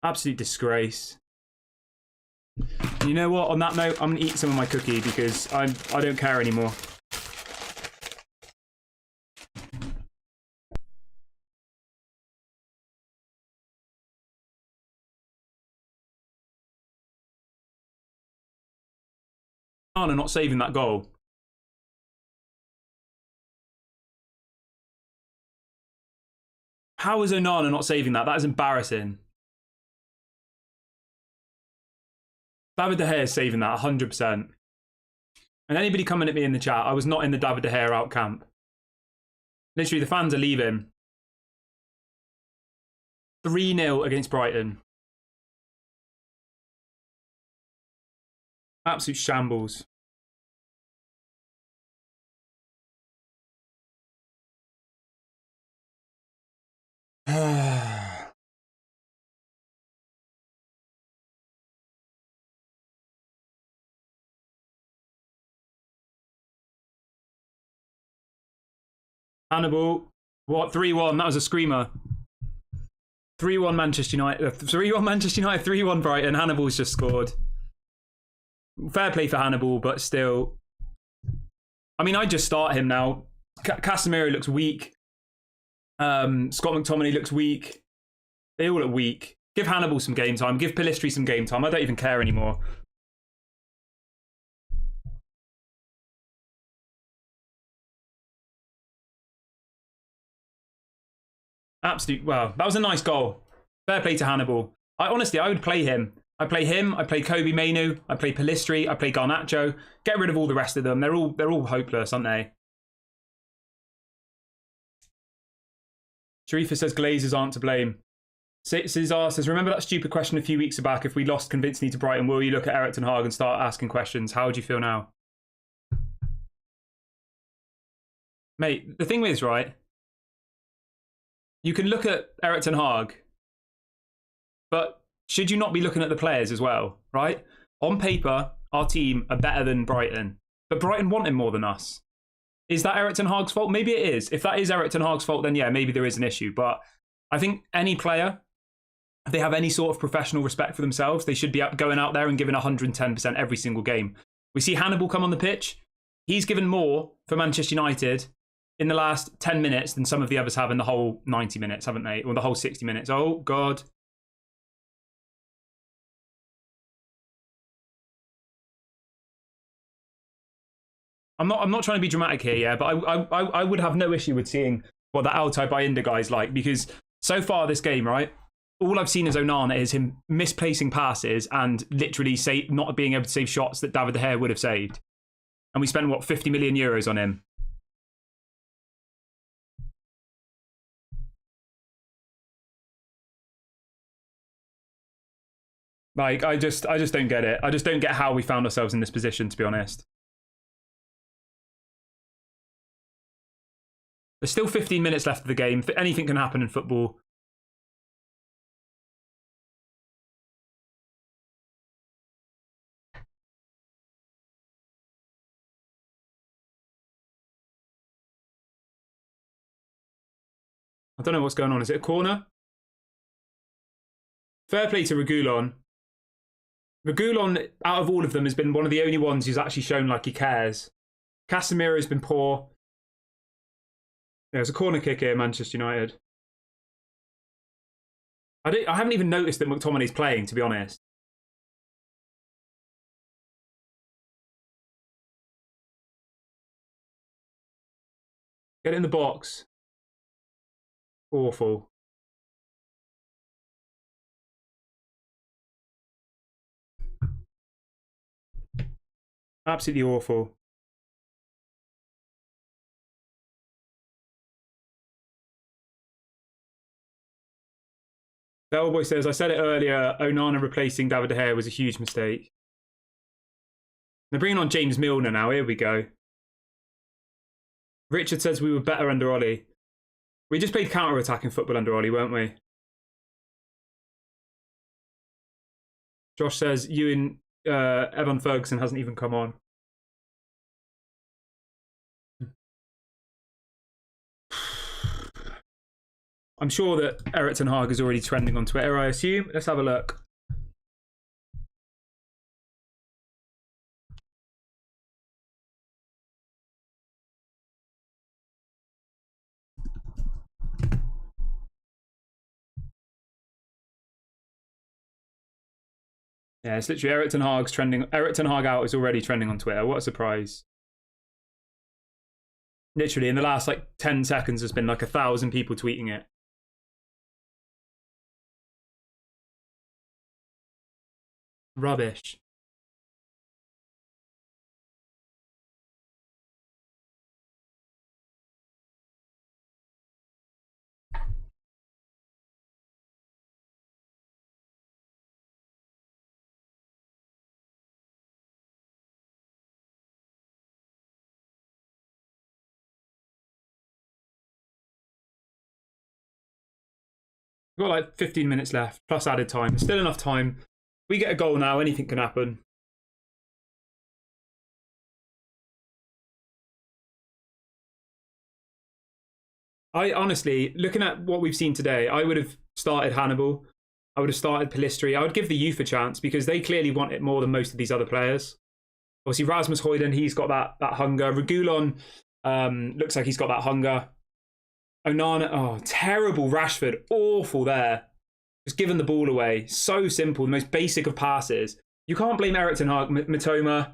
S1: Absolute disgrace. And you know what? On that note, I'm going to eat some of my cookie because I don't care anymore. Onana not saving that goal. How is Onana not saving that? That is embarrassing. David De Gea is saving that 100%. And anybody coming at me in the chat, I was not in the David De Gea out camp. Literally, the fans are leaving. 3-0 against Brighton. Absolute shambles. Hannibal. What? 3-1. That was a screamer. 3-1 Manchester United. 3-1 Manchester United. 3-1 Brighton. Hannibal's just scored. Fair play for Hannibal, but still. I mean, I'd just start him now. Casemiro looks weak. Scott McTominay looks weak. They all look weak. Give Hannibal some game time. Give Pellistri some game time. I don't even care anymore. Absolute. Well, that was a nice goal. Fair play to Hannibal. I would play him. I play him. I play Kobe Mainu. I play Pellistri. I play Garnacho. Get rid of all the rest of them. They're all hopeless, aren't they? Sharifa says Glazers aren't to blame. Cesar says, remember that stupid question a few weeks back? If we lost convincingly to Brighton, will you look at Eric Ten Hag and start asking questions? How do you feel now? Mate, the thing is, right? You can look at Eric Ten Hag, but should you not be looking at the players as well, right? On paper, our team are better than Brighton, but Brighton want him more than us. Is that Eric Ten Hag's fault? Maybe it is. If that is Eric Ten Hag's fault, then yeah, maybe there is an issue. But I think any player, if they have any sort of professional respect for themselves, they should be going out there and giving 110% every single game. We see Hannibal come on the pitch. He's given more for Manchester United in the last 10 minutes than some of the others have in the whole 90 minutes, haven't they? Or the whole 60 minutes. Oh, God. I'm not trying to be dramatic here, yeah, but I would have no issue with seeing what the Altai Bayindir guy's like, because so far this game, right, all I've seen as Onana is him misplacing passes and literally not being able to save shots that David De Gea would have saved. And we spent, what, 50 million euros on him? Like, I just don't get it. I just don't get how we found ourselves in this position, to be honest. There's still 15 minutes left of the game. Anything can happen in football. I don't know what's going on. Is it a corner? Fair play to Reguilon. Reguilon, out of all of them, has been one of the only ones who's actually shown like he cares. Casemiro's been poor. There's a corner kick here, Manchester United. I haven't even noticed that McTominay's playing, to be honest. Get it in the box. Awful. Absolutely awful. Bellboy says, I said it earlier, Onana replacing David De Gea was a huge mistake. They're bringing on James Milner now. Here we go. Richard says we were better under Ollie. We just played counter-attacking football under Ollie, weren't we? Josh says, Evan Ferguson hasn't even come on. I'm sure that Erik ten Hag is already trending on Twitter, I assume. Let's have a look. Yeah, it's literally Erik ten Hag's trending. Erik ten Hag out is already trending on Twitter. What a surprise. Literally, in the last like 10 seconds, there's been like 1,000 people tweeting it. Rubbish. We've got like 15 minutes left, plus added time. Still enough time. We get a goal now, anything can happen. I honestly, looking at what we've seen today, I would have started Hannibal. I would have started Pellistri. I would give the youth a chance because they clearly want it more than most of these other players. Obviously, Rasmus Højlund, he's got that hunger. Reguilon looks like he's got that hunger. Onana, oh, terrible Rashford. Awful there. Just giving the ball away. So simple, the most basic of passes. You can't blame Erik ten Hag. Mitoma.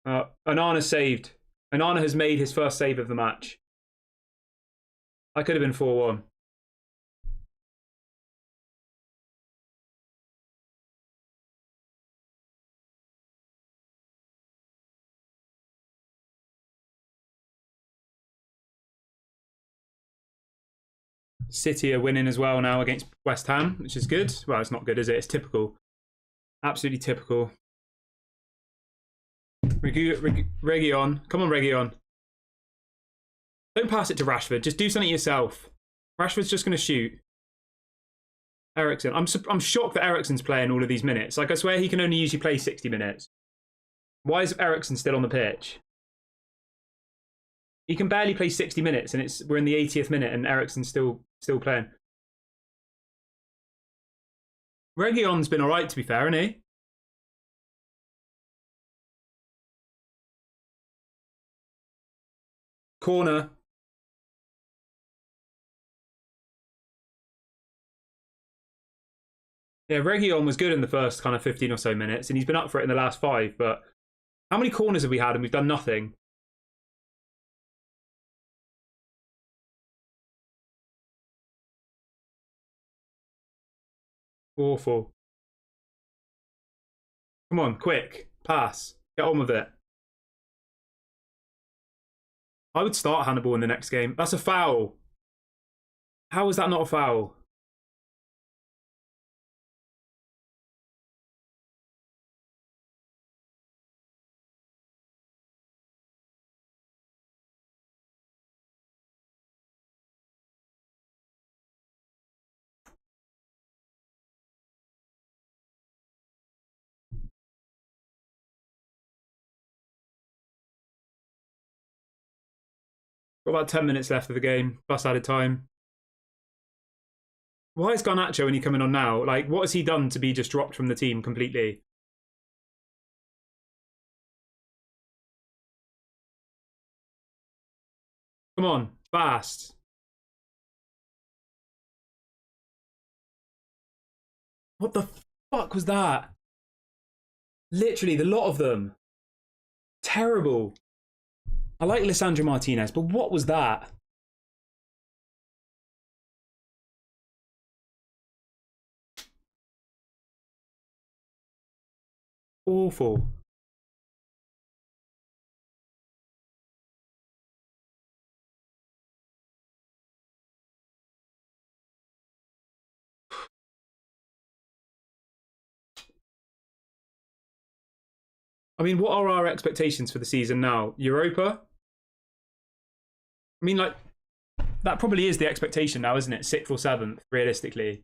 S1: Onana saved. Onana has made his first save of the match. I could have been 4-1. City are winning as well now against West Ham, which is good. Well, it's not good, is it? It's typical. Absolutely typical. Reguilon. Come on, Reguilon. Don't pass it to Rashford. Just do something yourself. Rashford's just going to shoot. Eriksen. I'm shocked that Eriksen's playing all of these minutes. Like, I swear he can only usually play 60 minutes. Why is Eriksen still on the pitch? He can barely play 60 minutes, and we're in the 80th minute, and Eriksen's still playing. Reguilon's been all right, to be fair, hasn't he? Corner. Yeah, Reguilon was good in the first kind of 15 or so minutes, and he's been up for it in the last 5, but how many corners have we had and we've done nothing? Awful. Come on, quick. Pass. Get on with it. I would start Hannibal in the next game. That's a foul. How is that not a foul? Got about 10 minutes left of the game, plus added time. Why is Garnacho only coming on now? Like, what has he done to be just dropped from the team completely? Come on, fast. What the fuck was that? Literally, the lot of them. Terrible. I like Lisandro Martinez, but what was that? Awful. I mean, what are our expectations for the season now? Europa? I mean, like, that probably is the expectation now, isn't it? 6th or 7th, realistically.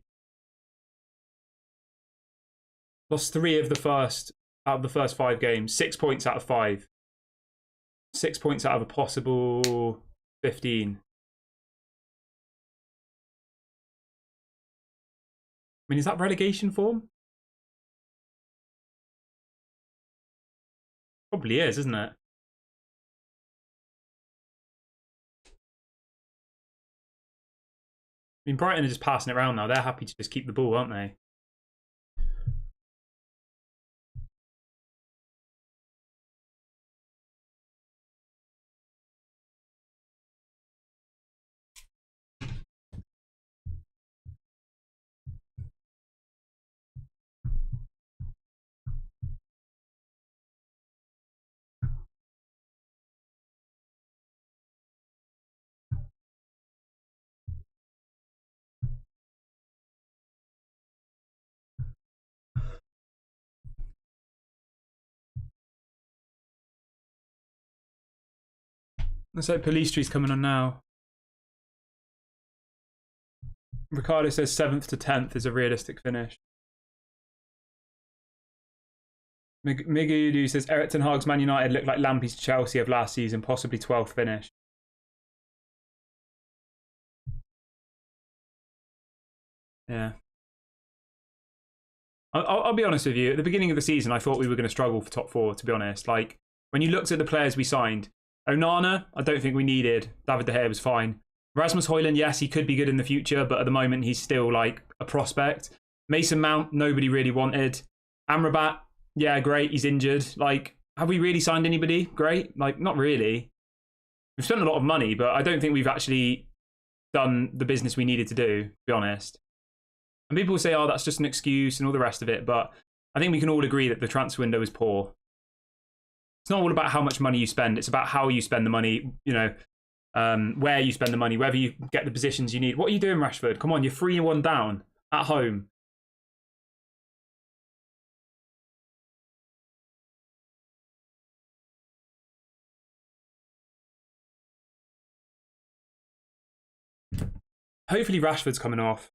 S1: Lost 3 of the first out of the first 5 games. 6 points out of 5. 6 points out of a possible 15. I mean, is that relegation form? Probably is, isn't it? I mean, Brighton are just passing it around now. They're happy to just keep the ball, aren't they? Looks like Palestri's coming on now. Ricardo says 7th to 10th is a realistic finish. Migudu says Eric Ten Hag's Man United looked like Lampy's Chelsea of last season, possibly 12th finish. Yeah. I'll be honest with you. At the beginning of the season, I thought we were going to struggle for top 4, to be honest. Like, when you looked at the players we signed, Onana, I don't think we needed. David De Gea was fine. Rasmus Højlund, yes, he could be good in the future, but at the moment, he's still like a prospect. Mason Mount, nobody really wanted. Amrabat, yeah, great. He's injured. Like, have we really signed anybody? Great. Like, not really. We've spent a lot of money, but I don't think we've actually done the business we needed to do, to be honest. And people will say, oh, that's just an excuse and all the rest of it. But I think we can all agree that the transfer window is poor. It's not all about how much money you spend. It's about how you spend the money, you know, where you spend the money, whether you get the positions you need. What are you doing, Rashford? Come on, you're 3-1 down at home. Hopefully Rashford's coming off.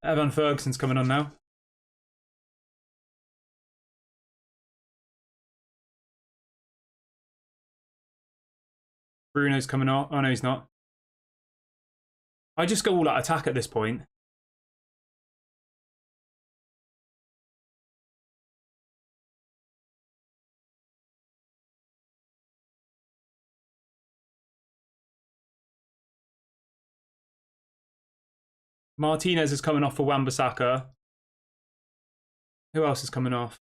S1: Evan Ferguson's coming on now. Bruno's coming on. Oh, no, he's not. I just go all out attack at this point. Martinez is coming off for Wan-Bissaka. Who else is coming off?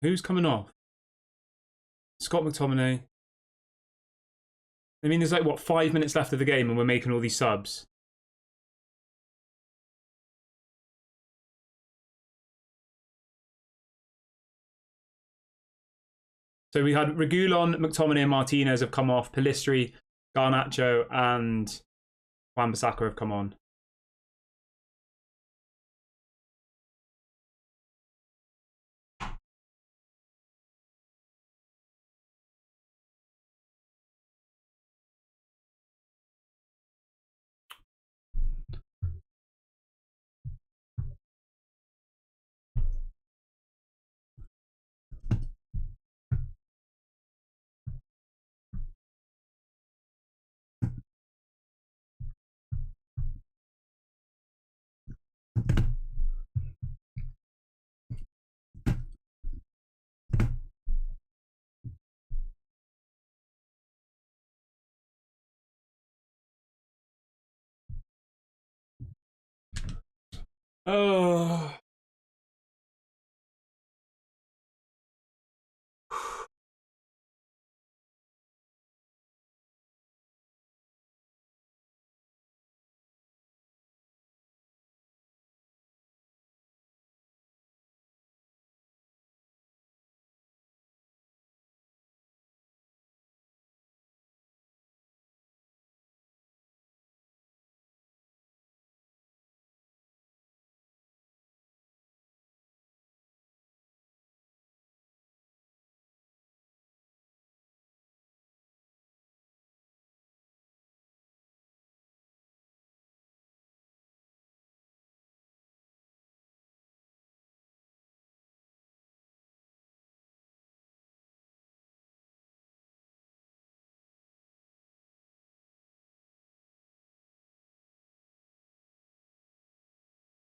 S1: Who's coming off? Scott McTominay. I mean, there's like, what, 5 minutes left of the game and we're making all these subs. So we had Reguilon, McTominay and Martinez have come off. Pellistri, Garnacho and Wan-Bissaka have come on. Oh.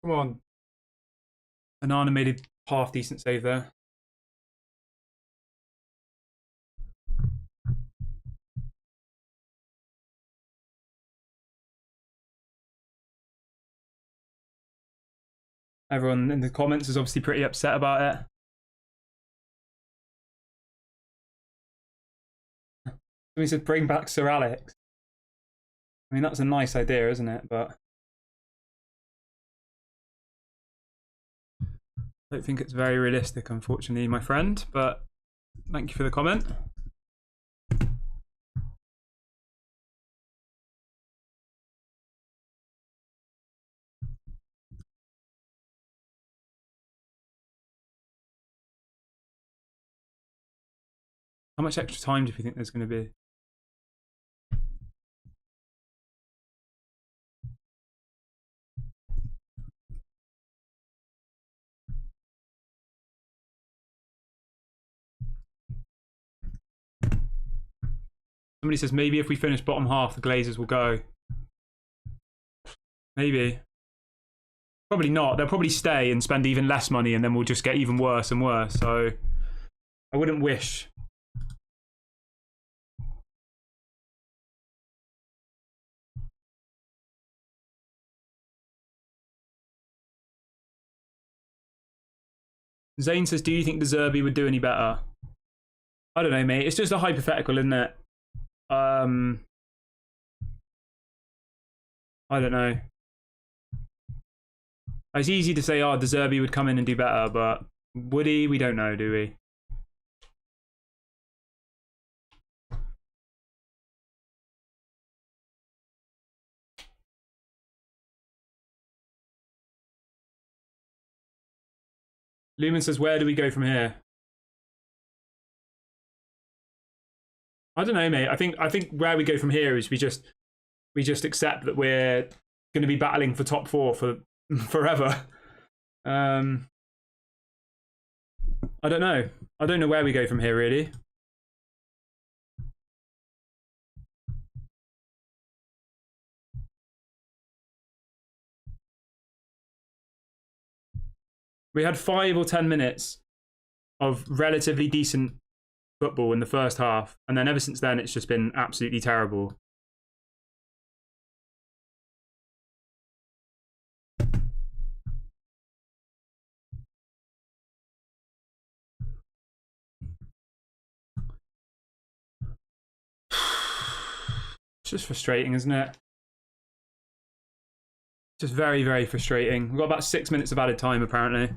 S1: Come on. Anana made a half decent save there. Everyone in the comments is obviously pretty upset about it. Somebody said bring back Sir Alex. I mean, that's a nice idea, isn't it? But I don't think it's very realistic, unfortunately, my friend. But thank you for the comment. How much extra time do you think there's going to be? Somebody says maybe if we finish bottom half, the Glazers will go. Maybe. Probably not. They'll probably stay and spend even less money, and then we'll just get even worse and worse. So I wouldn't wish. Zane says, do you think the Zerbi would do any better? I don't know, mate. It's just a hypothetical, isn't it? I don't know. It's easy to say, oh, the Zerbi would come in and do better, but would he? We don't know, do we? Lumen says, where do we go from here? I don't know, mate. I think where we go from here is we just accept that we're going to be battling for top four for forever. I don't know. I don't know where we go from here, really. We had 5 or 10 minutes of relatively decent football in the first half, and then ever since then, it's just been absolutely terrible. It's just frustrating, isn't it? Just very, very frustrating. We've got about 6 minutes of added time, apparently.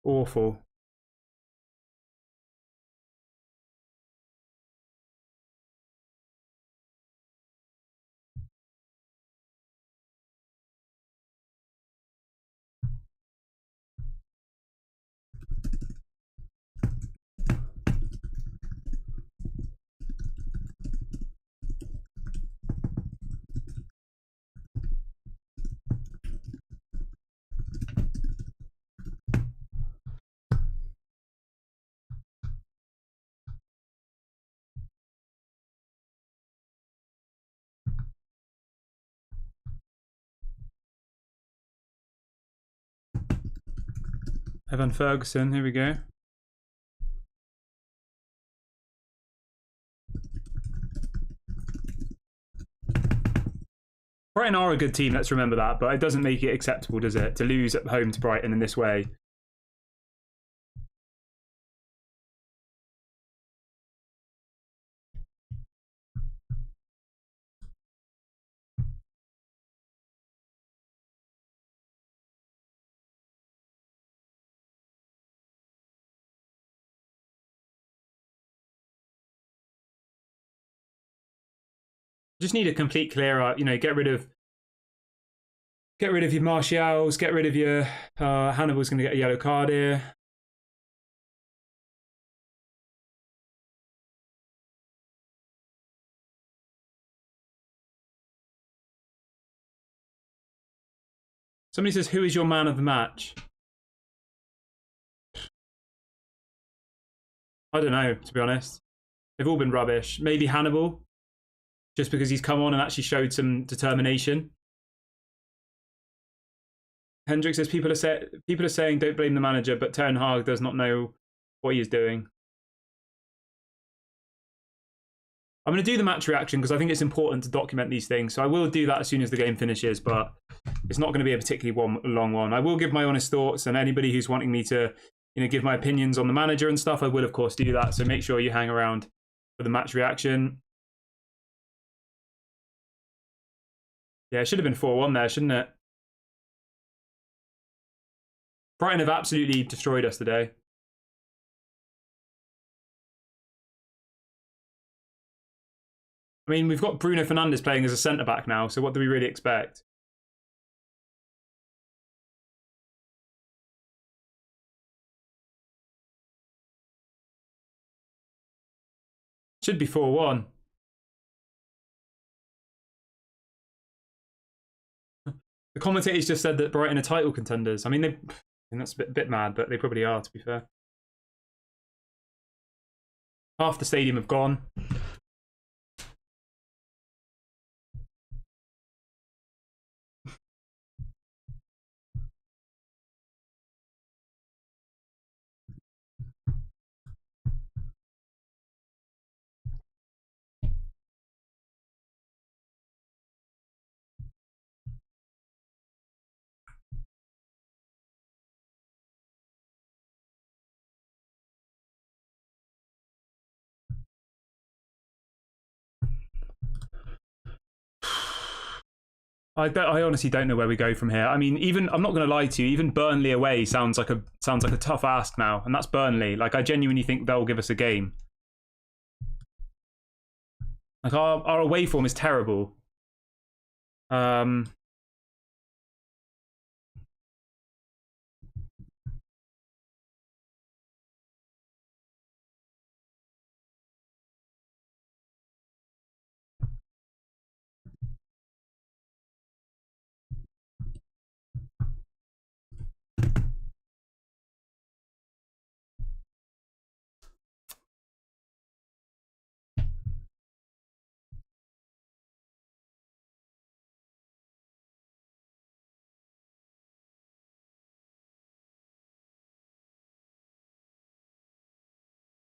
S1: Awful. Evan Ferguson, here we go. Brighton are a good team, let's remember that, but it doesn't make it acceptable, does it, to lose at home to Brighton in this way? Just need a complete clear out, you know, get rid of your Martials, get rid of your Hannibal's going to get a yellow card here. Somebody says, who is your man of the match? I don't know, to be honest. They've all been rubbish. Maybe Hannibal, just because he's come on and actually showed some determination. Hendrik says, people are saying don't blame the manager, but Ten Hag does not know what he is doing. I'm going to do the match reaction because I think it's important to document these things. So I will do that as soon as the game finishes, but it's not going to be a particularly long one. I will give my honest thoughts, and anybody who's wanting me to, you know, give my opinions on the manager and stuff, I will of course do that. So make sure you hang around for the match reaction. Yeah, it should have been 4-1 there, shouldn't it? Brighton have absolutely destroyed us today. I mean, we've got Bruno Fernandes playing as a centre-back now, so what do we really expect? Should be 4-1. The commentators just said that Brighton are title contenders. I mean, that's a bit mad, but they probably are, to be fair. Half the stadium have gone. I honestly don't know where we go from here. I mean, even I'm not going to lie to you. Even Burnley away sounds like a tough ask now, and that's Burnley. Like I genuinely think they'll give us a game. Like our away form is terrible.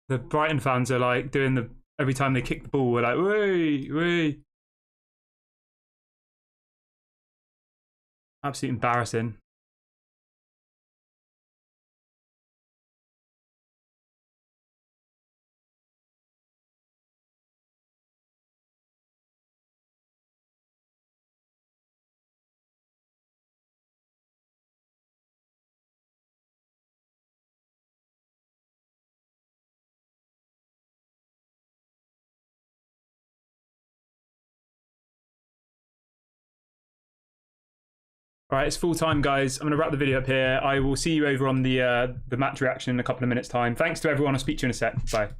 S1: The Brighton fans are like doing the every time they kick the ball, we're like, wee, wee. Absolutely embarrassing. All right, it's full time, guys. I'm going to wrap the video up here. I will see you over on the match reaction in a couple of minutes' time. Thanks to everyone. I'll speak to you in a sec. Bye.